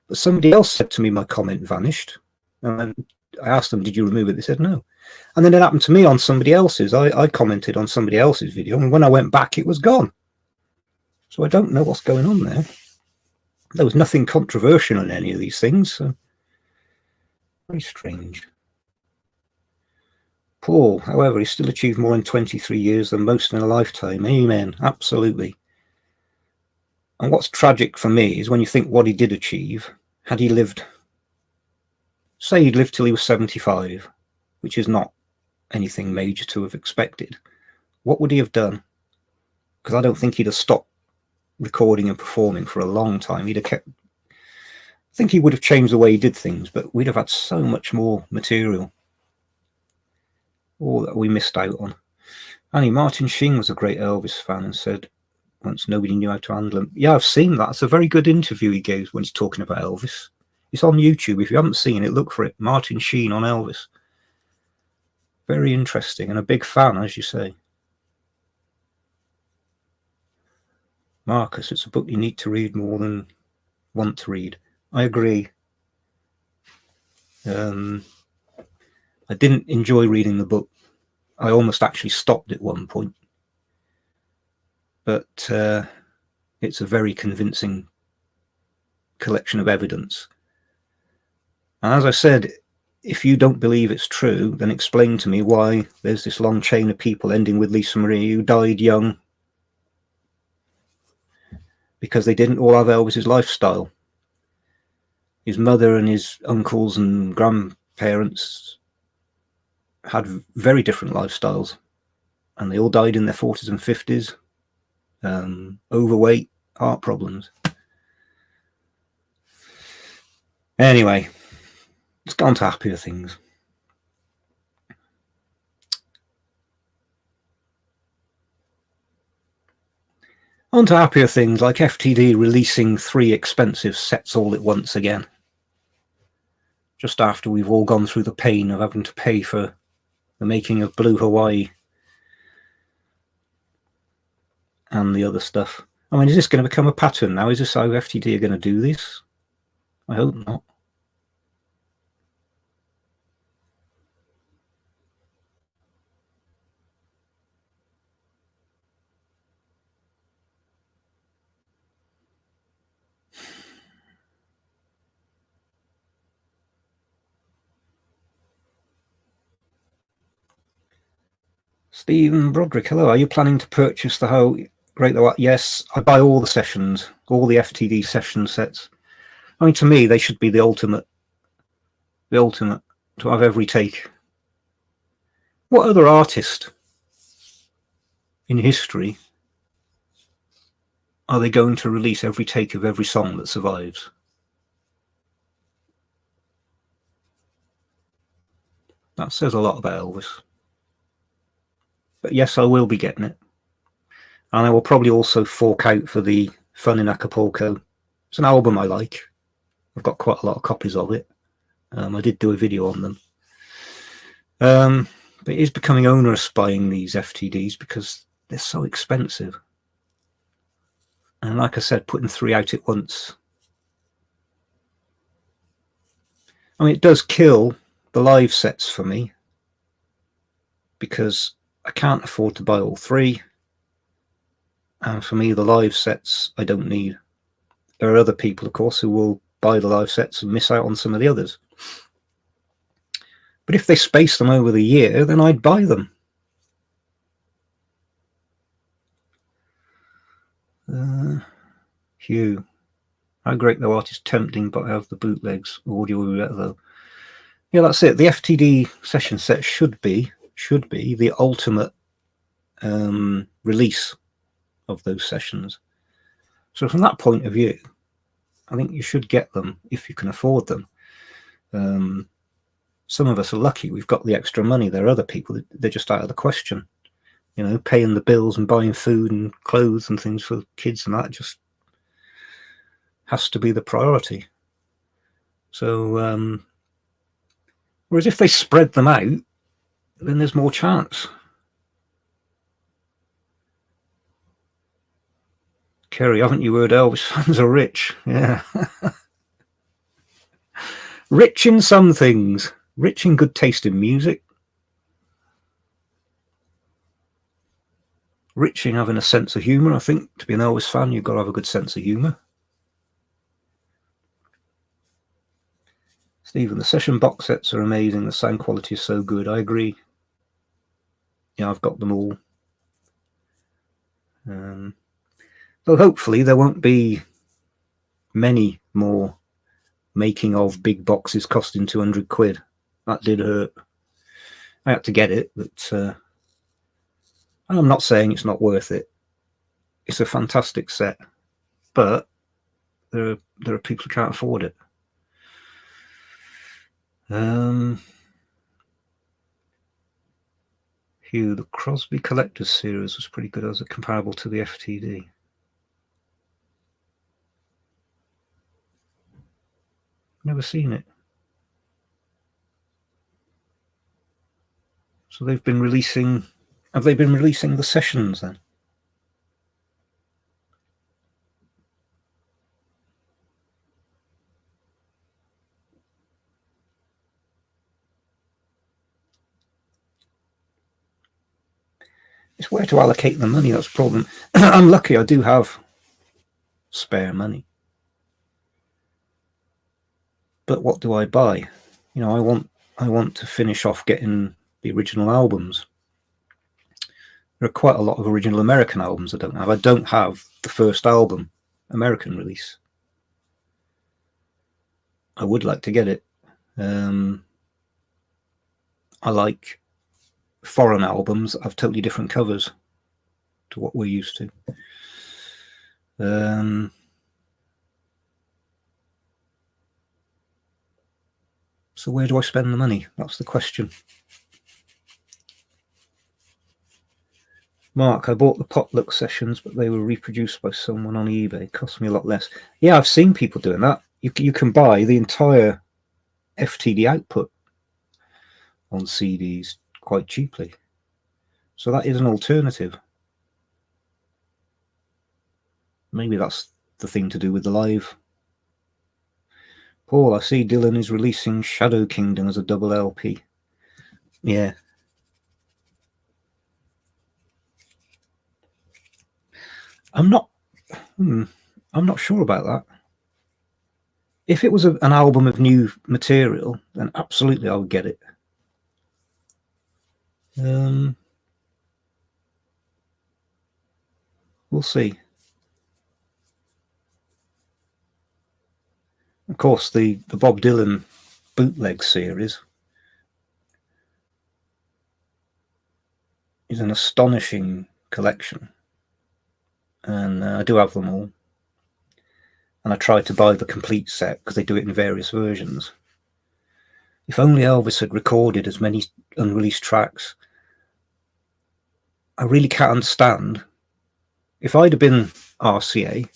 But somebody else said to me my comment vanished, and I asked them, did you remove it? They said no. And then it happened to me on somebody else's. I commented on somebody else's video, and when I went back, it was gone. So I don't know what's going on there. There was nothing controversial in any of these things, so very strange. Paul, however, he still achieved more in 23 years than most in a lifetime. Amen. Absolutely. And what's tragic for me is when you think what he did achieve, had he lived, say he'd lived till he was 75, which is not anything major to have expected, what would he have done? Because I don't think he'd have stopped recording and performing for a long time. He'd have kept, I think he would have changed the way he did things, but we'd have had so much more material. All that we missed out on. Annie, Martin Sheen was a great Elvis fan and said once nobody knew how to handle him. Yeah, I've seen that. It's a very good interview he gave when he's talking about Elvis. It's on YouTube. If you haven't seen it, look for it. Martin Sheen on Elvis. Very interesting and a big fan, as you say. Marcus, it's a book you need to read more than want to read. I agree. I didn't enjoy reading the book. I almost actually stopped at one point. But it's a very convincing collection of evidence. And as I said, if you don't believe it's true, then explain to me why there's this long chain of people ending with Lisa Marie who died young because they didn't all have Elvis's lifestyle. His mother and his uncles and grandparents had very different lifestyles, and they all died in their 40s and 50s, overweight, heart problems. Anyway, let's go on to happier things. On to happier things like FTD releasing 3 expensive sets all at once again, just after we've all gone through the pain of having to pay for the making of Blue Hawaii and the other stuff. I mean, is this going to become a pattern now? Is this how FTD are going to do this? I hope not. Stephen Broderick, hello. Are you planning to purchase the whole Great Low? Yes, I buy all the sessions, all the FTD session sets. I mean, to me, they should be the ultimate to have every take. What other artist in history are they going to release every take of every song that survives? That says a lot about Elvis. But yes, I will be getting it. And I will probably also fork out for the Fun in Acapulco. It's an album I like. I've got quite a lot of copies of it. I did do a video on them. But it is becoming onerous buying these FTDs because they're so expensive. And like I said, putting 3 out at once. I mean, it does kill the live sets for me because I can't afford to buy all 3. And for me, the live sets I don't need. There are other people, of course, who will buy the live sets and miss out on some of the others. But if they space them over the year, then I'd buy them. Hugh, how great though art is tempting, but I have the bootlegs. Audio will be better though. Yeah, that's it. The FTD session set should be the ultimate release of those sessions. So from that point of view, I think you should get them if you can afford them. Some of us are lucky we've got the extra money. There are other people, they're just out of the question. You know, paying the bills and buying food and clothes and things for kids and that, just has to be the priority. So, whereas if they spread them out, then there's more chance. Kerry, haven't you heard Elvis fans are rich? Yeah. Rich in some things. Rich in good taste in music. Rich in having a sense of humour. I think to be an Elvis fan, you've got to have a good sense of humour. Stephen, the session box sets are amazing. The sound quality is so good. I agree. Yeah, I've got them all. Though hopefully there won't be many more making of big boxes costing 200 quid. That did hurt. I had to get it, but I'm not saying it's not worth it. It's a fantastic set, but there are people who can't afford it. Hugh, the Crosby Collector's series was pretty good as a comparable to the FTD. Never seen it. So they've been releasing. Have they been releasing the sessions then? It's where to allocate the money. That's the problem. I'm lucky. I do have spare money. But what do I buy? You know, I want to finish off getting the original albums. There are quite a lot of original American albums I don't have. I don't have the first album, American release. I would like to get it. I like foreign albums that have totally different covers to what we're used to. So where do I spend the money? That's the question. Mark, I bought the potluck sessions, but they were reproduced by someone on eBay. It cost me a lot less. Yeah, I've seen people doing that. You can buy the entire FTD output on CDs quite cheaply. So that is an alternative. Maybe that's the thing to do with the live. Paul, I see Dylan is releasing Shadow Kingdom as a double LP. Yeah. I'm not sure about that. If it was an album of new material, then absolutely I would get it. We'll see. Of course, the Bob Dylan bootleg series is an astonishing collection, and I do have them all. And I tried to buy the complete set because they do it in various versions. If only Elvis had recorded as many unreleased tracks. I really can't understand. If I'd have been RCA,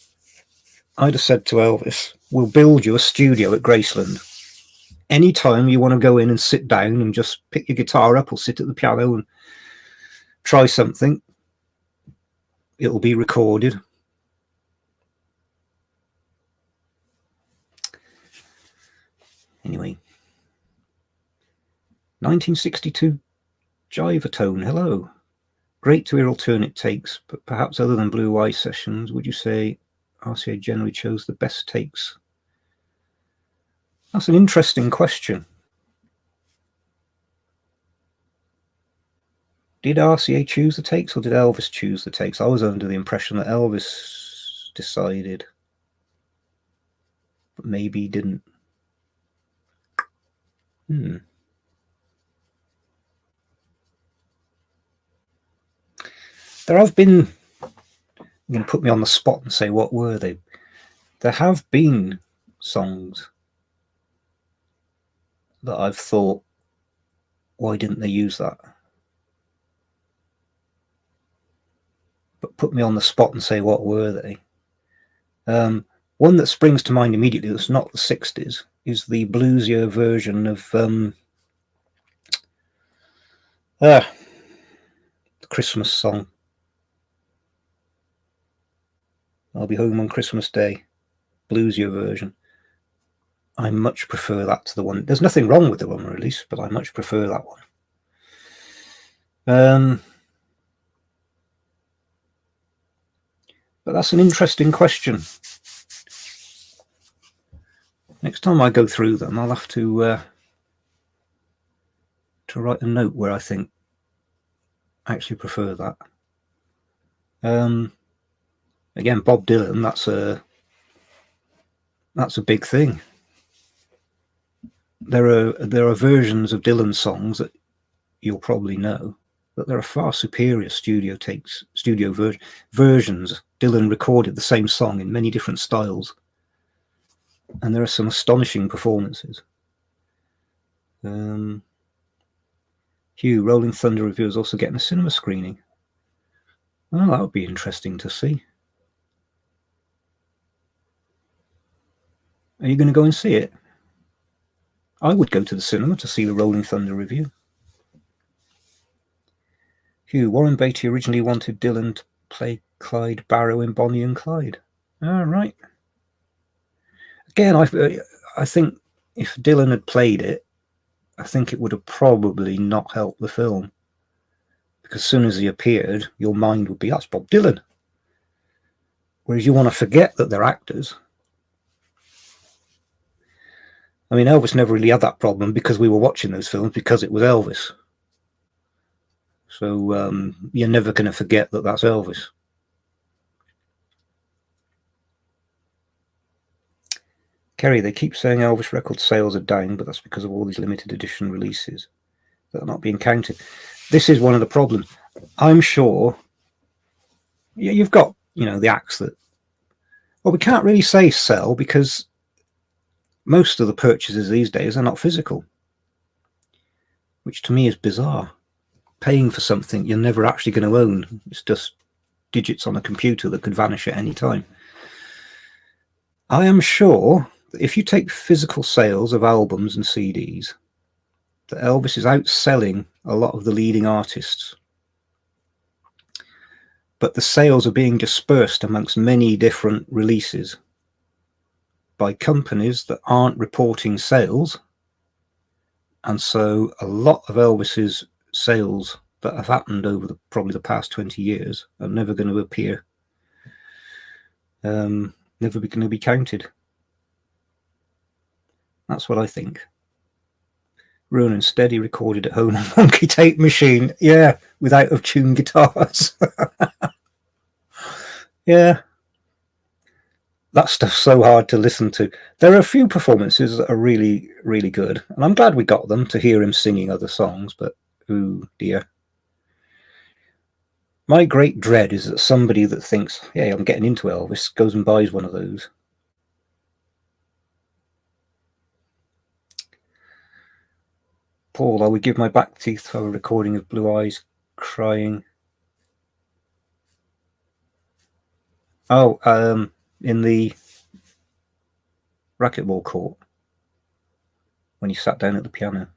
I'd have said to Elvis, we'll build you a studio at Graceland. Anytime you want to go in and sit down and just pick your guitar up or sit at the piano and try something, it'll be recorded. Anyway, 1962 Jivatone, hello. Great to hear alternate takes, but perhaps other than Blue Eye sessions, would you say RCA generally chose the best takes? That's an interesting question. Did RCA choose the takes or did Elvis choose the takes? I was under the impression that Elvis decided, but maybe he didn't. There have been, you're going to put me on the spot and say, what were they? There have been songs that I've thought, why didn't they use that? But put me on the spot and say, what were they? One One that springs to mind immediately that's not the 60s is the bluesier version of the Christmas song. I'll Be Home on Christmas Day, bluesier version. I much prefer that to the one. There's nothing wrong with the one release, but I much prefer that one. But that's an interesting question. Next time I go through them, I'll have to write a note where I think I actually prefer that. Again, Bob Dylan, that's a big thing. There are versions of Dylan songs that you'll probably know, but there are far superior studio versions. Dylan recorded the same song in many different styles, and there are some astonishing performances. Hugh, Rolling Thunder Review is also getting a cinema screening. Well, that would be interesting to see. Are you going to go and see it? I would go to the cinema to see the Rolling Thunder Review. Hugh, Warren Beatty originally wanted Dylan to play Clyde Barrow in Bonnie and Clyde. All right. Again, I think if Dylan had played it, I think it would have probably not helped the film. Because as soon as he appeared, your mind would be, that's Bob Dylan. Whereas you want to forget that they're actors. I mean, Elvis never really had that problem because we were watching those films because it was Elvis. So you're never going to forget that that's Elvis. Kerry, they keep saying Elvis record sales are down, but that's because of all these limited edition releases that are not being counted. This is one of the problems. I'm sure you've got, the acts that, well, we can't really say sell because most of the purchases these days are not physical, which to me is bizarre. Paying for something you're never actually going to own. It's just digits on a computer that could vanish at any time. I am sure that if you take physical sales of albums and CDs, that Elvis is outselling a lot of the leading artists. But the sales are being dispersed amongst many different releases by companies that aren't reporting sales. And so a lot of Elvis's sales that have happened over probably the past 20 years are never going to appear, never going to be counted. That's what I think. Ronan Steady recorded at home on Monkey Tape Machine. Yeah, with out-of-tune guitars. Yeah. That stuff's so hard to listen to. There are a few performances that are really, really good. And I'm glad we got them to hear him singing other songs, but oh dear. My great dread is that somebody that thinks, hey, I'm getting into Elvis, goes and buys one of those. Paul, I would give my back teeth for a recording of Blue Eyes crying. Oh, in the racquetball court when he sat down at the piano.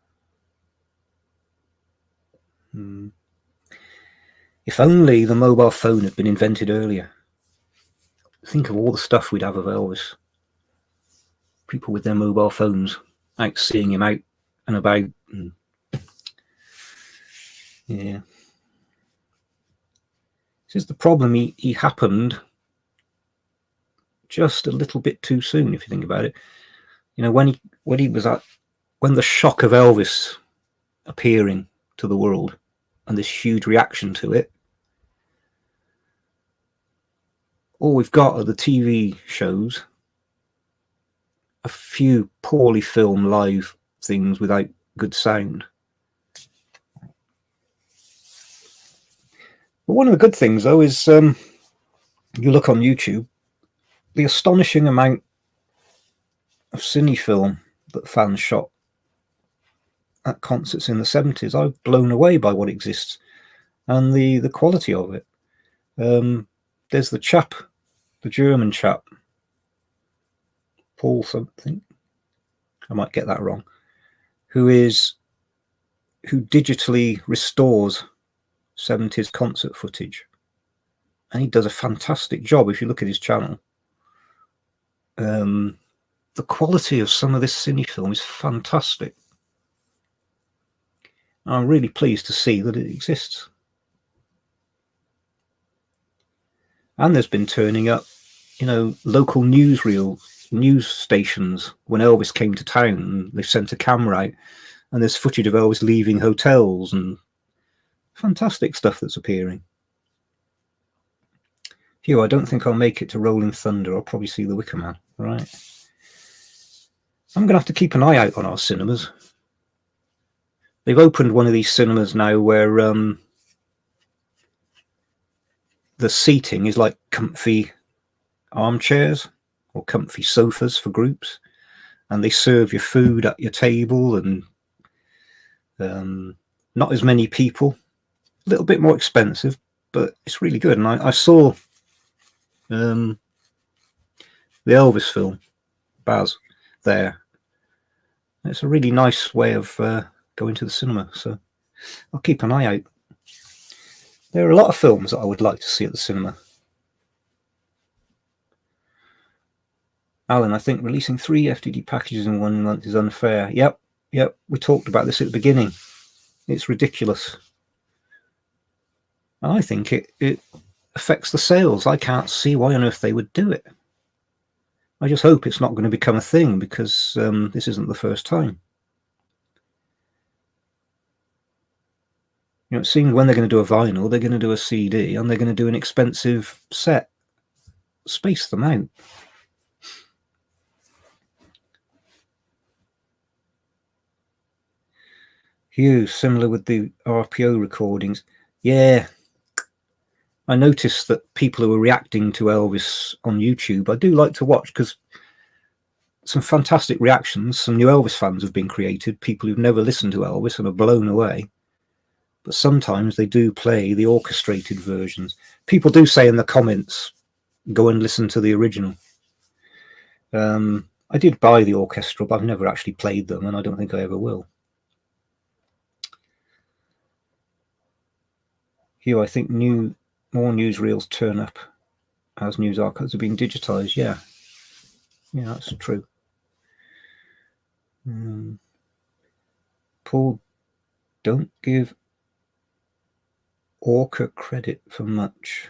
If only the mobile phone had been invented earlier. Think of all the stuff we'd have of Elvis. People with their mobile phones out seeing him out and about. Yeah. This is the problem. He happened just a little bit too soon, if you think about it. When the shock of Elvis appearing to the world and this huge reaction to it, all we've got are the TV shows, a few poorly filmed live things without good sound. But one of the good things, though, is you look on YouTube, the astonishing amount of cine film that fans shot at concerts in the 70s. I'm blown away by what exists and the quality of it. There's the German chap, Paul something, I might get that wrong, who digitally restores 70s concert footage, and he does a fantastic job. If you look at his channel, the quality of some of this cine film is fantastic. I'm really pleased to see that it exists. And there's been turning up, local news stations when Elvis came to town, and they've sent a camera out, and there's footage of Elvis leaving hotels and fantastic stuff that's appearing. Hugh, I don't think I'll make it to Rolling Thunder. I'll probably see The Wicker Man. All right. I'm going to have to keep an eye out on our cinemas. They've opened one of these cinemas now where the seating is like comfy armchairs or comfy sofas for groups, and they serve your food at your table, and not as many people, a little bit more expensive, but it's really good. And I saw the Elvis film, Baz, there. It's a really nice way of going to the cinema, so I'll keep an eye out. There are a lot of films that I would like to see at the cinema. Alan, I think releasing 3 FTD packages in 1 month is unfair. Yep, we talked about this at the beginning. It's ridiculous. And I think it affects the sales. I can't see why on earth they would do it. I just hope it's not going to become a thing, because this isn't the first time. It seems when they're going to do a vinyl, they're going to do a CD, and they're going to do an expensive set. Space them out. Hugh, similar with the RPO recordings. Yeah. I noticed that people who were reacting to Elvis on YouTube, I do like to watch, because some fantastic reactions. Some new Elvis fans have been created, people who've never listened to Elvis and are blown away. But sometimes they do play the orchestrated versions. People do say in the comments, go and listen to the original. I did buy the orchestral, but I've never actually played them, and I don't think I ever will. Hugh, I think more newsreels turn up as news archives are being digitized. Yeah, that's true. Paul, don't give Orca credit for much,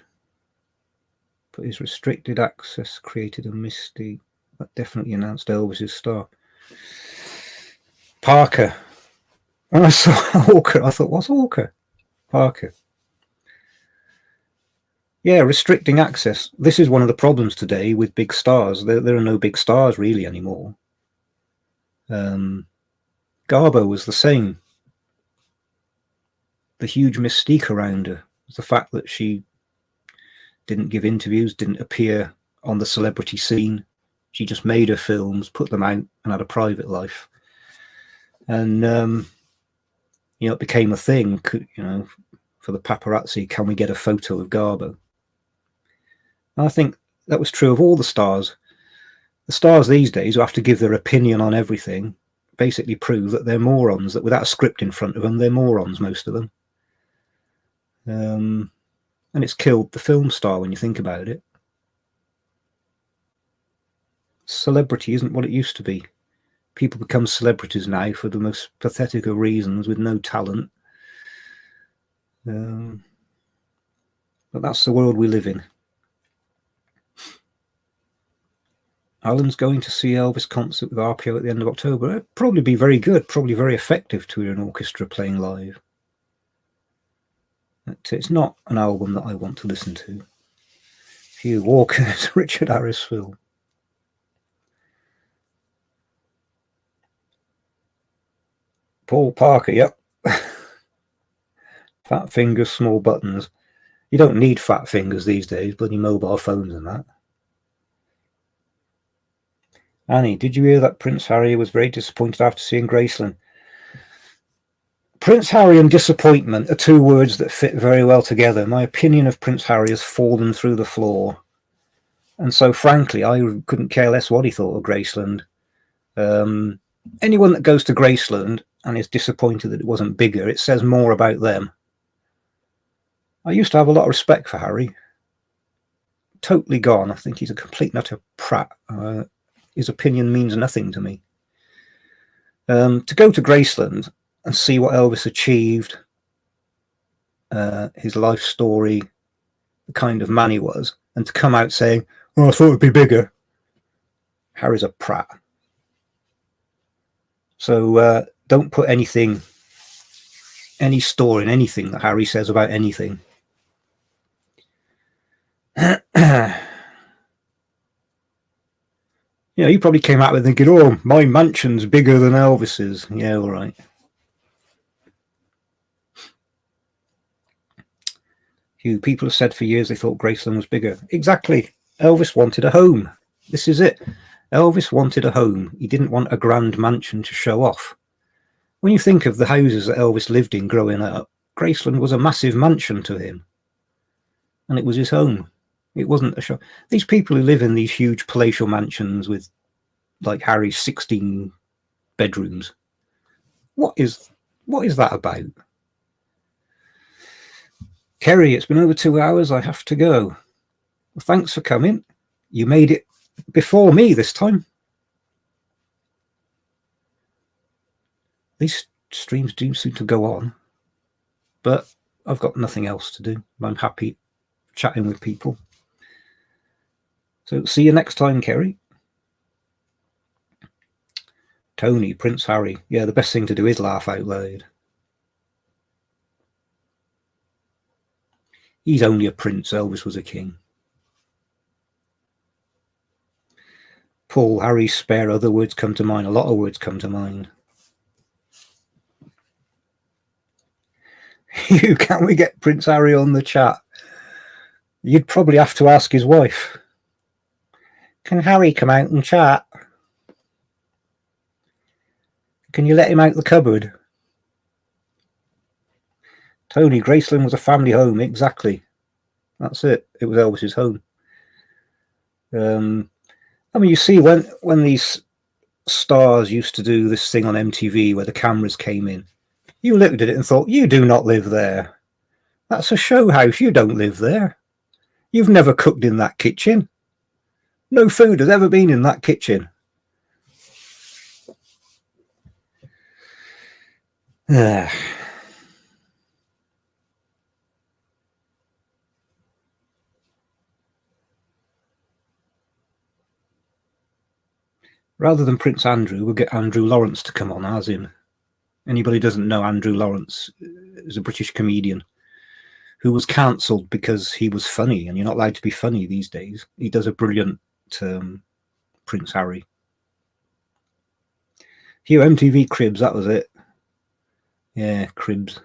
but his restricted access created a mystique that definitely announced Elvis's star. Parker. When I saw Orca, I thought, what's Orca? Parker. Yeah, restricting access. This is one of the problems today with big stars. There are no big stars really anymore. Garbo was the same. The huge mystique around her was the fact that she didn't give interviews, didn't appear on the celebrity scene. She just made her films, put them out, and had a private life. And it became a thing. For the paparazzi, can we get a photo of Garbo? And I think that was true of all the stars. The stars these days who have to give their opinion on everything basically prove that they're morons, that without a script in front of them, they're morons, most of them. And it's killed the film star when you think about it. Celebrity isn't what it used to be. People become celebrities now for the most pathetic of reasons, with no talent. But that's the world we live in. Alan's going to see Elvis concert with RPO at the end of October. It'd probably be very good, probably very effective to hear an orchestra playing live. But it's not an album that I want to listen to. Hugh Walker's Richard Harris film. Paul Parker, yep. Fat fingers, small buttons. You don't need fat fingers these days, bloody mobile phones and that. Annie, did you hear that Prince Harry was very disappointed after seeing Graceland? Prince Harry and disappointment are two words that fit very well together. My opinion of Prince Harry has fallen through the floor And so, frankly, I couldn't care less what he thought of Graceland. Anyone that goes to Graceland and is disappointed that it wasn't bigger, it says more about them. I used to have a lot of respect for Harry. Totally gone. I think he's a complete and utter prat. His opinion means nothing to me. To go to Graceland and see what Elvis achieved, his life story, the kind of man he was, and to come out saying, "Oh, I thought it'd be bigger." Harry's a prat. So don't put any store in anything that Harry says about anything. Yeah, he probably came out with thinking, "Oh, my mansion's bigger than Elvis's." Yeah, all right. People have said for years they thought Graceland was bigger. Exactly. Elvis wanted a home. This is it. Elvis wanted a home. He didn't want a grand mansion to show off. When you think of the houses that Elvis lived in growing up, Graceland was a massive mansion to him. And it was his home. It wasn't a show. These people who live in these huge palatial mansions with, like Harry's, 16 bedrooms. What is that about? Kerry, it's been over 2 hours. I have to go. Well, thanks for coming. You made it before me this time. These streams do seem to go on, but I've got nothing else to do. I'm happy chatting with people. So see you next time, Kerry. Tony, Prince Harry. Yeah, the best thing to do is laugh out loud. He's only a prince. Elvis was a king. Paul, Harry, spare, other words come to mind. A lot of words come to mind. Can we get Prince Harry on the chat? You'd probably have to ask his wife. Can Harry come out and chat? Can you let him out the cupboard? Tony, Graceland was a family home. Exactly. That's it. It was Elvis's home. I mean, you see, when these stars used to do this thing on MTV where the cameras came in, you looked at it and thought, you do not live there. That's a show house. You don't live there. You've never cooked in that kitchen. No food has ever been in that kitchen. Rather than Prince Andrew, we'll get Andrew Lawrence to come on, as in. Anybody who doesn't know, Andrew Lawrence is a British comedian who was cancelled because he was funny, and you're not allowed to be funny these days. He does a brilliant Prince Harry. Hugh, MTV Cribs, that was it. Yeah, Cribs.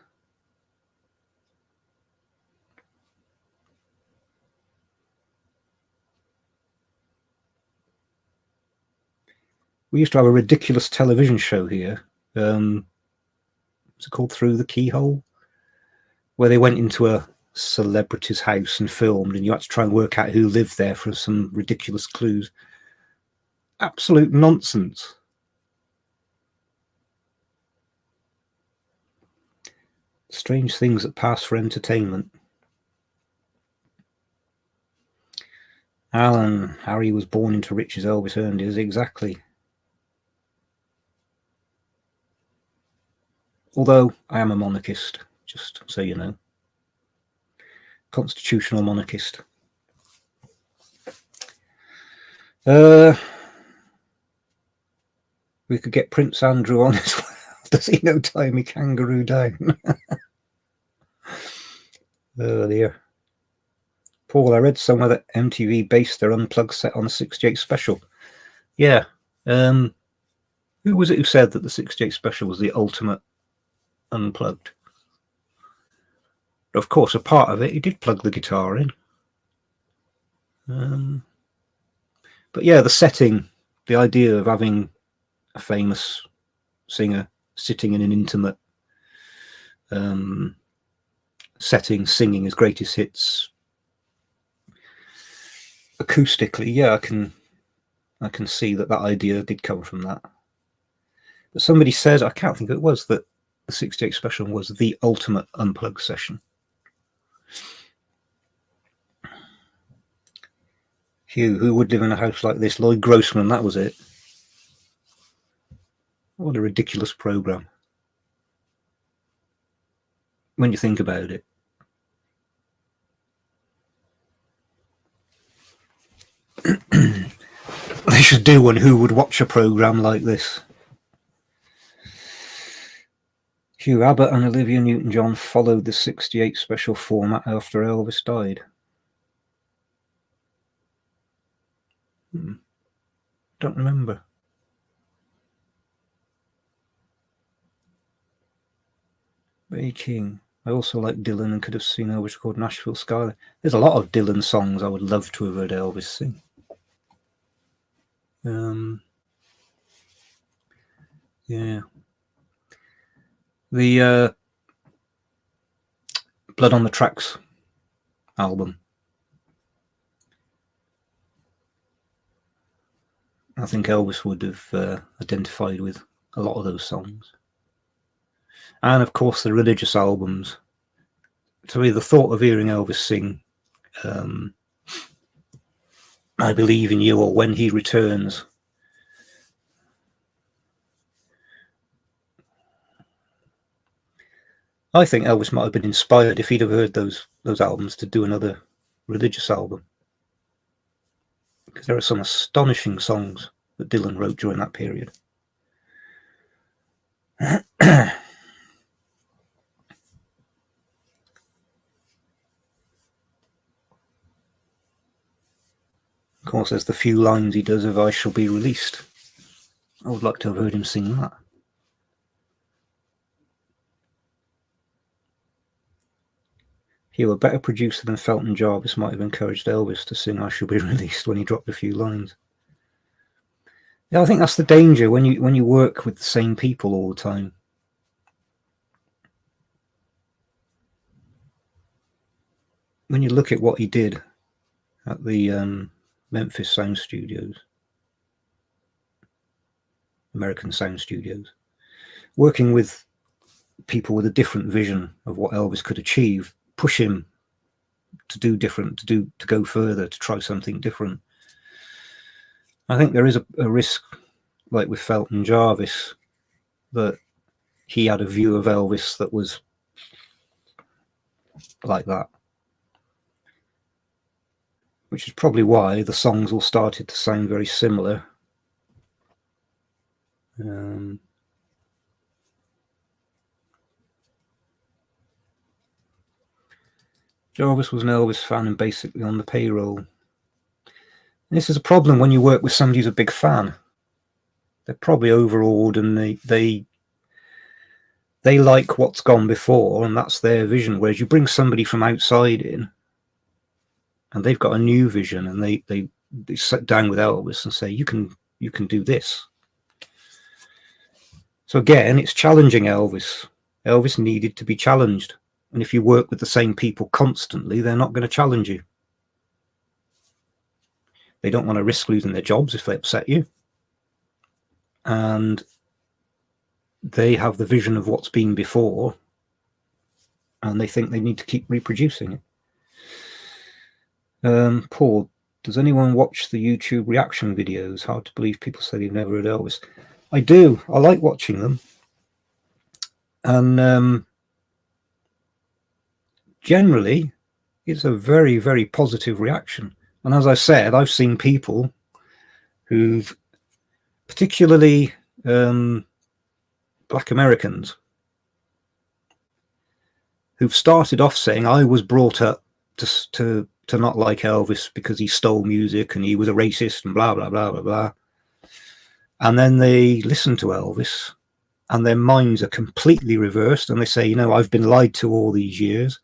We used to have a ridiculous television show here. What's it called? Through the Keyhole? Where they went into a celebrity's house and filmed, and you had to try and work out who lived there for some ridiculous clues. Absolute nonsense. Strange things that pass for entertainment. Alan, Harry was born into riches, Elvis earned his. Exactly. Although I am a monarchist, just so you know. Constitutional monarchist. We could get Prince Andrew on as well. Does he know Timey Kangaroo Down? Oh dear. Paul, I read somewhere that MTV based their Unplugged set on the 68 special. Yeah. Who was it who said that the 68 special was the ultimate Unplugged? Of course, a part of it, he did plug the guitar in. But yeah, the setting, the idea of having a famous singer sitting in an intimate setting, singing his greatest hits, acoustically, yeah, I can see that idea did come from that. But somebody said, I can't think who it was, that the 68 special was the ultimate unplugged session. Hugh, who would live in a house like this? Lloyd Grossman, that was it. What a ridiculous program. When you think about it. They should do one. Who would watch a program like this? Hugh Abbott and Olivia Newton-John followed the 68 special format after Elvis died. Don't remember. Bay King. I also like Dylan and could have seen Elvis record Nashville Skyline. There's a lot of Dylan songs I would love to have heard Elvis sing. Yeah. The Blood on the Tracks album. I think Elvis would have identified with a lot of those songs. And of course the religious albums. To me, the thought of hearing Elvis sing I Believe in You or When He Returns, I think Elvis might have been inspired, if he'd have heard those albums, to do another religious album. Because there are some astonishing songs that Dylan wrote during that period. Of course, there's the few lines he does of I Shall Be Released. I would like to have heard him sing that. Hugh, a better producer than Felton Jarvis might have encouraged Elvis to sing I Shall Be Released when he dropped a few lines. Yeah, I think that's the danger when you work with the same people all the time. When you look at what he did at the Memphis Sound Studios, American Sound Studios, working with people with a different vision of what Elvis could achieve, push him to do different, to go further, to try something different. I think there is a risk, like with Felton Jarvis, that he had a view of Elvis that was like that, which is probably why the songs all started to sound very similar. Jarvis was an Elvis fan and basically on the payroll. And this is a problem when you work with somebody who's a big fan. They're probably overawed and they like what's gone before, and that's their vision. Whereas you bring somebody from outside in, and they've got a new vision, and they sit down with Elvis and say, you can do this. So again, it's challenging Elvis. Elvis needed to be challenged. And if you work with the same people constantly, they're not going to challenge you. They don't want to risk losing their jobs if they upset you. And they have the vision of what's been before, and they think they need to keep reproducing it. Paul, does anyone watch the YouTube reaction videos? Hard to believe people say they've never heard Elvis. I do. I like watching them. And generally, it's a very, very positive reaction. And as I said, I've seen people who've, particularly Black Americans, who've started off saying, I was brought up to not like Elvis because he stole music and he was a racist and blah, blah, blah, blah, blah. And then they listen to Elvis and their minds are completely reversed. And they say, you know, I've been lied to all these years.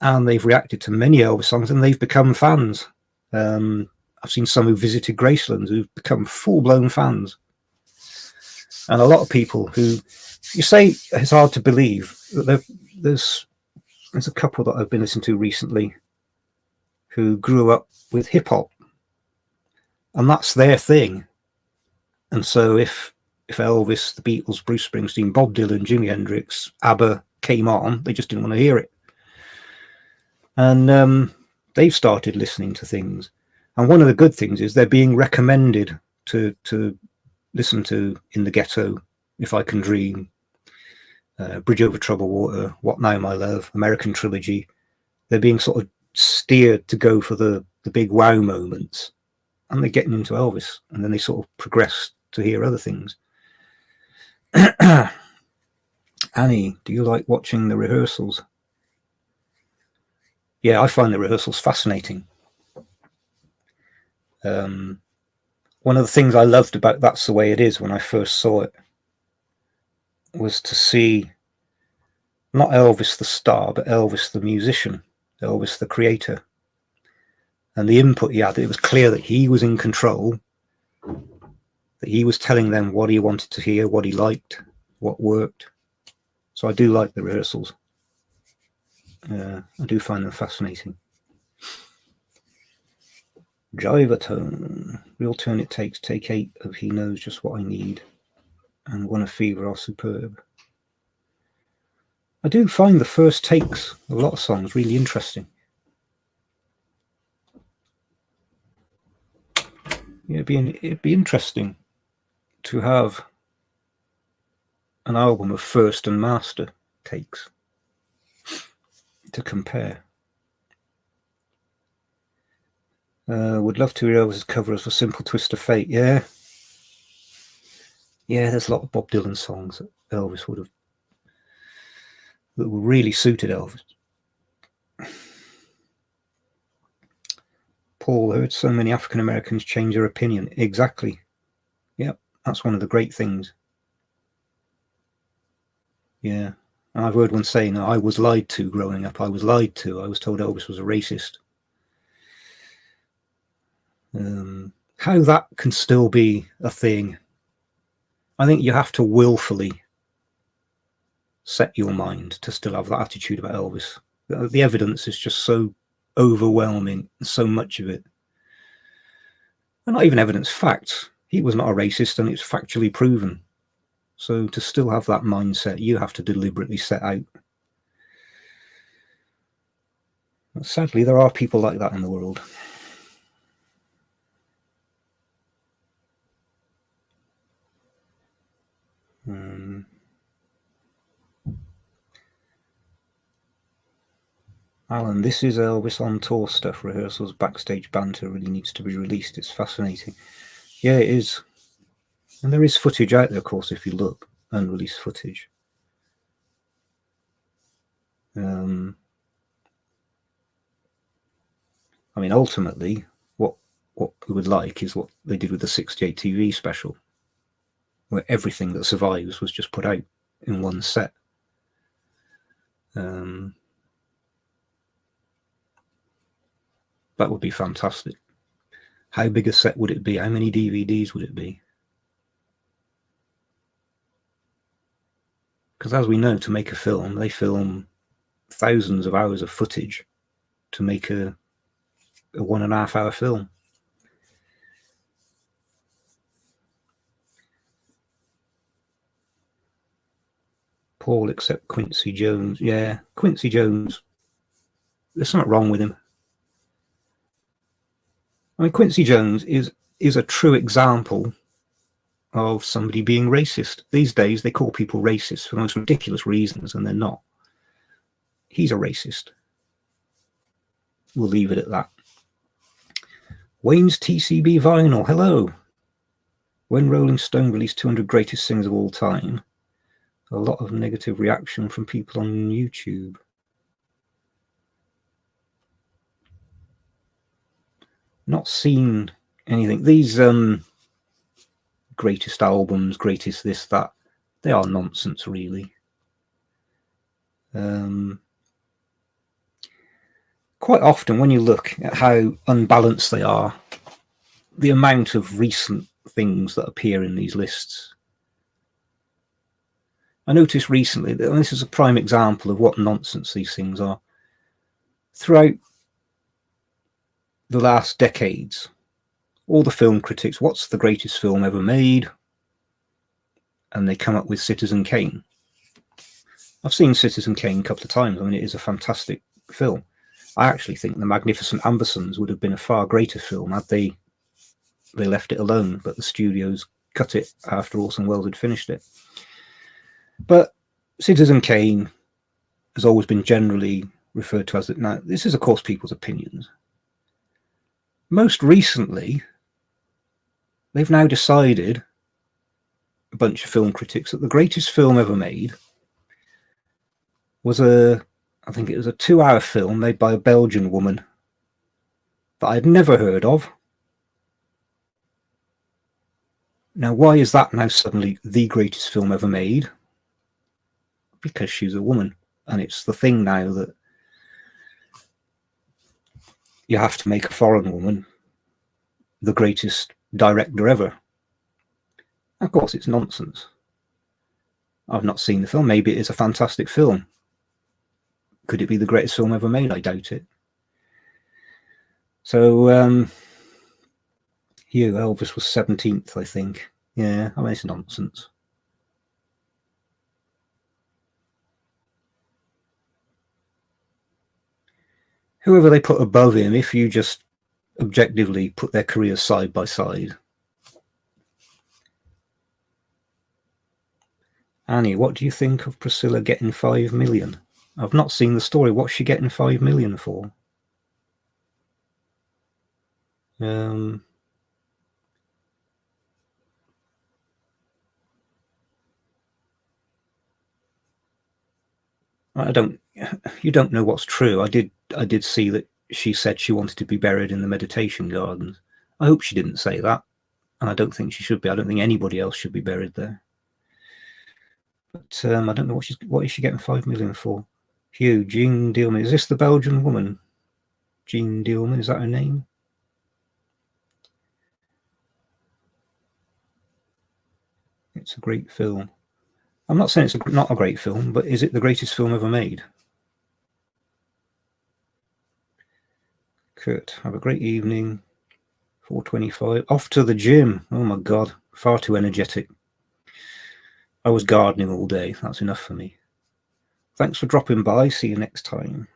And they've reacted to many Elvis songs and they've become fans. I've seen some who visited Graceland who've become full-blown fans. And a lot of people who, you say it's hard to believe, that there's a couple that I've been listening to recently who grew up with hip hop, and that's their thing. And so if Elvis, the Beatles, Bruce Springsteen, Bob Dylan, Jimi Hendrix, ABBA came on, they just didn't want to hear it. And they've started listening to things. And one of the good things is they're being recommended to listen to In the Ghetto, If I Can Dream, Bridge Over Troubled Water, What Now My Love, American Trilogy. They're being sort of steered to go for the big wow moments, and they're getting into Elvis, and then they sort of progress to hear other things. Annie, do you like watching the rehearsals? Yeah, I find the rehearsals fascinating. One of the things I loved about That's the Way It Is when I first saw it was to see not Elvis the star, but Elvis the musician, Elvis the creator. And the input he had, it was clear that he was in control, that he was telling them what he wanted to hear, what he liked, what worked. So I do like the rehearsals. I do find them fascinating. Jive Tone. Real Turn It Takes, Take 8 of He Knows Just What I Need and One of Fever are superb. I do find the first takes of a lot of songs really interesting. Yeah, it'd be interesting to have an album of first and master takes to compare. Would love to hear Elvis's covers for Simple Twist of Fate. Yeah, there's a lot of Bob Dylan songs that Elvis would have, that were really suited Elvis. Paul, heard so many African Americans change their opinion. Exactly. Yep, that's one of the great things. Yeah, and I've heard one say, no, I was lied to growing up. I was lied to. I was told Elvis was a racist. How that can still be a thing, I think you have to willfully set your mind to still have that attitude about Elvis. The evidence is just so overwhelming, so much of it. And not even evidence, facts. He was not a racist, and it's factually proven. So to still have that mindset, you have to deliberately set out. But sadly, there are people like that in the world. Alan, this is Elvis on tour stuff. Rehearsals, backstage banter really needs to be released. It's fascinating. Yeah, it is. And there is footage out there, of course, if you look. Unreleased footage. I mean, ultimately, what we would like is what they did with the 68 TV special, where everything that survives was just put out in one set. That would be fantastic. How big a set would it be? How many DVDs would it be? Because as we know, to make a film, they film thousands of hours of footage to make a 1.5 hour film. Paul, except Quincy Jones. Yeah, Quincy Jones, there's something wrong with him. I mean, Quincy Jones is a true example of somebody being racist. These days, they call people racist for the most ridiculous reasons, and they're not. He's a racist. We'll leave it at that. Wayne's TCB Vinyl, hello. When Rolling Stone released 200 Greatest Singers of All Time, a lot of negative reaction from people on YouTube. Not seen anything. These greatest albums, greatest this, that, they are nonsense, really. Quite often, when you look at how unbalanced they are, the amount of recent things that appear in these lists. I noticed recently, and this is a prime example of what nonsense these things are. Throughout the last decades, all the film critics, what's the greatest film ever made? And they come up with Citizen Kane. I've seen Citizen Kane a couple of times. I mean, it is a fantastic film. I actually think The Magnificent Ambersons would have been a far greater film had they left it alone, but the studios cut it after Orson Welles had finished it. But Citizen Kane has always been generally referred to as it. Now, this is, of course, people's opinions. Most recently, they've now decided, a bunch of film critics, that the greatest film ever made was I think it was a 2-hour film made by a Belgian woman that I'd never heard of. Now, why is that now suddenly the greatest film ever made? Because she's a woman. And it's the thing now that you have to make a foreign woman the greatest director ever. Of course, it's nonsense. I've not seen the film. Maybe it is a fantastic film. Could it be the greatest film ever made? I doubt it. So, Elvis was 17th, I think. Yeah, I mean, it's nonsense. Whoever they put above him, if you just objectively put their careers side by side. Annie, what do you think of Priscilla getting 5 million? I've not seen the story. What's she getting 5 million for? You don't know what's true. I did see that she said she wanted to be buried in the meditation gardens. I hope she didn't say that. And I don't think she should be. I don't think anybody else should be buried there. But I don't know what is she getting 5 million for? Hugh, Jean Dielman. Is this the Belgian woman? Jean Dielman, is that her name? It's a great film. I'm not saying it's not a great film, but is it the greatest film ever made? Kurt, have a great evening. 4:25. Off to the gym. Oh my God, far too energetic. I was gardening all day. That's enough for me. Thanks for dropping by. See you next time.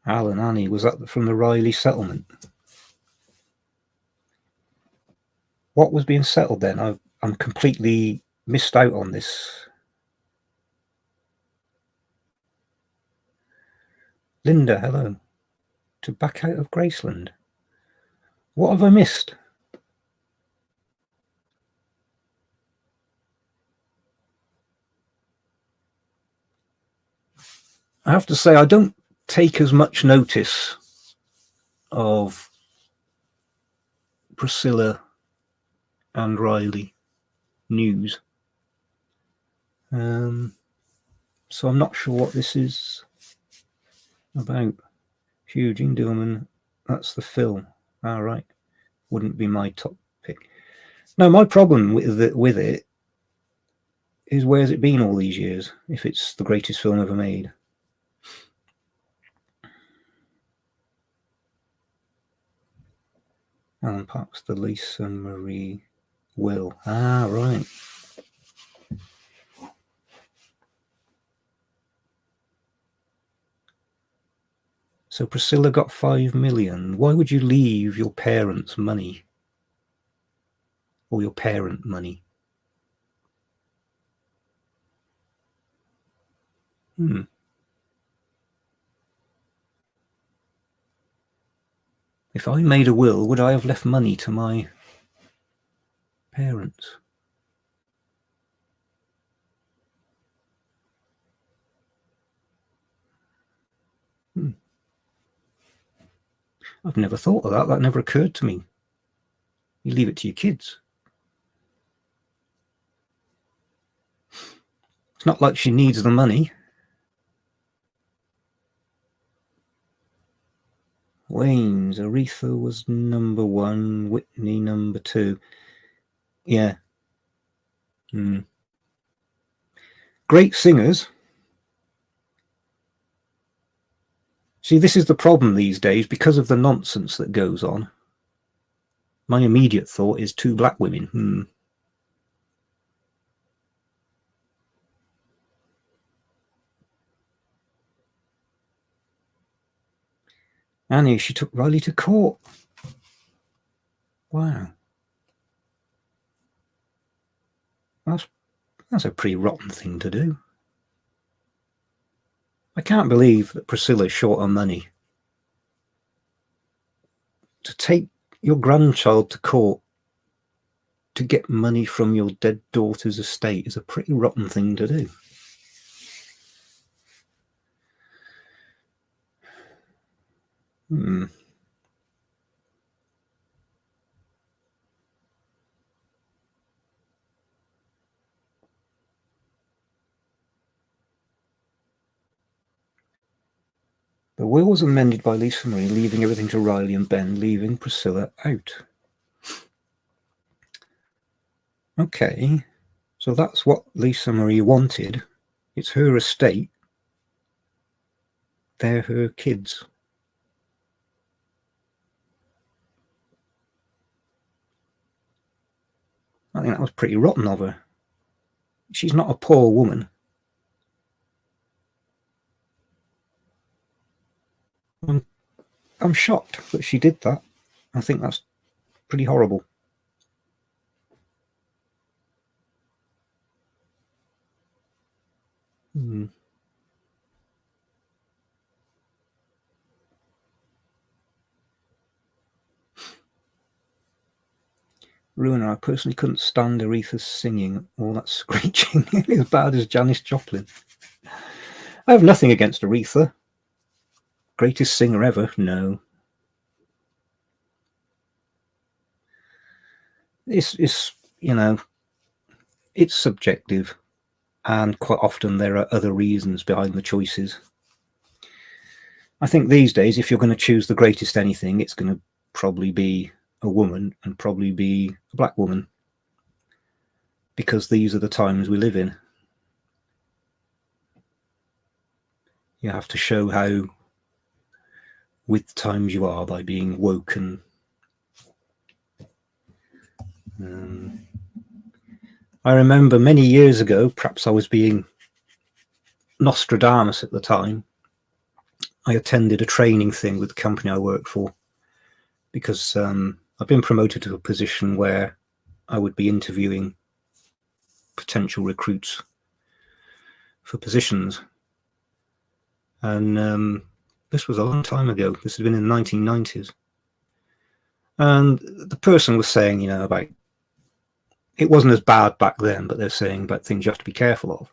Alan, Annie, was that from the Riley settlement? What was being settled then? I'm completely missed out on this. Linda, hello. To back out of Graceland. What have I missed? I have to say, I don't take as much notice of Priscilla and Riley news. So I'm not sure what this is about. Eugene Dillman, that's the film. All right. Wouldn't be my top pick. No, my problem with it is, where's it been all these years if it's the greatest film ever made? Alan Parks, the Lisa Marie Will. Ah, right. So Priscilla got 5 million. Why would you leave your parents' money? Or your parent money? If I made a will, would I have left money to my parents? I've never thought of that. That never occurred to me. You leave it to your kids. It's not like she needs the money. Wayne's, Aretha was number 1, Whitney number 2. Yeah. Great singers. See, this is the problem these days because of the nonsense that goes on. My immediate thought is 2 black women. Annie, she took Riley to court. Wow. That's a pretty rotten thing to do. I can't believe that Priscilla's short on money. To take your grandchild to court to get money from your dead daughter's estate is a pretty rotten thing to do. The will was amended by Lisa Marie, leaving everything to Riley and Ben, leaving Priscilla out. Okay, so that's what Lisa Marie wanted. It's her estate. They're her kids. I think that was pretty rotten of her. She's not a poor woman. I'm shocked that she did that. I think that's pretty horrible. Ruiner, I personally couldn't stand Aretha's singing, all that screeching, as bad as Janis Joplin. I have nothing against Aretha. Greatest singer ever? No. It's you know, it's subjective, and quite often there are other reasons behind the choices. I think these days, if you're going to choose the greatest anything, it's going to probably be a woman, and probably be a black woman, because these are the times we live in. You have to show how with times you are by being woken. I remember many years ago, perhaps I was being Nostradamus at the time, I attended a training thing with the company I work for, because I've been promoted to a position where I would be interviewing potential recruits for positions. And this was a long time ago. This had been in the 1990s. And the person was saying, you know, about it wasn't as bad back then, but they're saying about things you have to be careful of.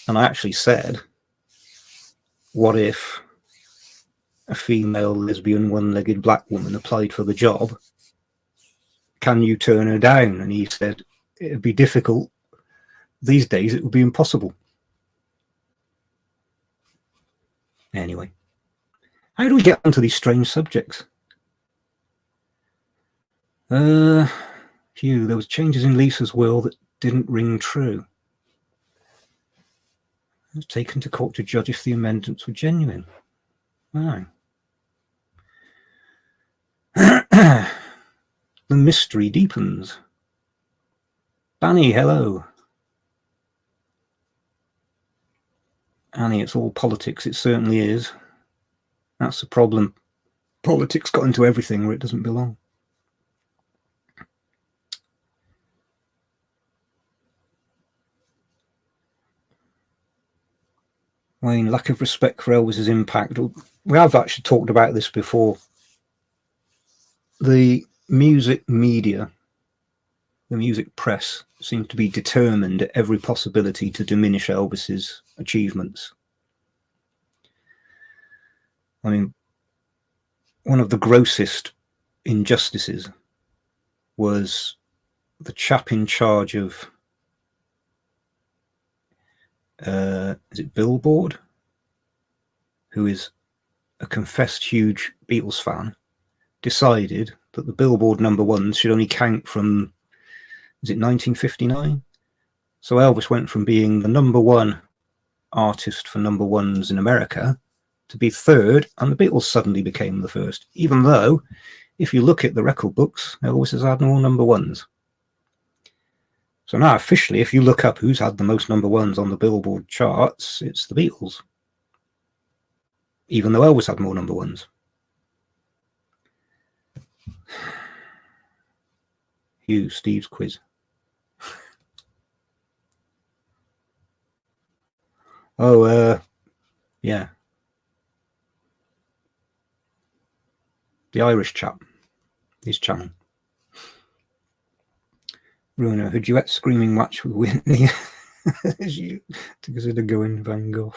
And I actually said, what if a female lesbian one-legged black woman applied for the job? Can you turn her down? And he said, it'd be difficult. These days, it would be impossible. Anyway, how do we get onto these strange subjects? There was changes in Lisa's will that didn't ring true. It was taken to court to judge if the amendments were genuine. Wow. The mystery deepens. Banny, hello. Annie, it's all politics. It certainly is. That's the problem. Politics got into everything where it doesn't belong. Wayne, lack of respect for Elvis's impact. We have actually talked about this before. The music media, the music press, seems to be determined at every possibility to diminish Elvis's achievements. I mean, one of the grossest injustices was the chap in charge of is it Billboard, who is a confessed huge Beatles fan, decided that the Billboard #1s should only count from, is it 1959? So Elvis went from being the #1 artist for #1s in America to be third, and the Beatles suddenly became the first, even though, if you look at the record books, Elvis has had more number ones. So now officially, if you look up who's had the most number ones on the Billboard charts, it's the Beatles, even though Elvis had more number ones. Hugh, Steve's quiz. Oh, yeah. The Irish chap, his channel. Runa, who duet screaming match with Whitney as you to consider going Van Gogh?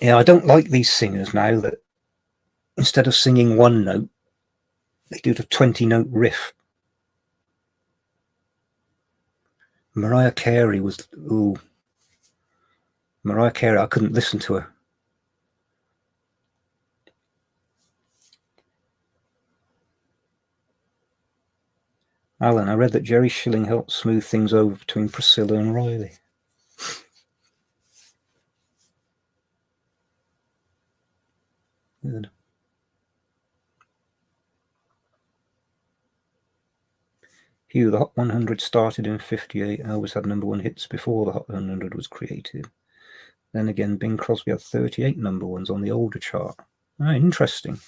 Yeah, I don't like these singers now that instead of singing one note, they do the 20-note riff. Mariah Carey was, ooh. Mariah Carey, I couldn't listen to her. Alan, I read that Jerry Schilling helped smooth things over between Priscilla and Riley. Good. Hugh, the Hot 100 started in 58. Elvis had number one hits before the Hot 100 was created. Then again, Bing Crosby had 38 number ones on the older chart. Ah, interesting.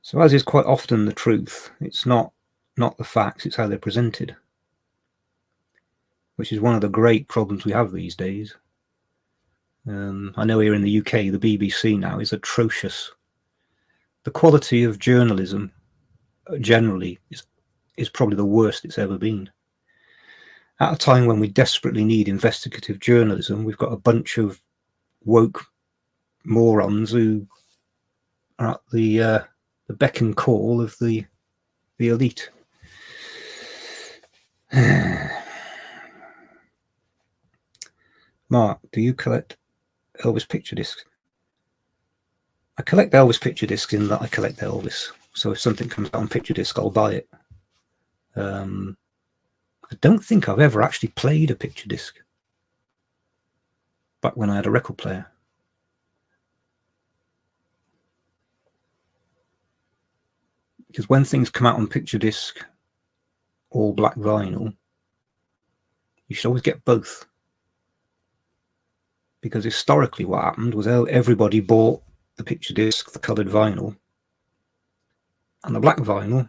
So as is quite often the truth, it's not the facts, it's how they're presented, which is one of the great problems we have these days. I know here in the UK, the BBC now is atrocious. The quality of journalism generally is probably the worst it's ever been. At a time when we desperately need investigative journalism, we've got a bunch of woke morons who are at the beck and call of the elite. Mark, do you collect Elvis picture discs? I collect Elvis picture discs in that I collect Elvis. So if something comes out on picture disc, I'll buy it. I don't think I've ever actually played a picture disc back when I had a record player. Because when things come out on picture disc, all black vinyl, you should always get both. Because historically what happened was everybody bought the picture disc, the coloured vinyl, and the black vinyl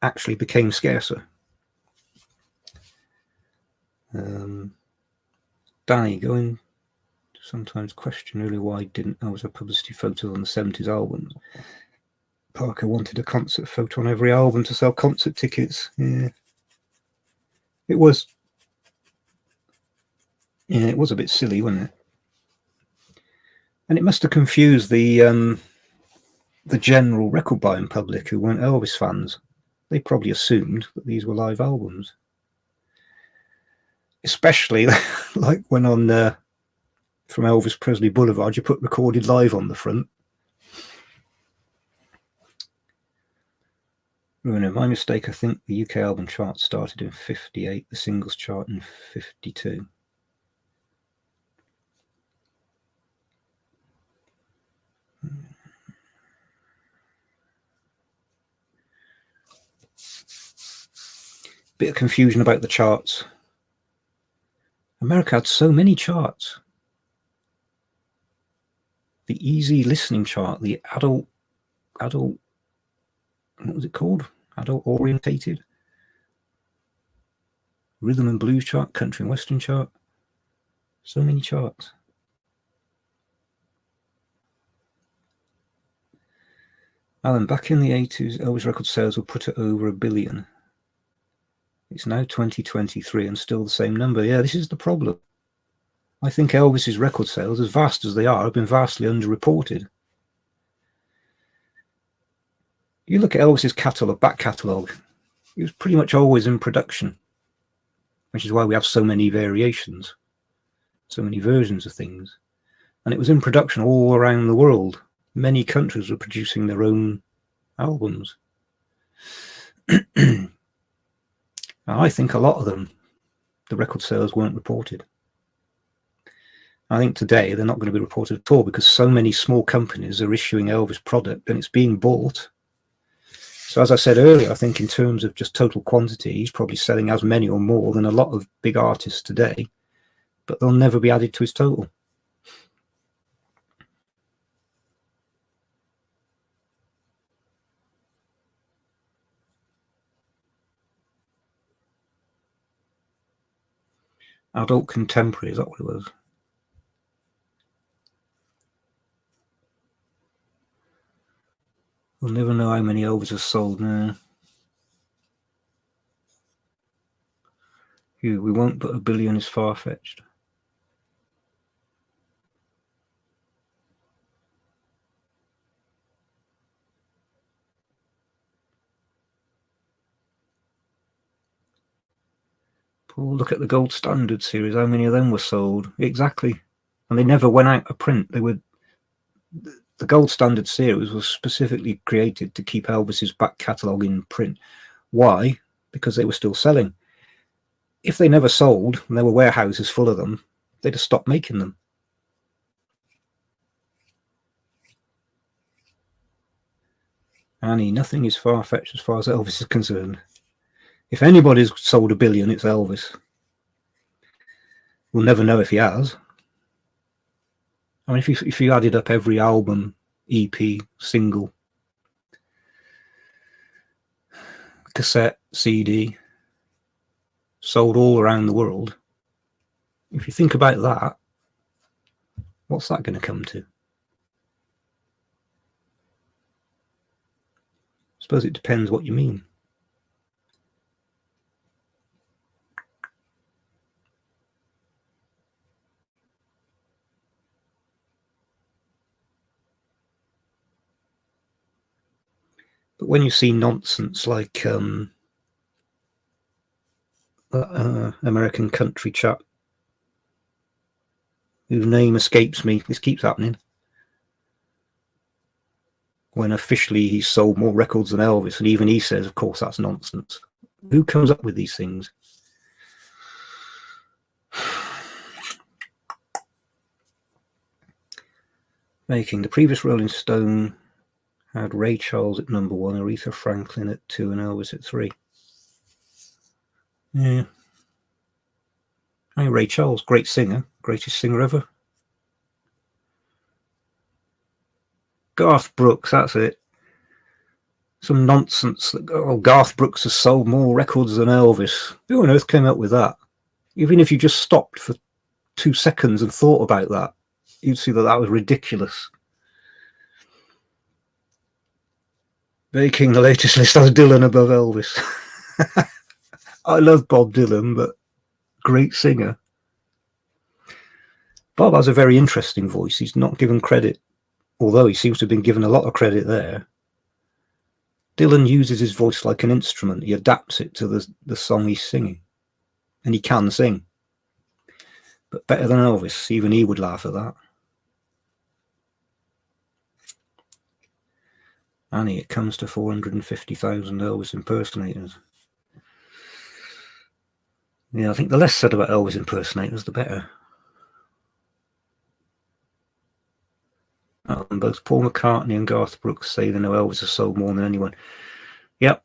actually became scarcer. Danny, going to sometimes question really why didn't Elvis have publicity photos on the 70s albums. Parker wanted a concert photo on every album to sell concert tickets. Yeah, it was a bit silly, wasn't it? And it must have confused the general record buying public who weren't Elvis fans. They probably assumed that these were live albums, especially like when on from Elvis Presley Boulevard you put recorded live on the front. Runa, my mistake. I think the UK album chart started in 58, the singles chart in 52. Bit of confusion about the charts. America had so many charts. The easy listening chart, the adult, what was it called? Adult orientated. Rhythm and blues chart, country and western chart. So many charts. Alan, back in the 80s, Elvis record sales would put it over 1 billion. It's now 2023 and still the same number. Yeah, this is the problem. I think Elvis's record sales, as vast as they are, have been vastly underreported. You look at Elvis's catalogue, back catalogue, he was pretty much always in production, which is why we have so many variations, so many versions of things. And it was in production all around the world. Many countries were producing their own albums. I think a lot of them, the record sales weren't reported. I think today they're not going to be reported at all because so many small companies are issuing Elvis product and it's being bought. So as I said earlier, I think in terms of just total quantity, he's probably selling as many or more than a lot of big artists today, but they'll never be added to his total. Adult contemporary, is that what it was? We'll never know how many Elvis are sold now. We won't, but 1 billion is far-fetched. Paul, look at the Gold Standard series. How many of them were sold? Exactly. And they never went out of print. They were... The Gold Standard series was specifically created to keep Elvis's back catalogue in print. Why? Because they were still selling. If they never sold, and there were warehouses full of them, they'd have stopped making them. Annie, nothing is far-fetched as far as Elvis is concerned. If anybody's sold 1 billion, it's Elvis. We'll never know if he has. I mean, if you added up every album, EP, single, cassette, CD, sold all around the world, if you think about that, what's that going to come to? I suppose it depends what you mean. But when you see nonsense like American country chap whose name escapes me, this keeps happening, when officially he's sold more records than Elvis, and even he says, of course, that's nonsense. Who comes up with these things? Making the previous Rolling Stone had Ray Charles at number 1, Aretha Franklin at 2, and Elvis at 3. Yeah. I mean, Ray Charles, great singer, greatest singer ever. Garth Brooks, that's it. Some nonsense that, oh, Garth Brooks has sold more records than Elvis. Who on earth came up with that? Even if you just stopped for 2 seconds and thought about that, you'd see that that was ridiculous. Making the latest list has Dylan above Elvis. I love Bob Dylan, but great singer. Bob has a very interesting voice. He's not given credit, although he seems to have been given a lot of credit there. Dylan uses his voice like an instrument. He adapts it to the song he's singing. And he can sing. But better than Elvis. Even he would laugh at that. Annie, it comes to 450,000 Elvis impersonators. Yeah, I think the less said about Elvis impersonators, the better. Both Paul McCartney and Garth Brooks say they know Elvis has sold more than anyone. Yep.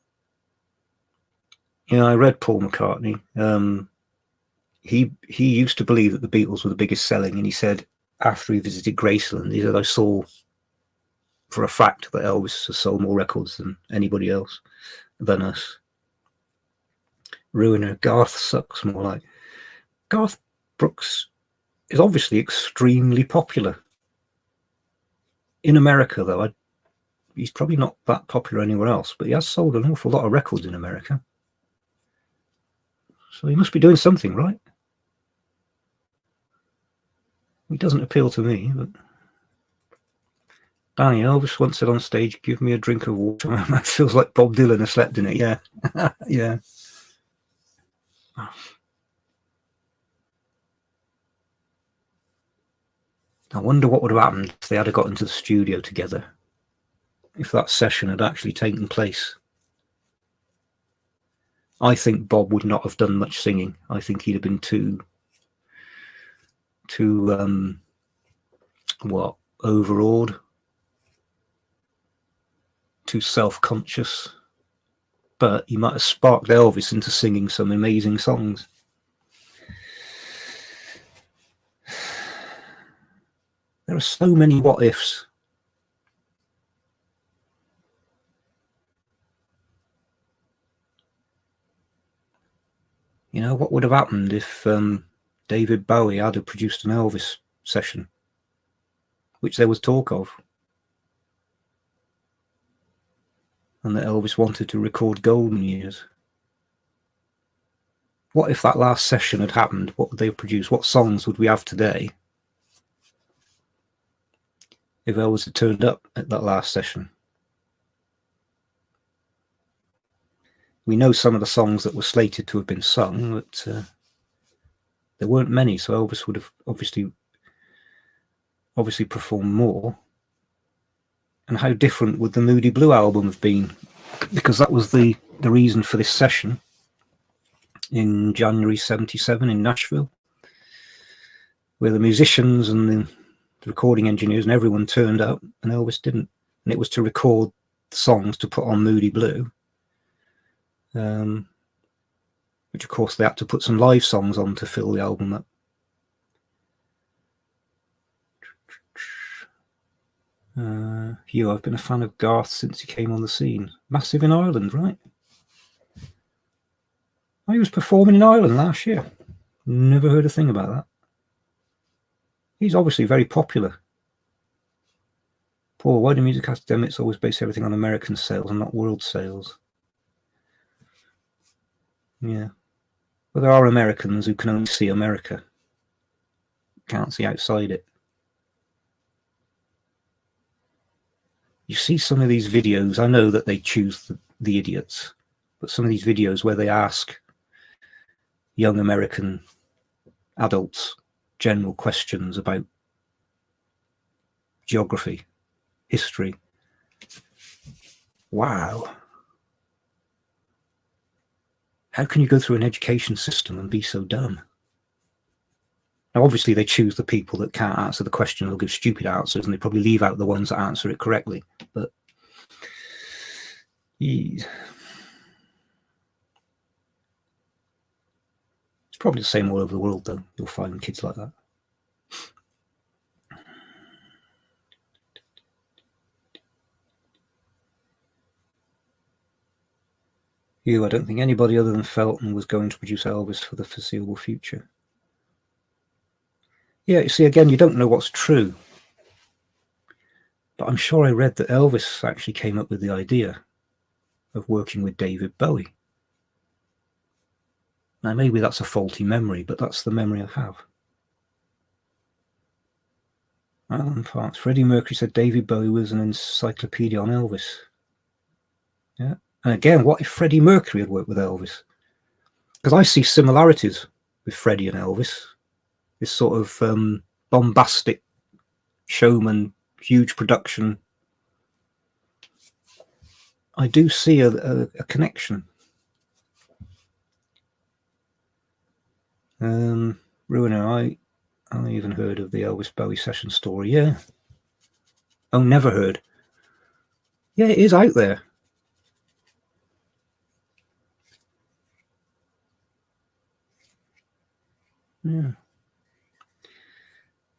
Yeah, I read Paul McCartney. He used to believe that the Beatles were the biggest selling, and he said after he visited Graceland, he said, I saw for a fact that Elvis has sold more records than anybody else, than us. Ruiner. Garth sucks, more like. Garth Brooks is obviously extremely popular. In America, though, he's probably not that popular anywhere else, but he has sold an awful lot of records in America. So he must be doing something right. He doesn't appeal to me, but... Danny, Elvis once said on stage, give me a drink of water. That feels like Bob Dylan has slept in it, yeah. Yeah. I wonder what would have happened if they had got into the studio together, if that session had actually taken place. I think Bob would not have done much singing. I think he'd have been too overawed, too self-conscious. But he might have sparked Elvis into singing some amazing songs. There are so many what ifs. You know, what would have happened if David Bowie had produced an Elvis session, which there was talk of, and that Elvis wanted to record Golden Years? What if that last session had happened? What would they have produced? What songs would we have today if Elvis had turned up at that last session? We know some of the songs that were slated to have been sung, but there weren't many, so Elvis would have obviously performed more. And how different would the Moody Blue album have been? Because that was the reason for this session in January 77 in Nashville, where the musicians and the recording engineers and everyone turned up and Elvis didn't. And it was to record the songs to put on Moody Blue, which of course they had to put some live songs on to fill the album up. Hugh, I've been a fan of Garth since he came on the scene. Massive in Ireland, right? He was performing in Ireland last year. Never heard a thing about that. He's obviously very popular. Paul, why do music academics always base everything on American sales and not world sales? Yeah. Well, there are Americans who can only see America. Can't see outside it. You see some of these videos, I know that they choose the idiots, but some of these videos where they ask young American adults general questions about geography, history. Wow. How can you go through an education system and be so dumb? Now, obviously, they choose the people that can't answer the question. They'll give stupid answers, and they probably leave out the ones that answer it correctly. But it's probably the same all over the world, though. You'll find kids like that. I don't think anybody other than Felton was going to produce Elvis for the foreseeable future. Yeah, you see, again, you don't know what's true. But I'm sure I read that Elvis actually came up with the idea of working with David Bowie. Now, maybe that's a faulty memory, but that's the memory I have. Alan Parks. Freddie Mercury said David Bowie was an encyclopedia on Elvis. Yeah. And again, what if Freddie Mercury had worked with Elvis? Because I see similarities with Freddie and Elvis. This sort of bombastic showman, huge production. I do see a connection. Ruiner, I even heard of the Elvis Bowie session story. Yeah. Oh, never heard. Yeah, it is out there. Yeah.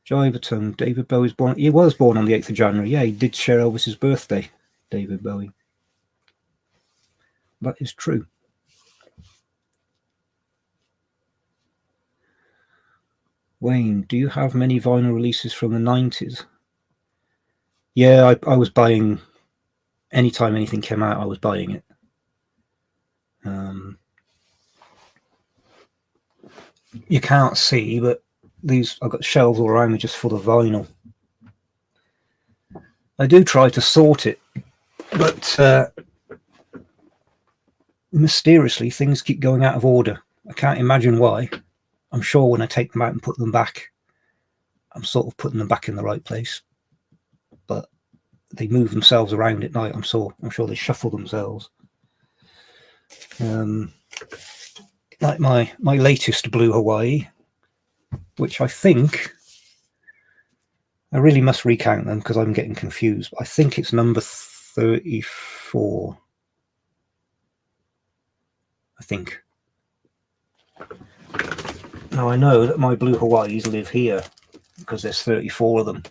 Jiverton, David Bowie's born. He was born on the 8th of January. Yeah, he did share Elvis's birthday, David Bowie. That is true. Wayne, do you have many vinyl releases from the 90s? Yeah, I was buying, anytime anything came out, I was buying it. You can't see, but I've got shelves all around me just full of vinyl. I do try to sort it, but mysteriously things keep going out of order. I can't imagine why. I'm sure when I take them out and put them back, I'm sort of putting them back in the right place, but they move themselves around at night. I'm sure they shuffle themselves. Like my latest blue Hawaii, which I think I really must recount them because I'm getting confused. I think it's number 34. I think. Now I know that my blue Hawaiis live here because there's 34 of them,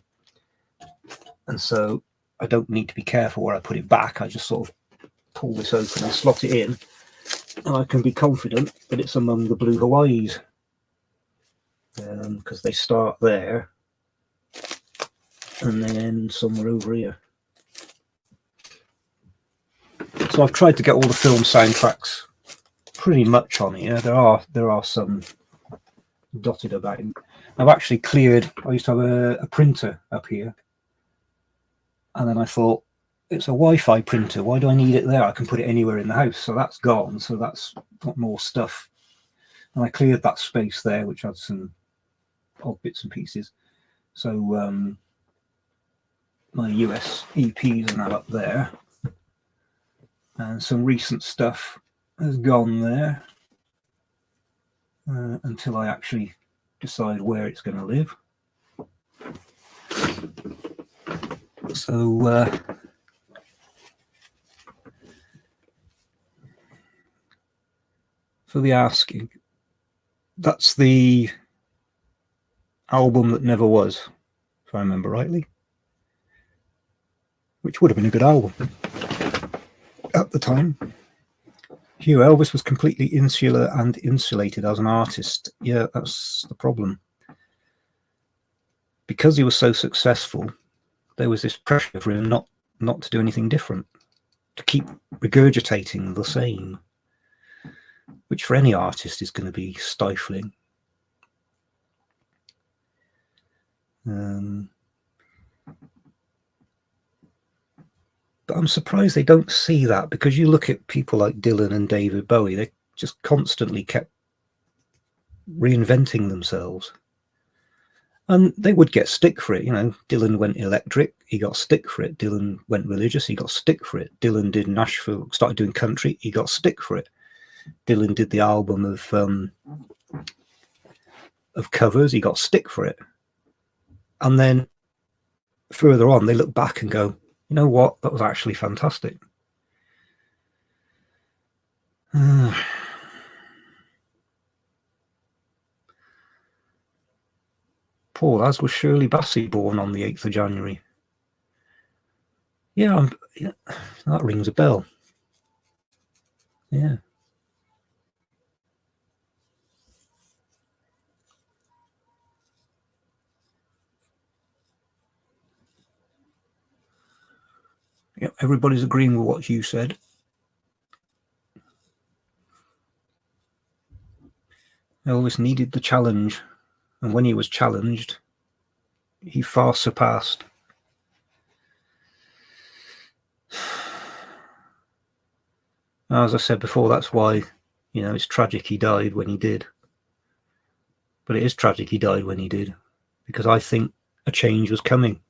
and so I don't need to be careful where I put it back. I just sort of pull this open and slot it in, and I can be confident that it's among the blue Hawaiis, because they start there and then end somewhere over here. So I've tried to get all the film soundtracks pretty much on here. There are some dotted about. I've actually cleared. I used to have a printer up here, and then I thought, it's a Wi-Fi printer. Why do I need it there? I can put it anywhere in the house. So that's gone. So that's got more stuff. And I cleared that space there, which had some odd bits and pieces. So my US EPs are now up there, and some recent stuff has gone there until I actually decide where it's going to live. So for the asking, that's the album that never was, if I remember rightly, which would have been a good album at the time. Hugh, Elvis was completely insular and insulated as an artist. Yeah, that's the problem. Because he was so successful, there was this pressure for him not to do anything different, to keep regurgitating the same, which for any artist is going to be stifling. But I'm surprised they don't see that, because you look at people like Dylan and David Bowie, they just constantly kept reinventing themselves. And they would get stick for it. You know, Dylan went electric, he got stick for it. Dylan went religious, he got stick for it. Dylan did Nashville, started doing country, he got stick for it. Dylan did the album of covers, he got stick for it. And then further on, they look back and go, you know what, that was actually fantastic. Paul, as was Shirley Bassey born on the 8th of January? Yeah, that rings a bell. Yeah. Yep, everybody's agreeing with what you said. Elvis needed the challenge, and when he was challenged, he far surpassed. As I said before, that's why, you know, it's tragic he died when he did. But it is tragic he died when he did, because I think a change was coming.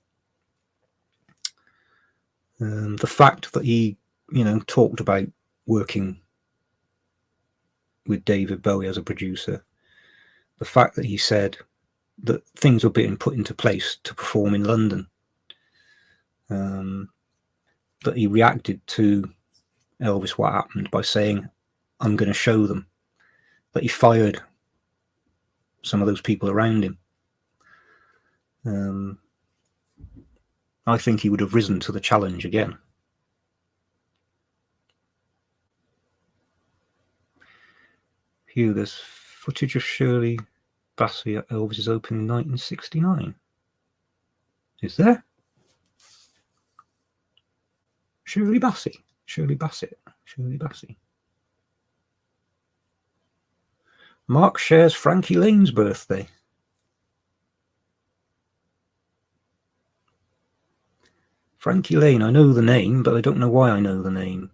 The fact that he, you know, talked about working with David Bowie as a producer, the fact that he said that things were being put into place to perform in London, that he reacted to Elvis what happened by saying, I'm going to show them, that he fired some of those people around him. I think he would have risen to the challenge again. Hugh, there's footage of Shirley Bassey at Elvis's opening night in 1969. Is there? Shirley Bassey. Mark shares Frankie Lane's birthday. Frankie Lane, I know the name, but I don't know why I know the name.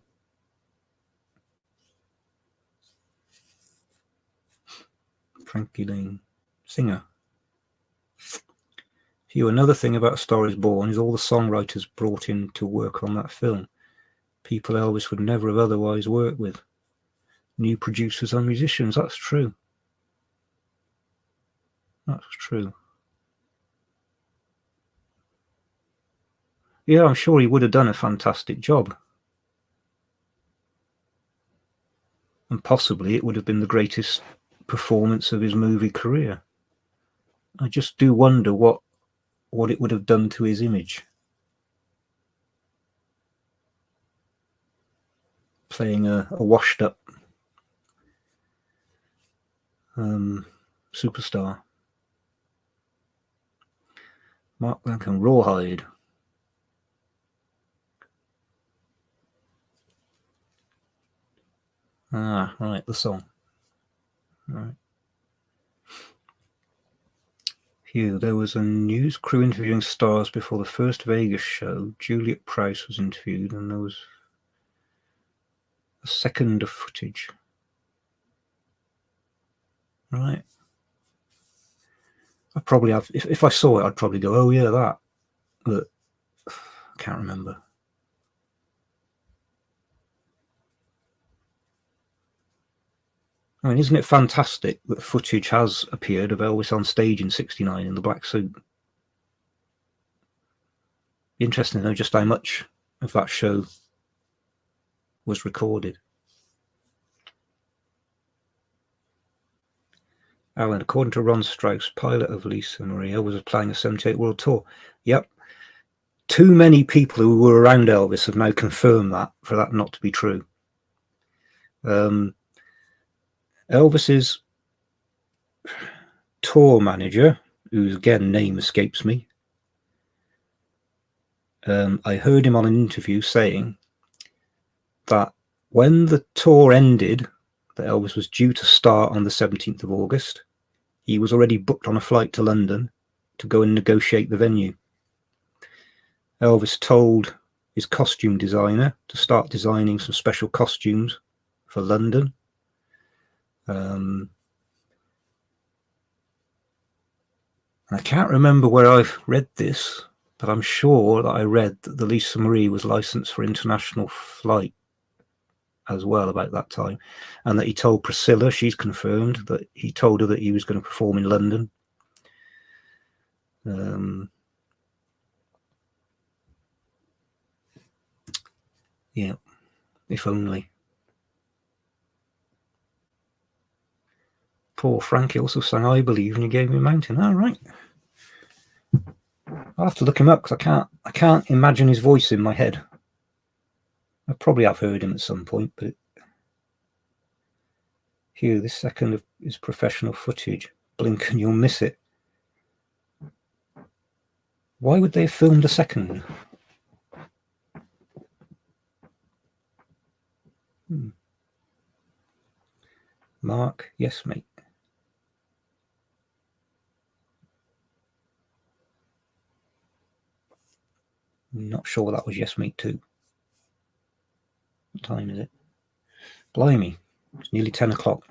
Frankie Lane, singer. Another thing about A Star Is Born is all the songwriters brought in to work on that film. People Elvis would never have otherwise worked with. New producers and musicians. That's true. That's true. Yeah, I'm sure he would have done a fantastic job. And possibly it would have been the greatest performance of his movie career. I just do wonder what it would have done to his image. Playing a washed up superstar. Mark Blanken, Rawhide. Ah, right, the song. Right. Here, there was a news crew interviewing stars before the first Vegas show. Juliet Price was interviewed, and there was a second of footage. Right. I probably have, if I saw it, I'd probably go, oh yeah, that. But I can't remember. I mean, isn't it fantastic that footage has appeared of Elvis on stage in '69 in the black suit? Interesting to know just how much of that show was recorded. Alan, according to Ron Strauss, pilot of Lisa Maria, was playing a '78 World Tour. Yep. Too many people who were around Elvis have now confirmed that for that not to be true. Elvis's tour manager, whose again name escapes me, I heard him on an interview saying that when the tour ended, that Elvis was due to start on the 17th of August, he was already booked on a flight to London to go and negotiate the venue. Elvis told his costume designer to start designing some special costumes for London. I can't remember where I've read this, but I'm sure that I read that the Lisa Marie was licensed for international flight as well about that time, and that he told Priscilla, she's confirmed, that he told her that he was going to perform in London. Yeah, if only. Poor Frankie also sang I Believe, and he gave me a mountain. All right. I'll have to look him up because I can't imagine his voice in my head. I probably have heard him at some point, but here, this second is professional footage. Blink and you'll miss it. Why would they have filmed a second? Mark, yes, mate. Not sure that was yes, mate, too. What time is it? Blimey, it's nearly 10 o'clock.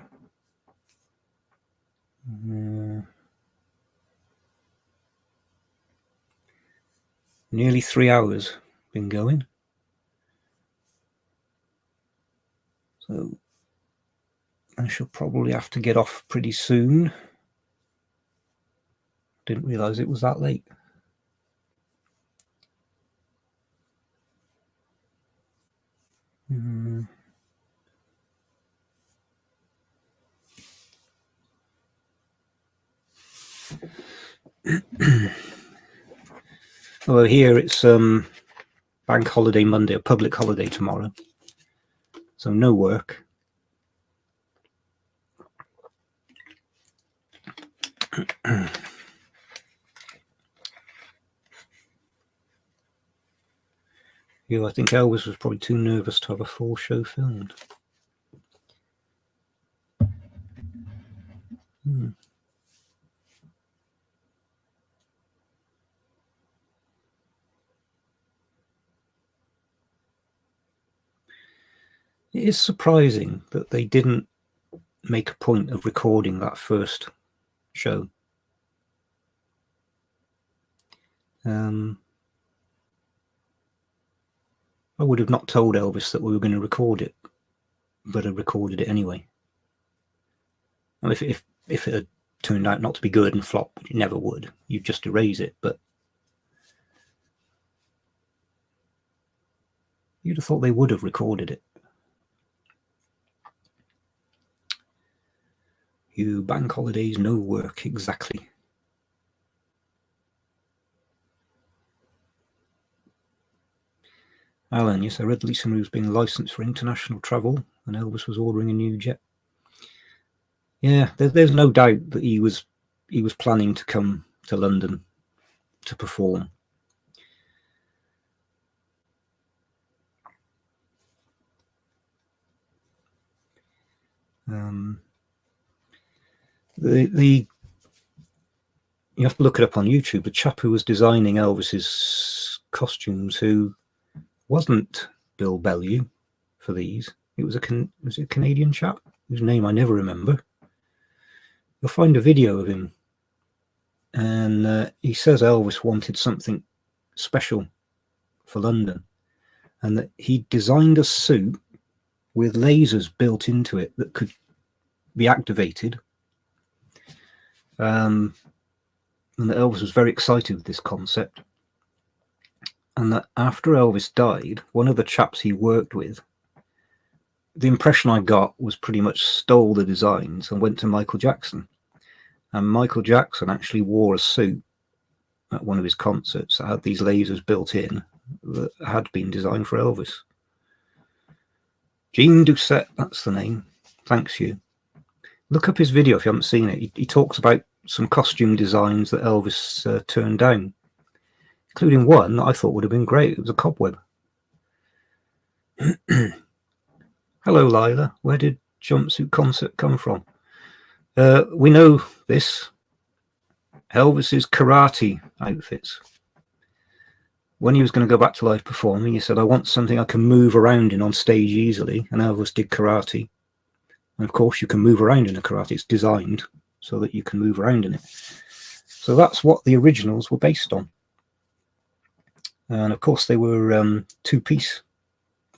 Nearly 3 hours been going. So I shall probably have to get off pretty soon. Didn't realise it was that late. Well, here it's bank holiday Monday, a public holiday tomorrow, so no work. I think Elvis was probably too nervous to have a full show filmed. It is surprising that they didn't make a point of recording that first show. I would have not told Elvis that we were going to record it, but I recorded it anyway. And if it had turned out not to be good and flopped, which it never would, you'd just erase it. But you'd have thought they would have recorded it. You bank holidays, no work, exactly. Alan, yes, I read Lisa Marie was being licensed for international travel and Elvis was ordering a new jet. Yeah, there's no doubt that he was planning to come to London to perform. You have to look it up on YouTube. The chap who was designing Elvis's costumes, who wasn't Bill Bellew for these, was it a Canadian chap whose name I never remember. You'll find a video of him, and he says Elvis wanted something special for London, and that he designed a suit with lasers built into it that could be activated. And that Elvis was very excited with this concept. And that after Elvis died, one of the chaps he worked with, the impression I got was pretty much stole the designs and went to Michael Jackson. And Michael Jackson actually wore a suit at one of his concerts that had these lasers built in that had been designed for Elvis. Jean Doucette, that's the name. Thanks, you. Look up his video if you haven't seen it. He talks about some costume designs that Elvis turned down, including one that I thought would have been great. It was a cobweb. Hello, Lila. Where did jumpsuit concert come from? We know this. Elvis's karate outfits. When he was going to go back to live performing, he said, I want something I can move around in on stage easily. And Elvis did karate. And of course, you can move around in a karate. It's designed so that you can move around in it. So that's what the originals were based on. And of course, they were two-piece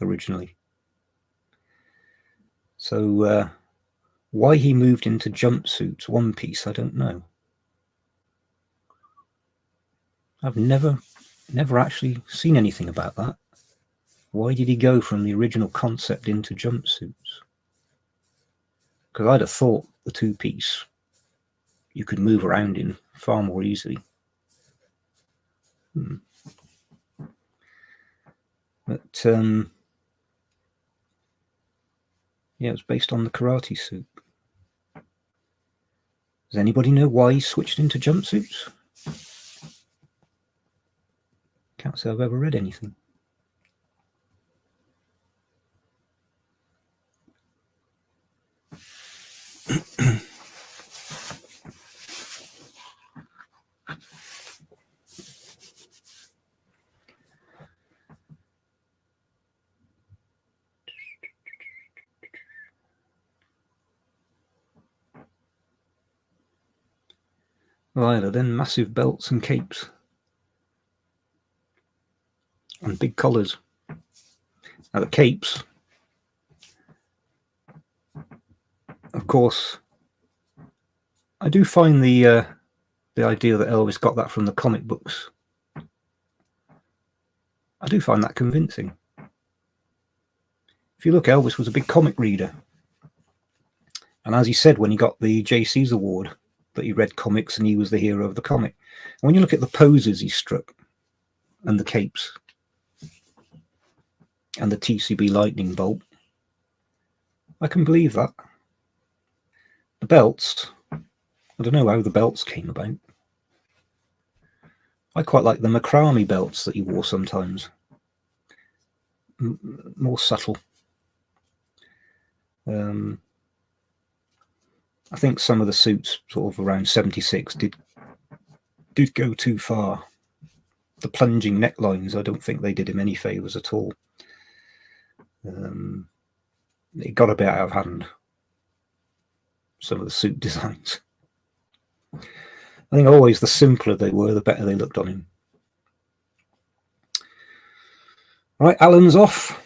originally. So why he moved into jumpsuits one-piece, I don't know. I've never actually seen anything about that. Why did he go from the original concept into jumpsuits? Because I'd have thought the two-piece you could move around in far more easily. But yeah, it was based on the karate suit. Does anybody know why he switched into jumpsuits? Can't say I've ever read anything. Lila, then massive belts and capes. And big collars. Now the capes, of course, I do find the idea that Elvis got that from the comic books. I do find that convincing. If you look, Elvis was a big comic reader. And as he said when he got the JC's award, that he read comics and he was the hero of the comic. And when you look at the poses he struck, and the capes, and the TCB lightning bolt, I can believe that. The belts, I don't know how the belts came about. I quite like the macrame belts that he wore sometimes. More subtle. I think some of the suits, sort of around 76, did go too far. The plunging necklines, I don't think they did him any favours at all. It got a bit out of hand, some of the suit designs. I think always the simpler they were, the better they looked on him. Right, Alan's off.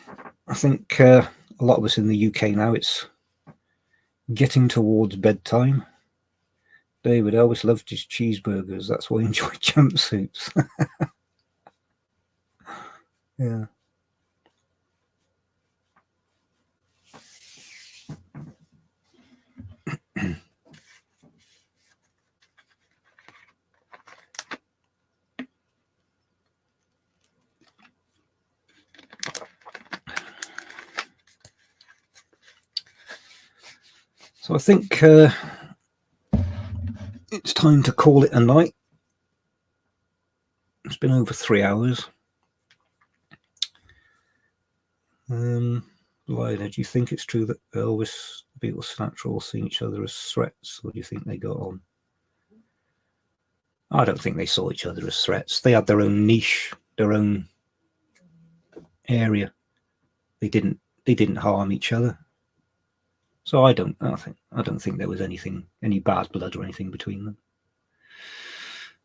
I think a lot of us in the UK now, it's getting towards bedtime. David, Elvis loved his cheeseburgers. That's why he enjoyed jumpsuits. Yeah. So I think it's time to call it a night. It's been over 3 hours. Lina, do you think it's true that Elvis, the Beatles, Sinatra all seen each other as threats, or do you think they got on? I don't think they saw each other as threats. They had their own niche, their own area. They didn't harm each other. So I don't think there was any bad blood or anything between them.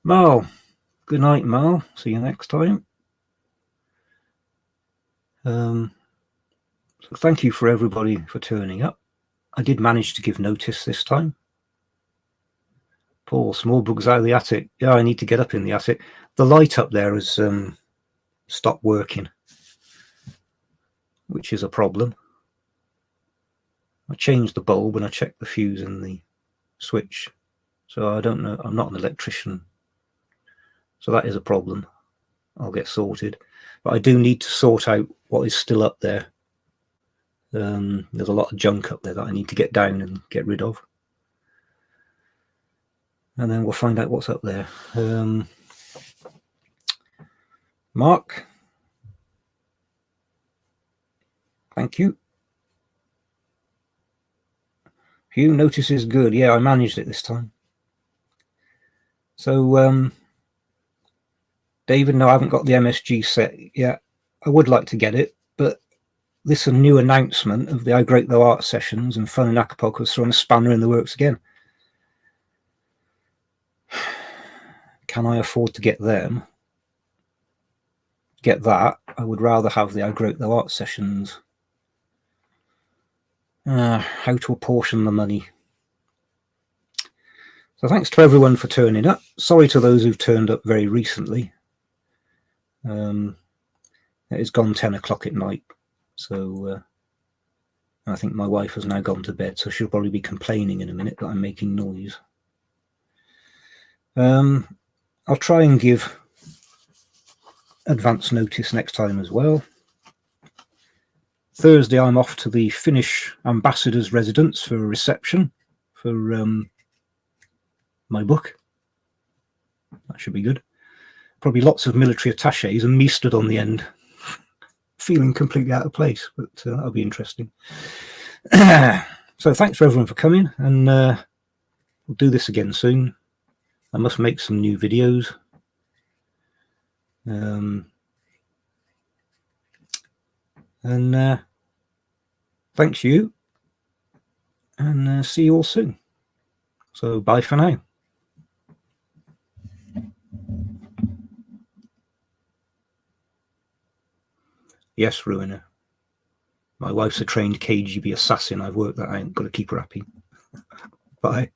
Mal, good night, Mal. See you next time. So thank you for everybody for turning up. I did manage to give notice this time. Paul, small bugs out of the attic. Yeah, I need to get up in the attic. The light up there has stopped working, which is a problem. I changed the bulb and I checked the fuse in the switch. So I don't know. I'm not an electrician. So that is a problem. I'll get sorted. But I do need to sort out what is still up there. There's a lot of junk up there that I need to get down and get rid of. And then we'll find out what's up there. Mark, thank you. Hugh, notice is good. Yeah, I managed it this time. So, David, no, I haven't got the MSG set yet. I would like to get it, but this new announcement of the How Great Thou Art sessions and Fun in Acapulco has thrown a spanner in the works again. Can I afford to get them? Get that? I would rather have the How Great Thou Art sessions. How to apportion the money. So thanks to everyone for turning up. Sorry to those who've turned up very recently. It has gone 10 o'clock at night. So I think my wife has now gone to bed, so she'll probably be complaining in a minute that I'm making noise. I'll try and give advance notice next time as well. Thursday, I'm off to the Finnish ambassador's residence for a reception for my book. That should be good. Probably lots of military attaches and me stood on the end, feeling completely out of place, but that'll be interesting. So thanks for everyone for coming, and we'll do this again soon. I must make some new videos. And thanks you, and see you all soon. So bye for now. Yes, Ruiner. My wife's a trained KGB assassin. I've worked that out. Got to keep her happy. Bye.